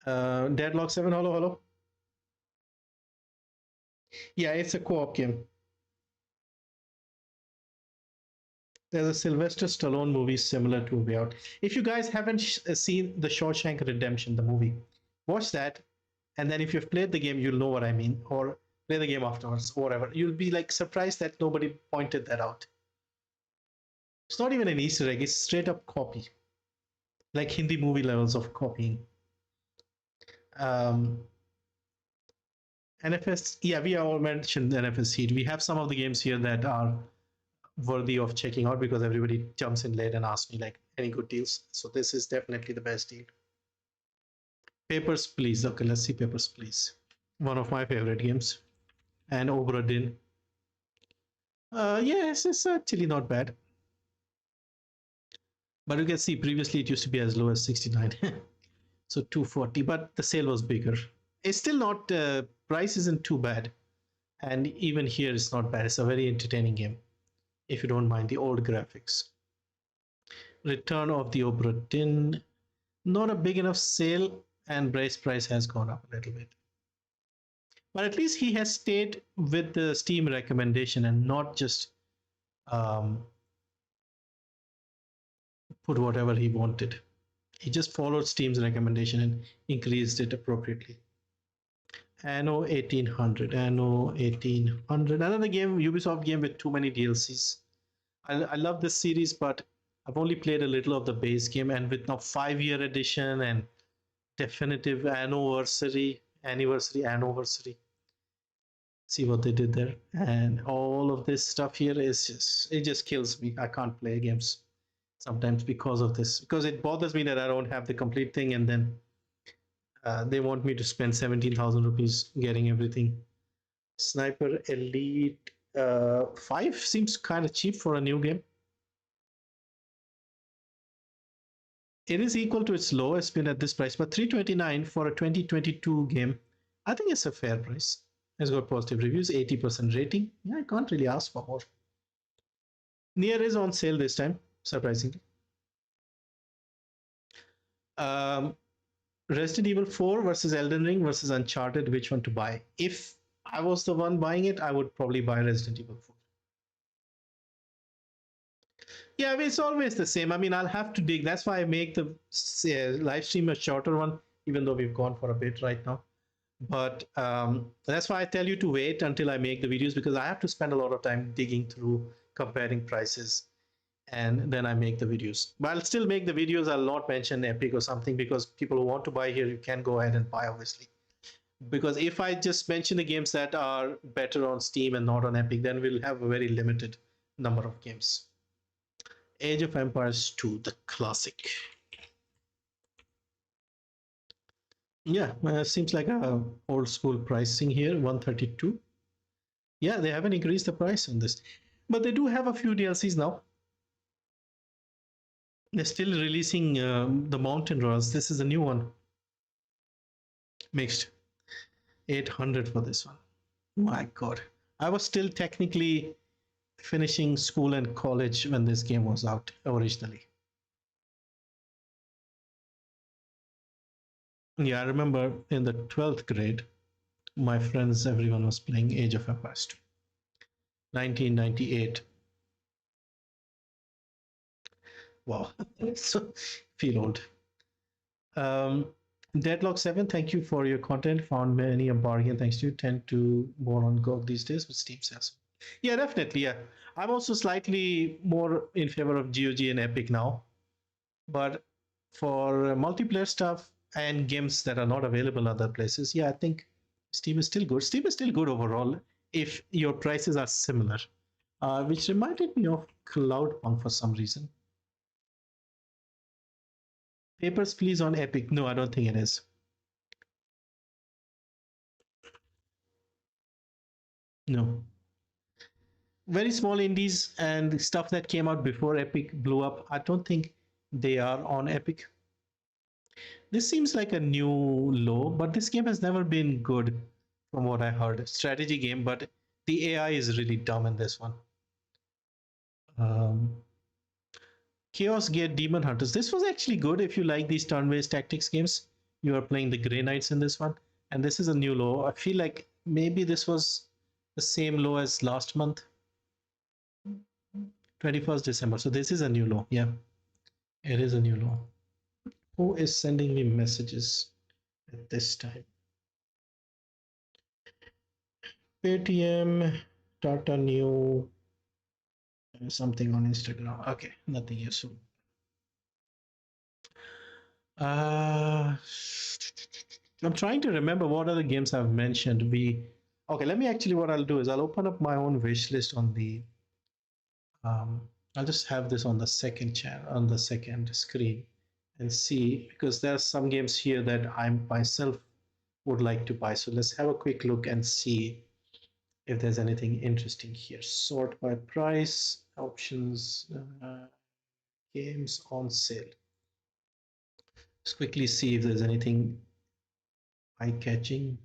[SPEAKER 1] Deadlock 7, hello. Yeah, it's a co-op game. There's a Sylvester Stallone movie similar to Way Out. If you guys haven't seen The Shawshank Redemption, the movie, watch that. And then if you've played the game, you'll know what I mean. Or play the game afterwards, or whatever. You'll be like surprised that nobody pointed that out. It's not even an Easter egg, it's straight up copy. Like Hindi movie levels of copying. NFS, yeah, we all mentioned NFS Seed. We have some of the games here that are worthy of checking out because everybody jumps in late and asks me like any good deals. So this is definitely the best deal. Papers, Please. Okay, let's see Papers, Please. One of my favorite games. And Obra Dinn. Yes, it's actually not bad. But you can see previously it used to be as low as 69. So 240, but the sale was bigger. It's still not, price isn't too bad. And even here it's not bad. It's a very entertaining game, if you don't mind the old graphics. Return of the Obra Dinn. Not a big enough sale, and base price has gone up a little bit. But at least he has stayed with the Steam recommendation and not just put whatever he wanted. He just followed Steam's recommendation and increased it appropriately. Anno 1800, Anno 1800, another game, Ubisoft game with too many DLCs. I love this series, but I've only played a little of the base game, and with now 5-year edition and definitive anniversary, see what they did there, and all of this stuff here is just, it just kills me. I can't play games sometimes because of this, because it bothers me that I don't have the complete thing, and then they want me to spend 17,000 rupees getting everything. Sniper Elite 5 seems kind of cheap for a new game. It is equal to its lowest been at this price, but 329 for a 2022 game, I think it's a fair price. It's got positive reviews, 80% rating. Yeah, I can't really ask for more. Nier is on sale this time, surprisingly. Resident Evil 4 versus Elden Ring versus Uncharted, which one to buy? If I was the one buying it, I would probably buy Resident Evil 4. Yeah, I mean, it's always the same. I mean, I'll have to dig. That's why I make the live stream a shorter one, even though we've gone for a bit right now. But that's why I tell you to wait until I make the videos, because I have to spend a lot of time digging through, comparing prices, and then I make the videos. But I'll still make the videos. I'll not mention Epic or something, because people who want to buy here, you can go ahead and buy, obviously. Because if I just mention the games that are better on Steam and not on Epic, then we'll have a very limited number of games. Age of Empires 2, the classic. Yeah, seems like a old school pricing here, 132. Yeah, they haven't increased the price on this, but they do have a few DLCs now. They're still releasing the Mountain Roars. This is a new one. Mixed. 800 for this one. My God. I was still technically finishing school and college when this game was out originally. Yeah, I remember in the 12th grade, my friends, everyone was playing Age of Empires 2. 1998. Wow. So feel old. Deadlock 7, thank you for your content. Found many a bargain thanks to you. Tend to more on GOG these days with Steam sales. Yeah, definitely. Yeah, I'm also slightly more in favor of GOG and Epic now, but for multiplayer stuff and games that are not available other places, yeah, I think Steam is still good. Steam is still good overall if your prices are similar, which reminded me of Cloudpunk for some reason. Papers, Please on Epic. No, I don't think it is. No. Very small indies and stuff that came out before Epic blew up. I don't think they are on Epic. This seems like a new low, but this game has never been good from what I heard. Strategy game, but the AI is really dumb in this one. Chaos Gate Demon Hunters. This was actually good if you like these turn-based tactics games. You are playing the Grey Knights in this one, and this is a new low. I feel like maybe this was the same low as last month, 21st December. So this is a new low. Yeah, it is a new low. Who is sending me messages at this time? Paytm, Tata New, something on Instagram. Okay, nothing useful. I'm trying to remember what other games I've mentioned. Okay, let me actually, what I'll do is I'll open up my own wish list on the I'll just have this on the second channel, on the second screen, and see, because there are some games here that I myself would like to buy. So let's have a quick look and see if there's anything interesting here. Sort by price, options, games on sale. Let's quickly see if there's anything eye-catching.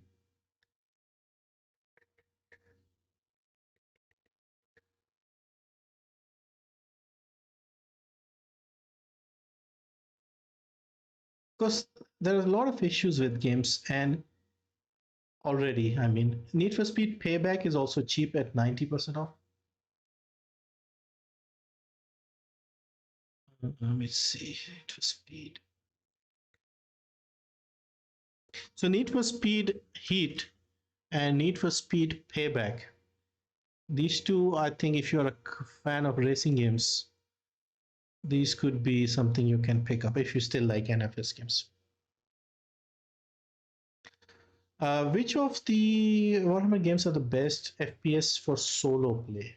[SPEAKER 1] Because there are a lot of issues with games, and already, I mean, Need for Speed Payback is also cheap at 90% off. Let me see, Need for Speed. So Need for Speed Heat and Need for Speed Payback. These two, I think, if you're a fan of racing games, these could be something you can pick up if you still like NFS games. Which of the Warhammer games are the best FPS for solo play?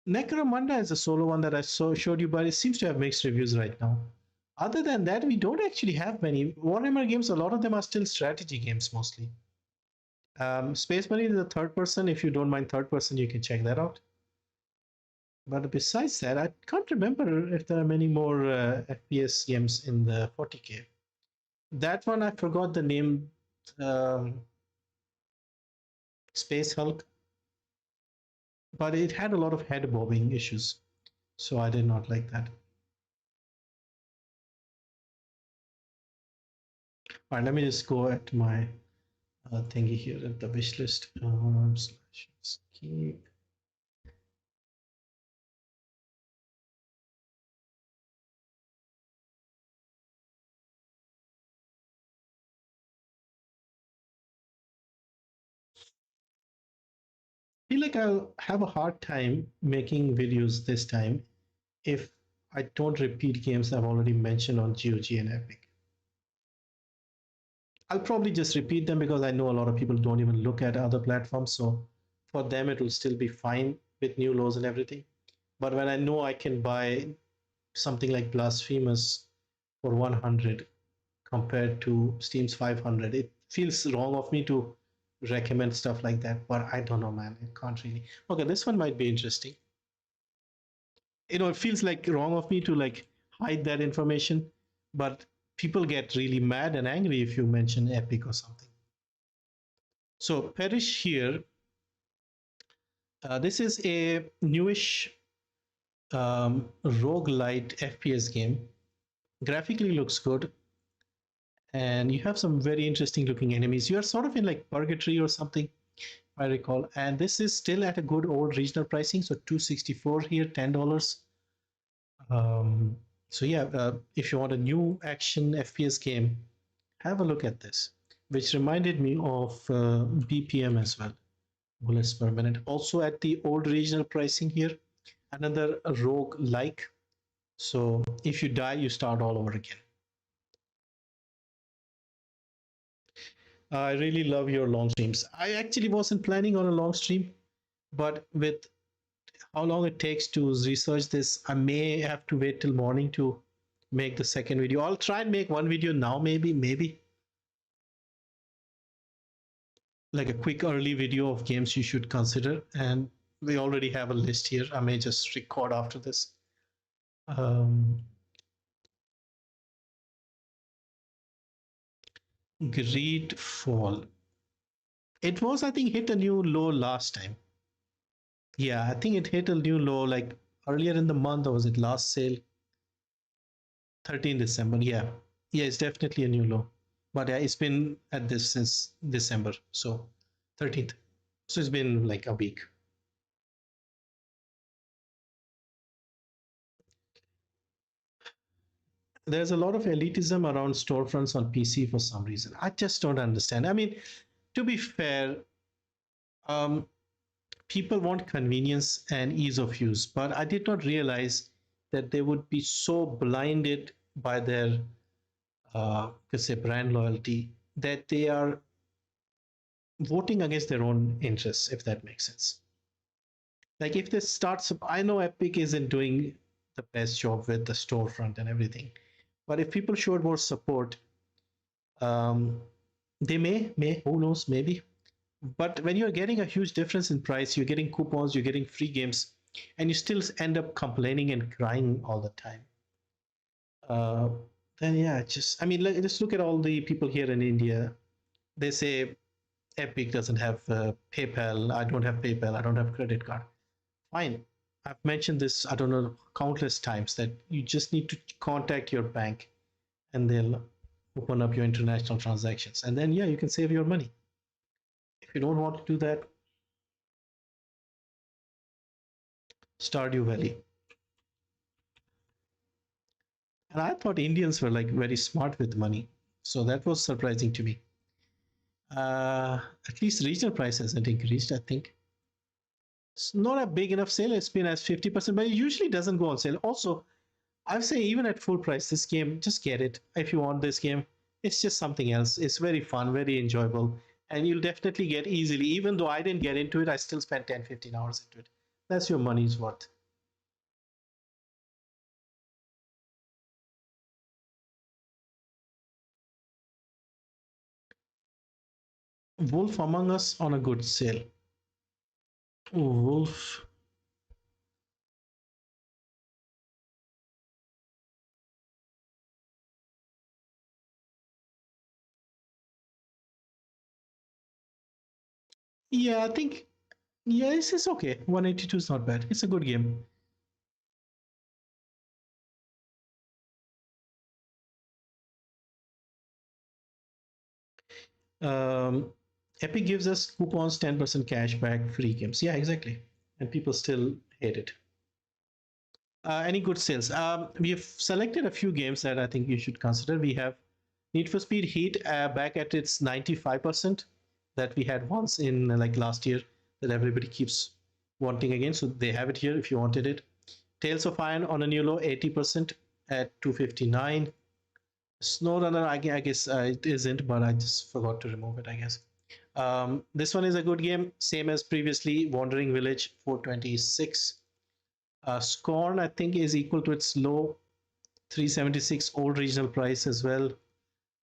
[SPEAKER 1] Necromunda is a solo one that I showed you, but it seems to have mixed reviews right now. Other than that, we don't actually have many Warhammer games. A lot of them are still strategy games mostly. Space Marine is a third person. If you don't mind third person, you can check that out. But besides that, I can't remember if there are many more FPS games in the 40K. That one, I forgot the name. Um, Space Hulk. But it had a lot of head bobbing issues. So I did not like that. All right, let me just go at my thingy here at the wish list. Slash escape. I feel like I'll have a hard time making videos this time if I don't repeat games I've already mentioned on GOG and Epic. I'll probably just repeat them because I know a lot of people don't even look at other platforms. So for them, it will still be fine with new laws and everything. But when I know I can buy something like Blasphemous for 100 compared to Steam's 500, it feels wrong of me to recommend stuff like that. But I don't know, man. It can't really. Okay, this one might be interesting. It feels like wrong of me to like hide that information, but people get really mad and angry if you mention Epic or something. So Perish here, this is a newish roguelite FPS game. Graphically looks good, and you have some very interesting looking enemies. You are sort of in like purgatory or something, if I recall. And this is still at a good old regional pricing, so $264 here, $10. So yeah, if you want a new action FPS game, have a look at this, which reminded me of BPM as well, bullets per minute. Also at the old regional pricing here, another rogue like. So if you die, you start all over again. I really love your long streams. I actually wasn't planning on a long stream, but with how long it takes to research this, I may have to wait till morning to make the second video. I'll try and make one video now, maybe like a quick early video of games you should consider. And we already have a list here. I may just record after this. Great Fall. It was, I think, hit a new low last time. Yeah, I think it hit a new low like earlier in the month, or was it last sale? 13 December. Yeah. Yeah, it's definitely a new low. But yeah, it's been at this since December. So 13th. So it's been like a week. There's a lot of elitism around storefronts on PC for some reason. I just don't understand. I mean, to be fair, um, people want convenience and ease of use, but I did not realize that they would be so blinded by their, say, brand loyalty that they are voting against their own interests, if that makes sense. Like if this starts, I know Epic isn't doing the best job with the storefront and everything, but if people showed more support, they may, who knows, maybe. But when you're getting a huge difference in price, you're getting coupons, you're getting free games, and you still end up complaining and crying all the time. Then yeah, I mean, just look at all the people here in India. They say Epic doesn't have PayPal. I don't have PayPal. I don't have credit card. Fine. I've mentioned this, I don't know, countless times that you just need to contact your bank and they'll open up your international transactions. And then, yeah, you can save your money. If you don't want to do that, Stardew Valley. And I thought Indians were like very smart with money. So that was surprising to me. At least regional price hasn't increased, I think. It's not a big enough sale. It's been as 50%, but it usually doesn't go on sale. Also, I would say even at full price, this game, just get it. If you want this game, it's just something else. It's very fun, very enjoyable, and you'll definitely get easily. Even though I didn't get into it, I still spent 10, 15 hours into it. That's your money's worth. Wolf Among Us on a good sale. Wolf. Yeah, I think, yeah, it's okay. 182 is not bad. It's a good game. Um, Epic gives us coupons, 10% cash back, free games. Yeah, exactly. And people still hate it. Any good sales? We have selected a few games that I think you should consider. We have Need for Speed Heat back at its 95% that we had once in like last year that everybody keeps wanting again. So they have it here if you wanted it. Tales of Iron on a new low, 80% at 259. SnowRunner, I guess it isn't, but I just forgot to remove it, I guess. This one is a good game, same as previously. Wandering Village, 426. Scorn, I think, is equal to its low, 376 old regional price as well.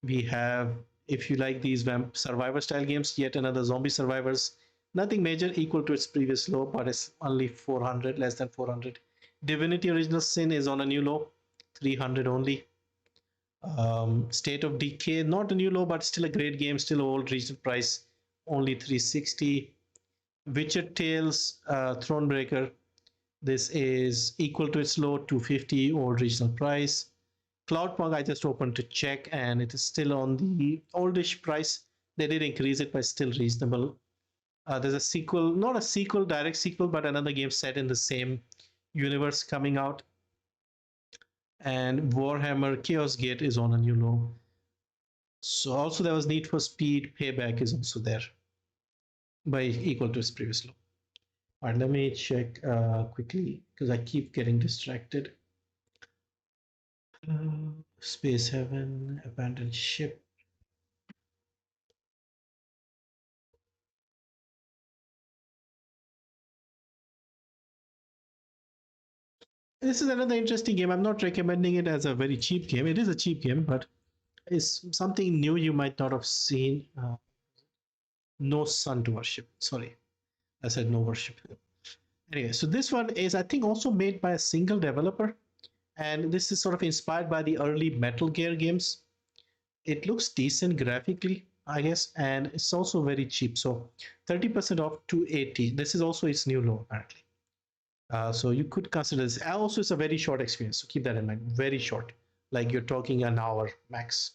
[SPEAKER 1] We have, if you like these survivor style games, yet another Zombie Survivors. Nothing major, equal to its previous low, but it's only 400, less than 400. Divinity Original Sin is on a new low, 300 only. State of Decay, not a new low, but still a great game, still old regional price, only 360. Witcher Tales, Thronebreaker, this is equal to its low, 250 old regional price. Cloudpunk, I just opened to check, and it is still on the oldish price. They did increase it, but still reasonable. There's a sequel, not a sequel, direct sequel, but another game set in the same universe coming out. And Warhammer Chaos Gate is on a new low. So also there was Need for Speed Payback is also there by equal to its previous low. All right, let me check quickly because I keep getting distracted. Space Heaven, Abandoned Ship. This is another interesting game. I'm not recommending it as a very cheap game. It is a cheap game, but it's something new you might not have seen. No Sun to Worship. Sorry, I said no worship. Anyway, so this one is, I think, also made by a single developer. And this is sort of inspired by the early Metal Gear games. It looks decent graphically, I guess, and it's also very cheap. So 30% off 280. This is also its new low, apparently. So you could consider this. Also, it's a very short experience. So keep that in mind. Very short. Like you're talking an hour max.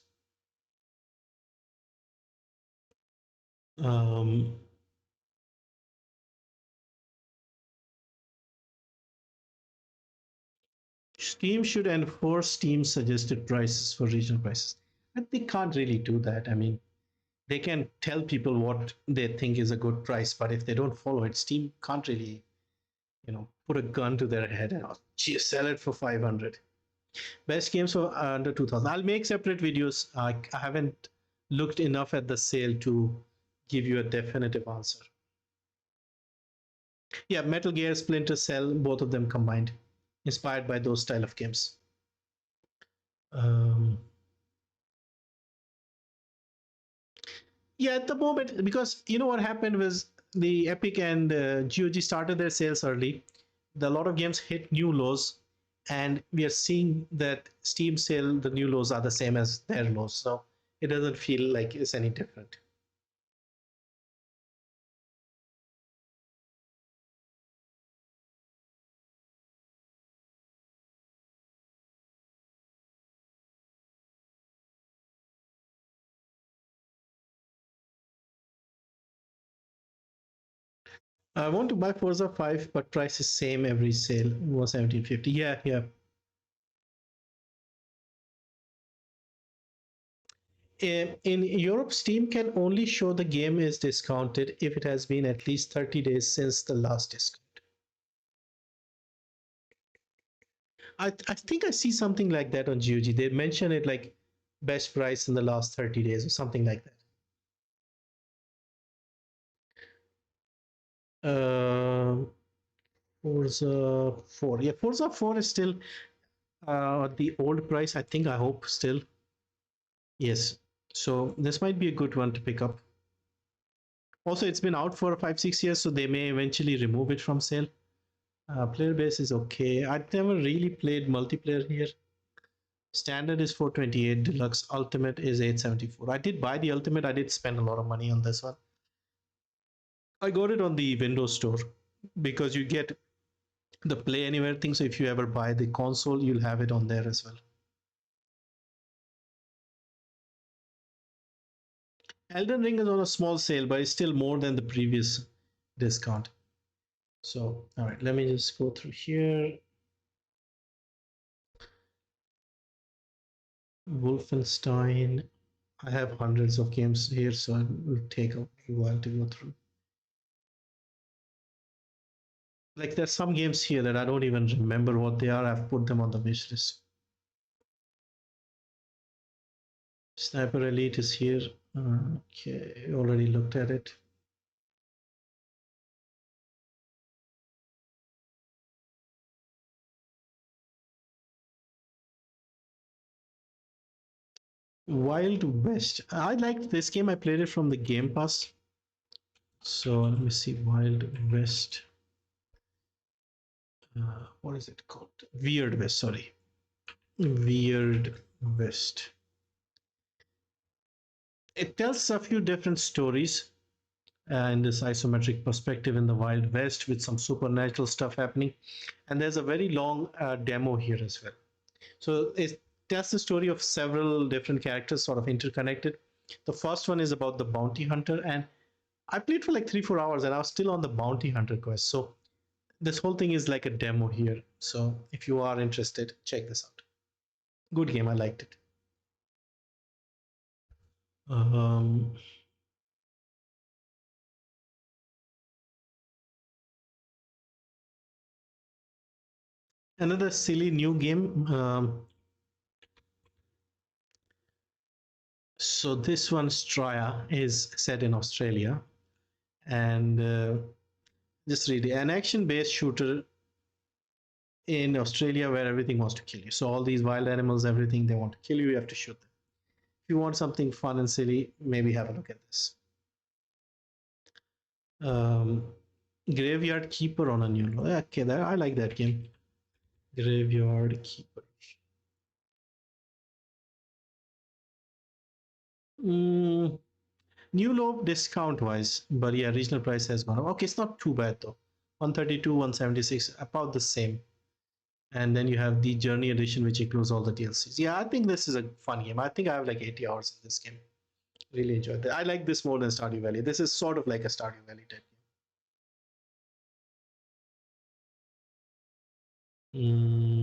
[SPEAKER 1] Um, Steam should enforce Steam suggested prices for regional prices. But they can't really do that. I mean, they can tell people what they think is a good price, but if they don't follow it, Steam can't really, put a gun to their head and sell it for 500. Best games for under 2000. I'll make separate videos. I haven't looked enough at the sale to give you a definitive answer. Yeah, Metal Gear, Splinter Cell, both of them combined, inspired by those style of games. Yeah, at the moment, because you know what happened was the Epic and GOG started their sales early. A lot of games hit new lows, and we are seeing that Steam sale, the new lows are the same as their lows. So it doesn't feel like it's any different. I want to buy Forza 5, but price is same every sale, 1750. Yeah. In Europe, Steam can only show the game is discounted if it has been at least 30 days since the last discount. I think I see something like that on GOG. They mention it like best price in the last 30 days or something like that. Forza 4. Yeah, Forza 4 is still the old price. I think, I hope still. Yes. So this might be a good one to pick up. Also, it's been out for 5-6 years, so they may eventually remove it from sale. Player base is okay. I've never really played multiplayer here. Standard is 428, deluxe ultimate is 874. I did buy the ultimate. I did spend a lot of money on this one. I got it on the Windows Store because you get the Play Anywhere thing. So if you ever buy the console, you'll have it on there as well. Elden Ring is on a small sale, but it's still more than the previous discount. So, all right, let me just go through here. Wolfenstein. I have hundreds of games here, so it will take a while to go through. Like there's some games here that I don't even remember what they are. I've put them on the wish list. Sniper Elite is here. Okay, already looked at it. Wild West. I liked this game. I played it from the Game Pass. So let me see. Wild West. What is it called? Weird West. Sorry. Weird West. It tells a few different stories in this isometric perspective in the Wild West with some supernatural stuff happening. And there's a very long demo here as well. So it tells the story of several different characters sort of interconnected. The first one is about the bounty hunter, and I played for like 3-4 hours and I was still on the bounty hunter quest. So this whole thing is like a demo here. So if you are interested, check this out. Good game, I liked it. Um, Another silly new game. So this one, Straya, is set in Australia, and just read it. An action-based shooter in Australia where everything wants to kill you. So all these wild animals, everything they want to kill you, you have to shoot them. If you want something fun and silly, maybe have a look at this. Um, Graveyard Keeper on a new low. Okay, I like that game. Graveyard Keeper. Mm, new low discount wise, but yeah, regional price has gone up. Okay, it's not too bad though. 132, 176, about the same. And then you have the Journey Edition, which includes all the DLCs. Yeah, I think this is a fun game. I think I have like 80 hours in this game. Really enjoyed that. I like this more than Stardew Valley. This is sort of like a Stardew Valley type game.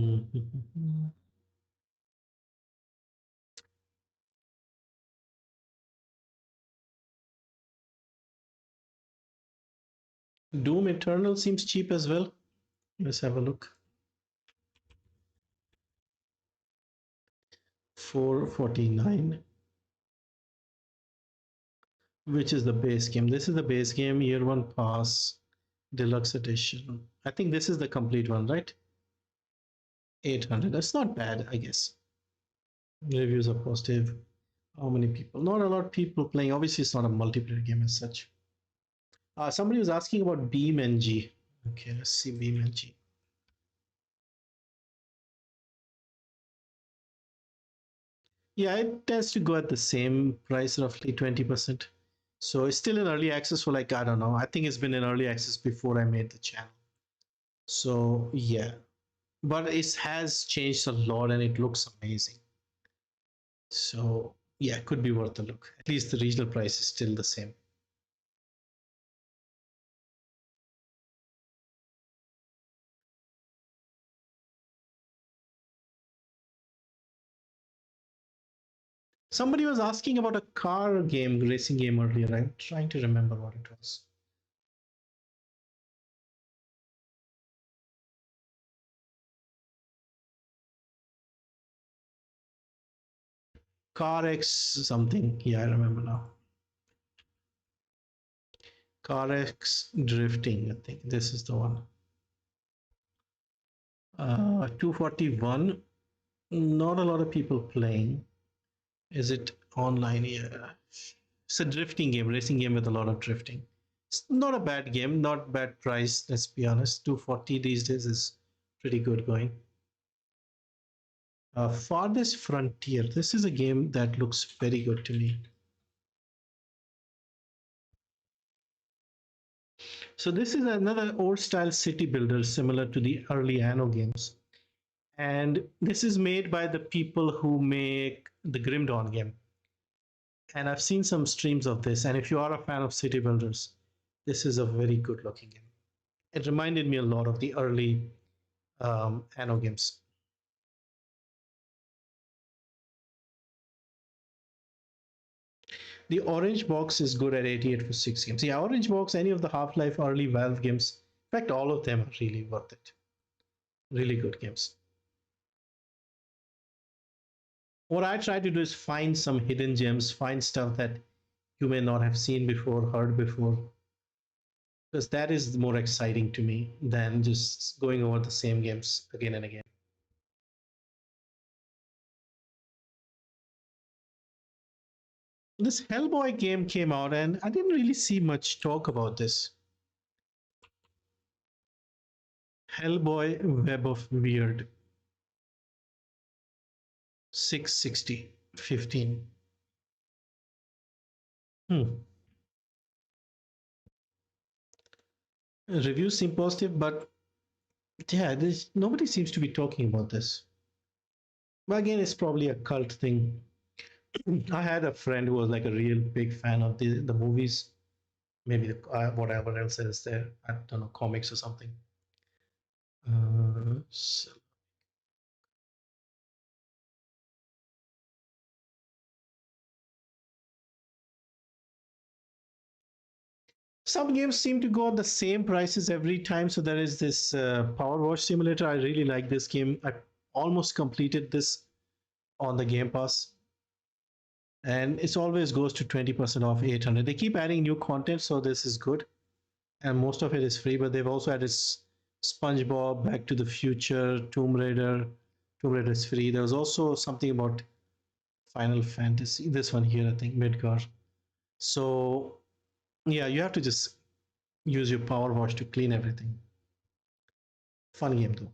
[SPEAKER 1] Doom Eternal seems cheap as well. Let's have a look. 449, which is the base game. This is the base game, year one pass, deluxe edition. I think this is the complete one, right? 800. That's not bad, I guess. Reviews are positive. How many people? Not a lot of people playing. Obviously, it's not a multiplayer game as such. Somebody was asking about BeamNG. Okay, let's see BeamNG. Yeah, it tends to go at the same price, roughly 20%. So it's still in early access for like, I don't know. I think it's been in early access before I made the channel. So yeah, but it has changed a lot and it looks amazing. So yeah, it could be worth a look. At least the regional price is still the same. Somebody was asking about a car game, racing game earlier. I'm trying to remember what it was. Car X something. Yeah, I remember now. Car X drifting. I think this is the one. 241. Not a lot of people playing. Is it online? Yeah. It's a drifting game, racing game with a lot of drifting. It's not a bad game, not bad price. Let's be honest. 240 these days is pretty good going. Farthest Frontier. This is a game that looks very good to me. So this is another old style city builder similar to the early Anno games. And this is made by the people who make the Grim Dawn game. And I've seen some streams of this. And if you are a fan of city builders, this is a very good looking game. It reminded me a lot of the early Anno games. The Orange Box is good at 88 for 6 games. Yeah, Orange Box, any of the Half-Life early Valve games, in fact, all of them are really worth it. Really good games. What I try to do is find some hidden gems, find stuff that you may not have seen before, heard before, because that is more exciting to me than just going over the same games again and again. This Hellboy game came out, and I didn't really see much talk about this. Hellboy Web of Weird. 660, 15. Reviews seem positive, but yeah, nobody seems to be talking about this. But again, it's probably a cult thing. I had a friend who was like a real big fan of the movies, maybe whatever else is there. I don't know, comics or something. So some games seem to go on the same prices every time. So there is this Power Wash Simulator. I really like this game. I almost completed this on the Game Pass, and it always goes to 20% off 800. They keep adding new content, so this is good, and most of it is free. But they've also added SpongeBob, Back to the Future, Tomb Raider. Tomb Raider is free. There was also something about Final Fantasy. This one here, I think, Midgar. So yeah, you have to just use your power wash to clean everything. Fun game though.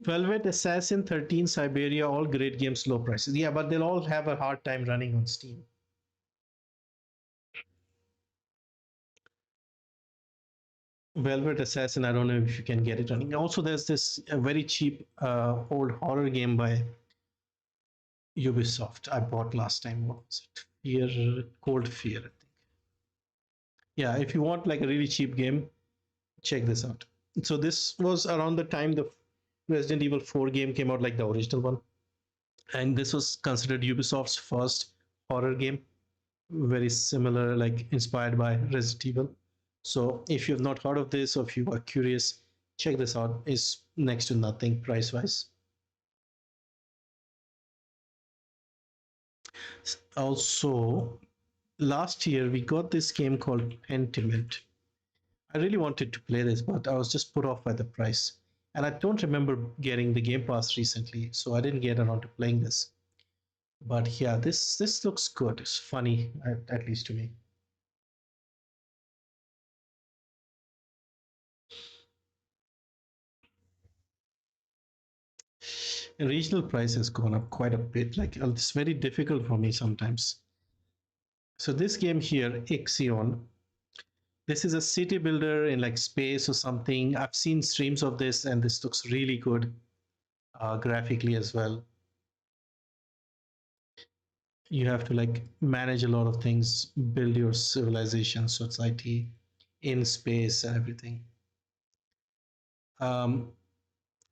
[SPEAKER 1] Velvet Assassin, 13, Siberia, all great games, low prices. Yeah, but they'll all have a hard time running on Steam. Velvet Assassin, I don't know if you can get it running. Also, there's this very cheap old horror game by Ubisoft I bought last time. What was it? Fear, Cold Fear, I think. Yeah, if you want like a really cheap game, check this out. So this was around the time the Resident Evil 4 game came out, like the original one. And this was considered Ubisoft's first horror game. Very similar, like inspired by Resident Evil. So if you've not heard of this, or if you are curious, check this out. It's next to nothing price wise. Also, last year we got this game called Pentiment. I really wanted to play this, but I was just put off by the price. And I don't remember getting the Game Pass recently, so I didn't get around to playing this. But yeah, this looks good. It's funny, at least to me. Regional price has gone up quite a bit. Like it's very difficult for me sometimes. So this game here, Ixion, this is a city builder in like space or something. I've seen streams of this, and this looks really good graphically as well. You have to like manage a lot of things, build your civilization, society in space and everything.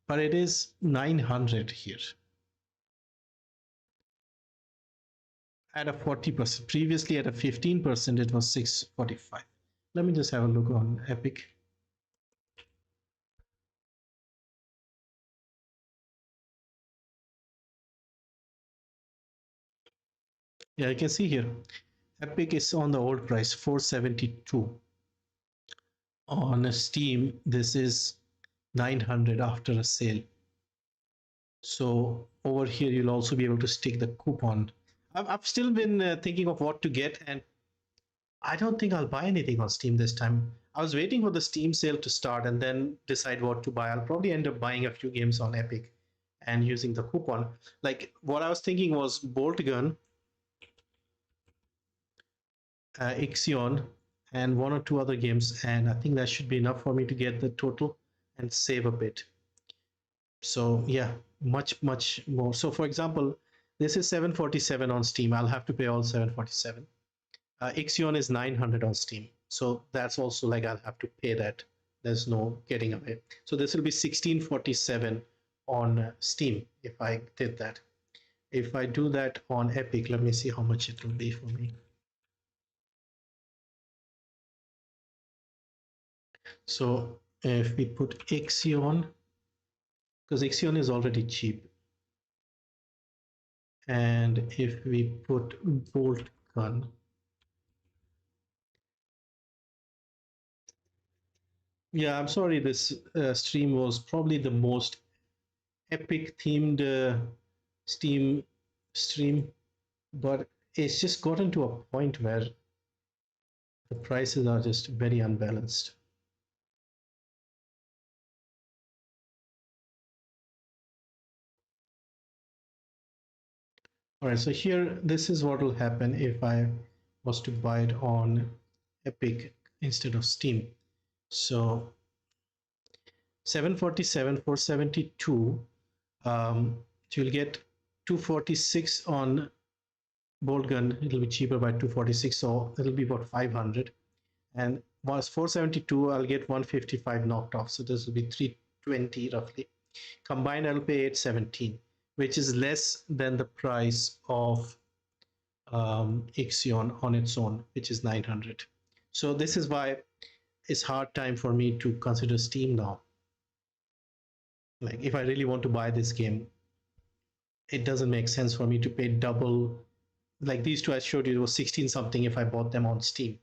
[SPEAKER 1] But it is 900 here. at a 40%. Previously at a 15%, it was 645. Let me just have a look on Epic. Yeah, I can see here. Epic is on the old price, 472. On Steam, this is 900 after a sale. So over here, you'll also be able to stick the coupon. I've still been thinking of what to get, and I don't think I'll buy anything on Steam this time. I was waiting for the Steam sale to start and then decide what to buy. I'll probably end up buying a few games on Epic and using the coupon. Like what I was thinking was Bolt Gun, Ixion, and one or two other games, and I think that should be enough for me to get the total and save a bit. So yeah, much more. So for example, this is 747 on Steam. I'll have to pay all 747. Ixion is 900 on Steam, so that's also like I'll have to pay that. There's no getting away. So this will be 1647 on Steam if I did that. If I do that on Epic, let me see how much it will be for me. So if we put Ixion, because Ixion is already cheap, and if we put Bolt Gun, yeah, I'm sorry, this stream was probably the most Epic themed Steam stream, but it's just gotten to a point where the prices are just very unbalanced. All right, so here, this is what will happen if I was to buy it on Epic instead of Steam. So 747, 472, you'll get 246 on Bolt Gun. It'll be cheaper by 246, so it'll be about 500. And once 472, I'll get 155 knocked off, so this will be 320 roughly. Combined, I'll pay 817, which is less than the price of Ixion on its own, which is 900. So this is why it's hard time for me to consider Steam now. Like if I really want to buy this game, it doesn't make sense for me to pay double. Like these two I showed you, it was 16 something if I bought them on Steam.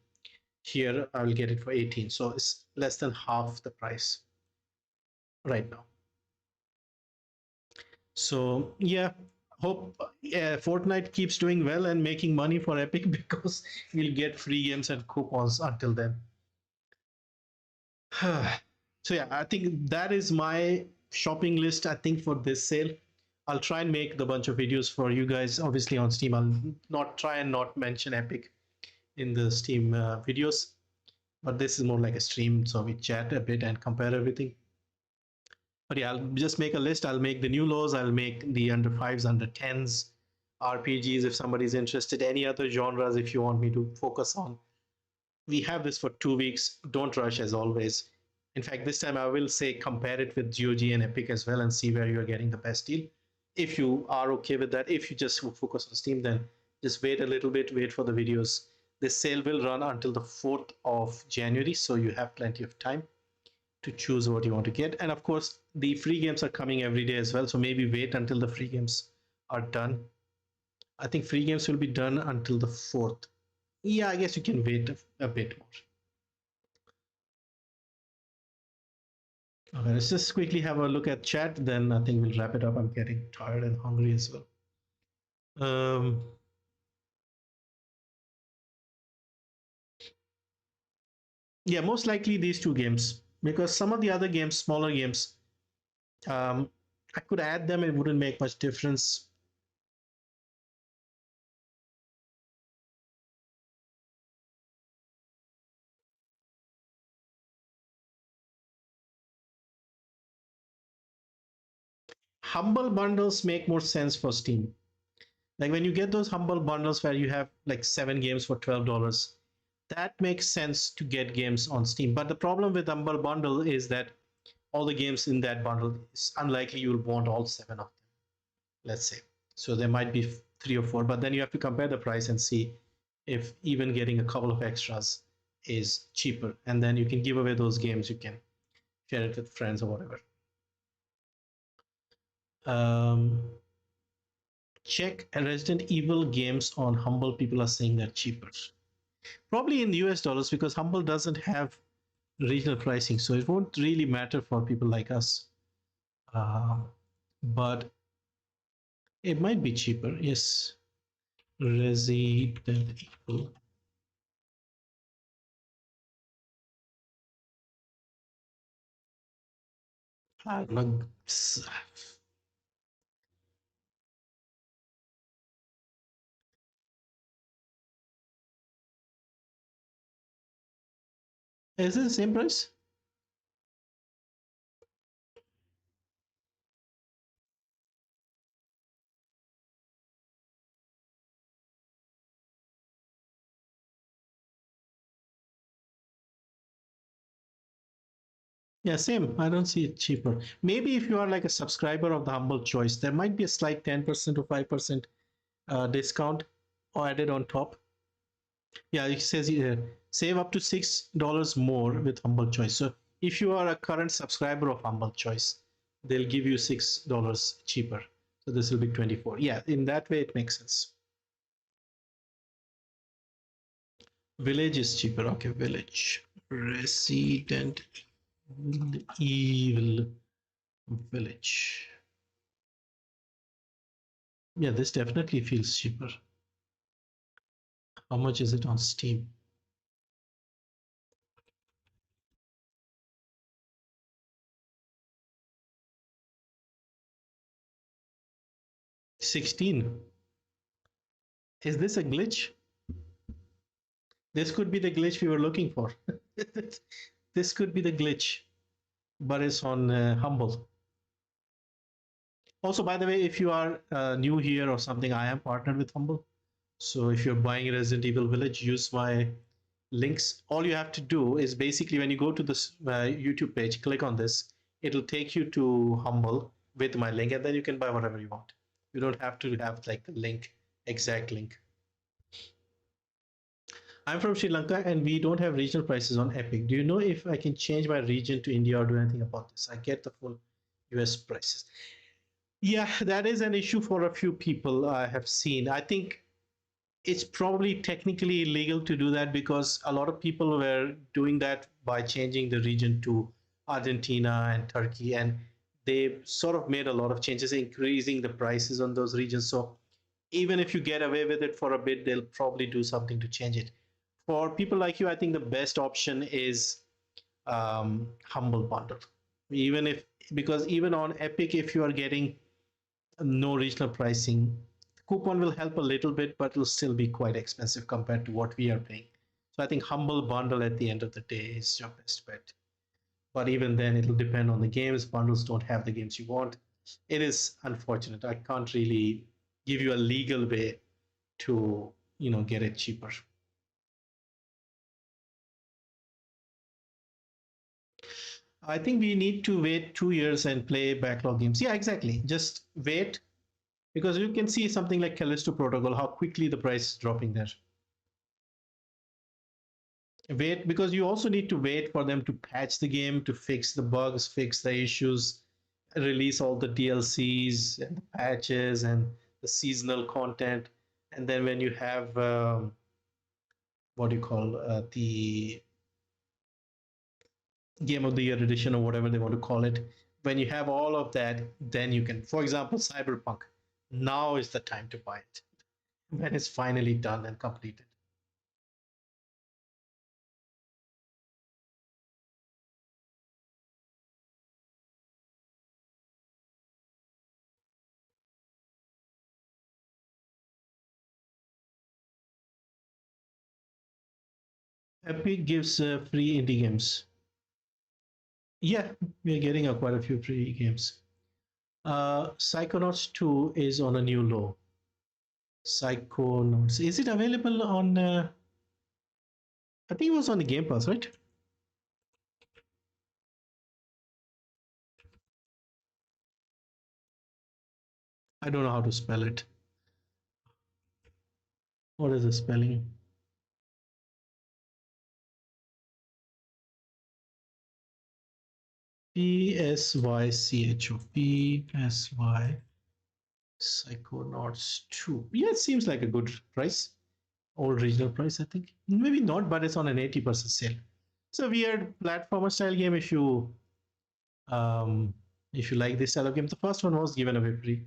[SPEAKER 1] Here I will get it for 18, so it's less than half the price right now. So yeah, hope Fortnite keeps doing well and making money for Epic because we'll get free games and coupons until then. So yeah, I think that is my shopping list, I think, for this sale. I'll try and make the bunch of videos for you guys, obviously on Steam. I'll not try and not mention Epic in the Steam videos, but this is more like a stream, so we chat a bit and compare everything. But yeah, I'll just make a list. I'll make the new lows, I'll make the under 5s, under 10s, RPGs if somebody's interested, any other genres if you want me to focus on. We have this for 2 weeks. Don't rush, as always. In fact, this time I will say compare it with GOG and Epic as well and see where you're getting the best deal. If you are okay with that, if you just focus on Steam, then just wait a little bit, wait for the videos. This sale will run until the 4th of January, so you have plenty of time to choose what you want to get. And of course, the free games are coming every day as well, so maybe wait until the free games are done. I think free games will be done until the 4th. Yeah, I guess you can wait a bit more. Okay, let's just quickly have a look at chat, then I think we'll wrap it up. I'm getting tired and hungry as well. Yeah, most likely these two games, because some of the other games, smaller games, I could add them, it wouldn't make much difference. Humble bundles make more sense for Steam. Like when you get those humble bundles where you have like 7 games for $12, that makes sense to get games on Steam. But the problem with humble bundle is that all the games in that bundle, it's unlikely you'll want all 7 of them, let's say. So there might be 3 or 4, but then you have to compare the price and see if even getting a couple of extras is cheaper, and then you can give away those games. You can share it with friends or whatever. Check Resident Evil games on Humble. People are saying they're cheaper, probably in US dollars, because Humble doesn't have regional pricing, so it won't really matter for people like us. But it might be cheaper. Yes, Resident Evil. Is it the same price? Yeah, same. I don't see it cheaper. Maybe if you are like a subscriber of the Humble Choice, there might be a slight 10% or 5% discount or added on top. Yeah, it says save up to $6 more with Humble Choice. So if you are a current subscriber of Humble Choice, they'll give you $6 cheaper. So this will be 24. Yeah, in that way it makes sense. Village is cheaper. Okay, Village. Resident Evil Village. Yeah, this definitely feels cheaper. How much is it on Steam? 16. Is this a glitch? This could be the glitch we were looking for. This could be the glitch, but it's on Humble. Also, by the way, if you are new here or something, I am partnered with Humble. So if you're buying Resident Evil Village, use my links. All you have to do is basically when you go to this YouTube page, click on this. It'll take you to Humble with my link, and then you can buy whatever you want. You don't have to have like the link, exact link. I'm from Sri Lanka and we don't have regional prices on Epic. Do you know if I can change my region to India or do anything about this? I get the full US prices. Yeah, that is an issue for a few people I have seen. I think it's probably technically illegal to do that because a lot of people were doing that by changing the region to Argentina and Turkey, and they sort of made a lot of changes, increasing the prices on those regions. So even if you get away with it for a bit, they'll probably do something to change it. For people like you, I think the best option is Humble Bundle. Even if, because even on Epic, if you are getting no regional pricing, coupon will help a little bit, but it'll still be quite expensive compared to what we are paying. So I think Humble Bundle at the end of the day is your best bet. But even then, it'll depend on the games. Bundles don't have the games you want. It is unfortunate. I can't really give you a legal way to get it cheaper. I think we need to wait 2 years and play backlog games. Yeah, exactly. Just wait because you can see something like Callisto Protocol, how quickly the price is dropping there. Wait, because you also need to wait for them to patch the game, to fix the bugs, fix the issues, release all the DLCs and the patches and the seasonal content. And then when you have what do you call the Game of the Year edition or whatever they want to call it, when you have all of that, then you can, for example, Cyberpunk. Now is the time to buy it when it's finally done and completed. Epic gives free indie games. Yeah, we are getting quite a few free games. Psychonauts 2 is on a new low. Psychonauts. Is it available on? I think it was on the Game Pass, right? I don't know how to spell it. What is the spelling? PSYCHO. PSY Psychonauts 2. Yeah, it seems like a good price. Old regional price, I think. Maybe not, but it's on an 80% sale. It's a weird platformer style game um if you like this style of game. The first one was given away free.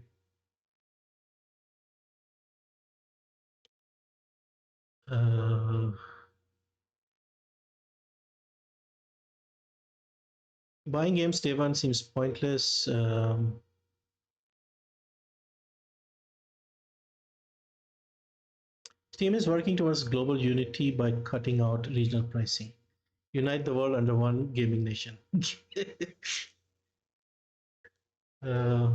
[SPEAKER 1] Buying games day one seems pointless. Steam is working towards global unity by cutting out regional pricing. Unite the world under one gaming nation. uh,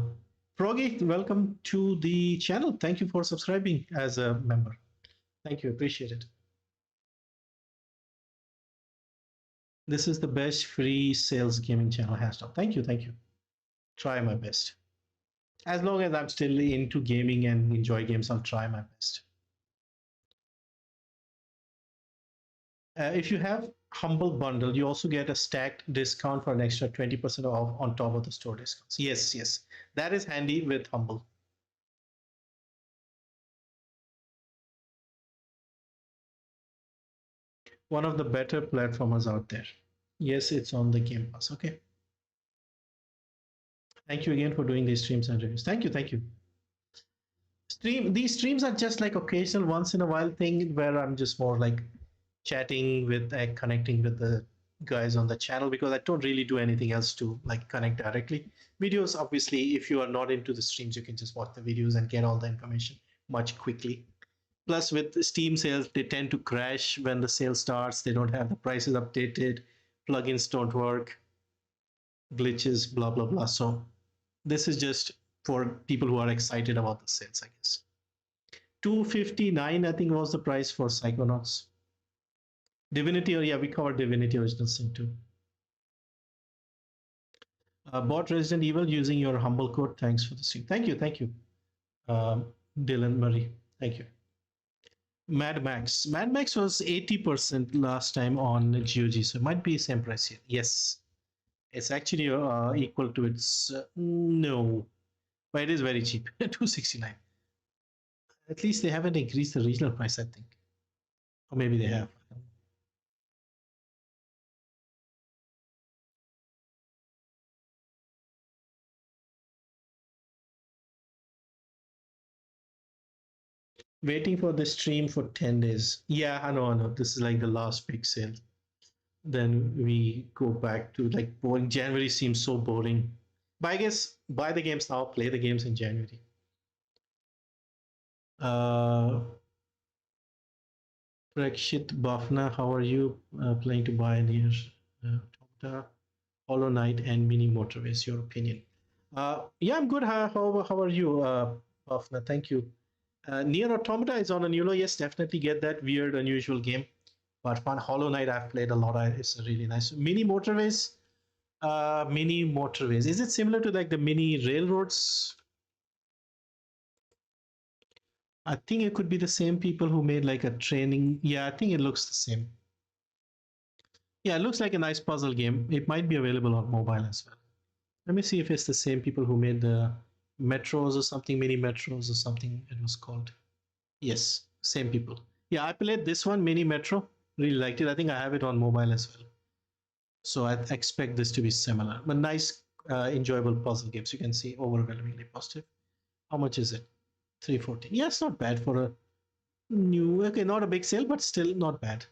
[SPEAKER 1] Froggy, welcome to the channel. Thank you for subscribing as a member. Thank you, appreciate it. This is the best free sales gaming channel hashtag. Thank you, thank you. Try my best. As long as I'm still into gaming and enjoy games, I'll try my best. If you have Humble Bundle, you also get a stacked discount for an extra 20% off on top of the store discounts. Yes, yes, that is handy with Humble. One of the better platformers out there. Yes, it's on the Game Pass. Okay. Thank you again for doing these streams and reviews. Thank you, thank you. These streams are just like occasional, once in a while thing where I'm just more like chatting with, connecting with the guys on the channel, because I don't really do anything else to like connect directly. Videos, obviously, if you are not into the streams, you can just watch the videos and get all the information much quickly. Plus, with Steam sales, they tend to crash when the sale starts. They don't have the prices updated, plugins don't work, glitches, blah blah blah. So this is just for people who are excited about the sales, I guess. 259, I think, was the price for Psychonauts. Divinity, or yeah, we covered Divinity Original Sin 2. Bought Resident Evil using your humble code. Thanks for the stream. Thank you, Dylan Murray. Thank you. Mad Max. Mad Max was 80% last time on GOG, so it might be same price here. Yes, it's actually equal to its. No, but it is very cheap. 269. At least they haven't increased the regional price, I think, or maybe they have. Waiting for the stream for 10 days. Yeah, I know. This is like the last big sale. Then we go back to like boring. January seems so boring. But I guess buy the games now, play the games in January. Prakshit Bafna, how are you? Planning to buy near Hollow Knight and Mini Motorways? Your opinion? Yeah, I'm good. How are you, Bafna? Thank you. Near Automata is on a new low. Yes, definitely get that weird, unusual game. But fun. Hollow Knight, I've played a lot. It's really nice. Mini Motorways. Mini Motorways. Is it similar to like the mini railroads? I think it could be the same people who made like a training. Yeah, I think it looks the same. Yeah, it looks like a nice puzzle game. It might be available on mobile as well. Let me see if it's the same people who made the metros or something, mini metros or something it was called. Yes, same people. Yeah, I played this one, Mini Metro. Really liked it. I think I have it on mobile as well. So I expect this to be similar. But nice, enjoyable puzzle games. You can see overwhelmingly positive. How much is it? 314. Yeah, it's not bad for a new. Okay, not a big sale, but still not bad.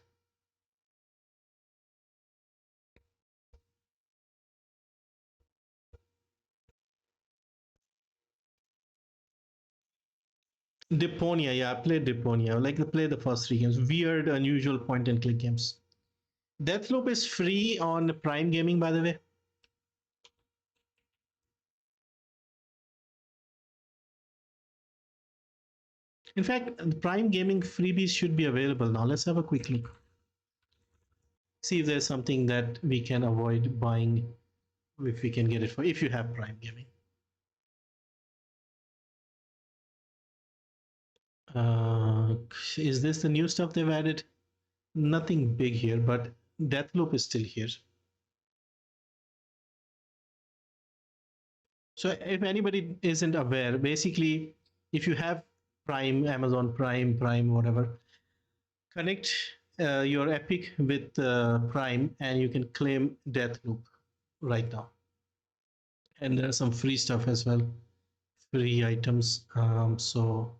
[SPEAKER 1] Deponia, yeah, I played Deponia. I like to play the first three games. Weird, unusual point and click games. Deathloop is free on Prime Gaming, by the way. In fact, the Prime Gaming freebies should be available now. Let's have a quick look. See if there's something that we can avoid buying if we can get it for if you have Prime Gaming. Is this the new stuff they've added? Nothing big here, but Deathloop is still here. So if anybody isn't aware, basically, if you have Prime, Amazon Prime, whatever, connect your Epic with Prime, and you can claim Deathloop right now. And there's some free stuff as well, free items. So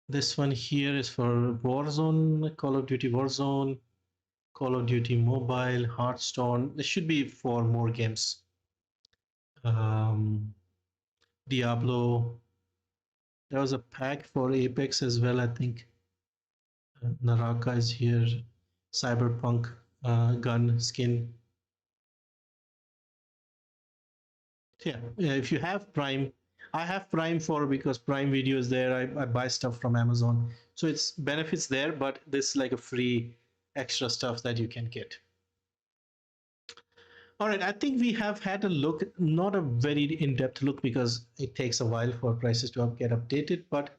[SPEAKER 1] this one here is for Warzone, Call of Duty Warzone, Call of Duty Mobile, Hearthstone. This should be for more games. Diablo. There was a pack for Apex as well, I think. Naraka is here. Cyberpunk gun skin. Yeah, if you have Prime, I have Prime for because Prime Video is there. I buy stuff from Amazon, so it's benefits there, but this is like a free extra stuff that you can get. All right, I think we have had a look, not a very in-depth look because it takes a while for prices to get updated, but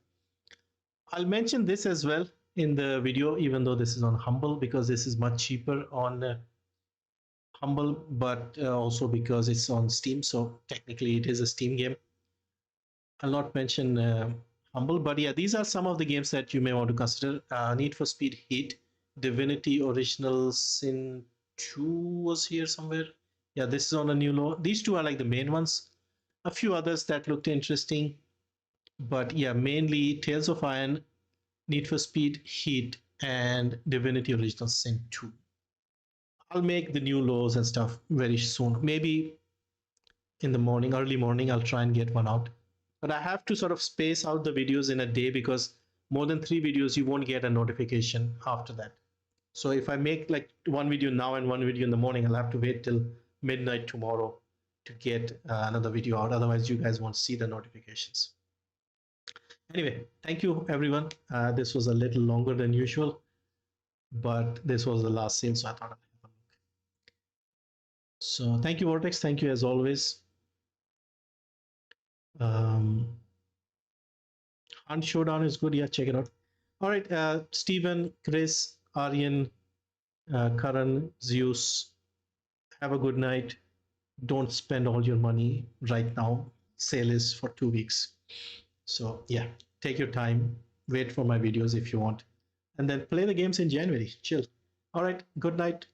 [SPEAKER 1] I'll mention this as well in the video, even though this is on Humble, because this is much cheaper on Humble, but also because it's on Steam, so technically it is a Steam game. I'll not mention Humble, but yeah, these are some of the games that you may want to consider. Need for Speed Heat, Divinity Original Sin 2 was here somewhere. Yeah, this is on a new law. These two are like the main ones. A few others that looked interesting, but yeah, mainly Tales of Iron, Need for Speed Heat, and Divinity Original Sin 2. I'll make the new laws and stuff very soon. Maybe in the morning, early morning, I'll try and get one out. But I have to sort of space out the videos in a day because more than 3 videos, you won't get a notification after that. So if I make like one video now and one video in the morning, I'll have to wait till midnight tomorrow to get another video out. Otherwise, you guys won't see the notifications. Anyway, thank you everyone. This was a little longer than usual, but this was the last sale, so I thought I'd have a look. So thank you, Vortex. Thank you as always. Hunt Showdown is good. Yeah, check it out. All right, Stephen, Chris, Aryan, Karan, Zeus, have a good night. Don't spend all your money right now. Sale is for 2 weeks. So yeah, take your time. Wait for my videos if you want. And then play the games in January. Chill. All right, good night.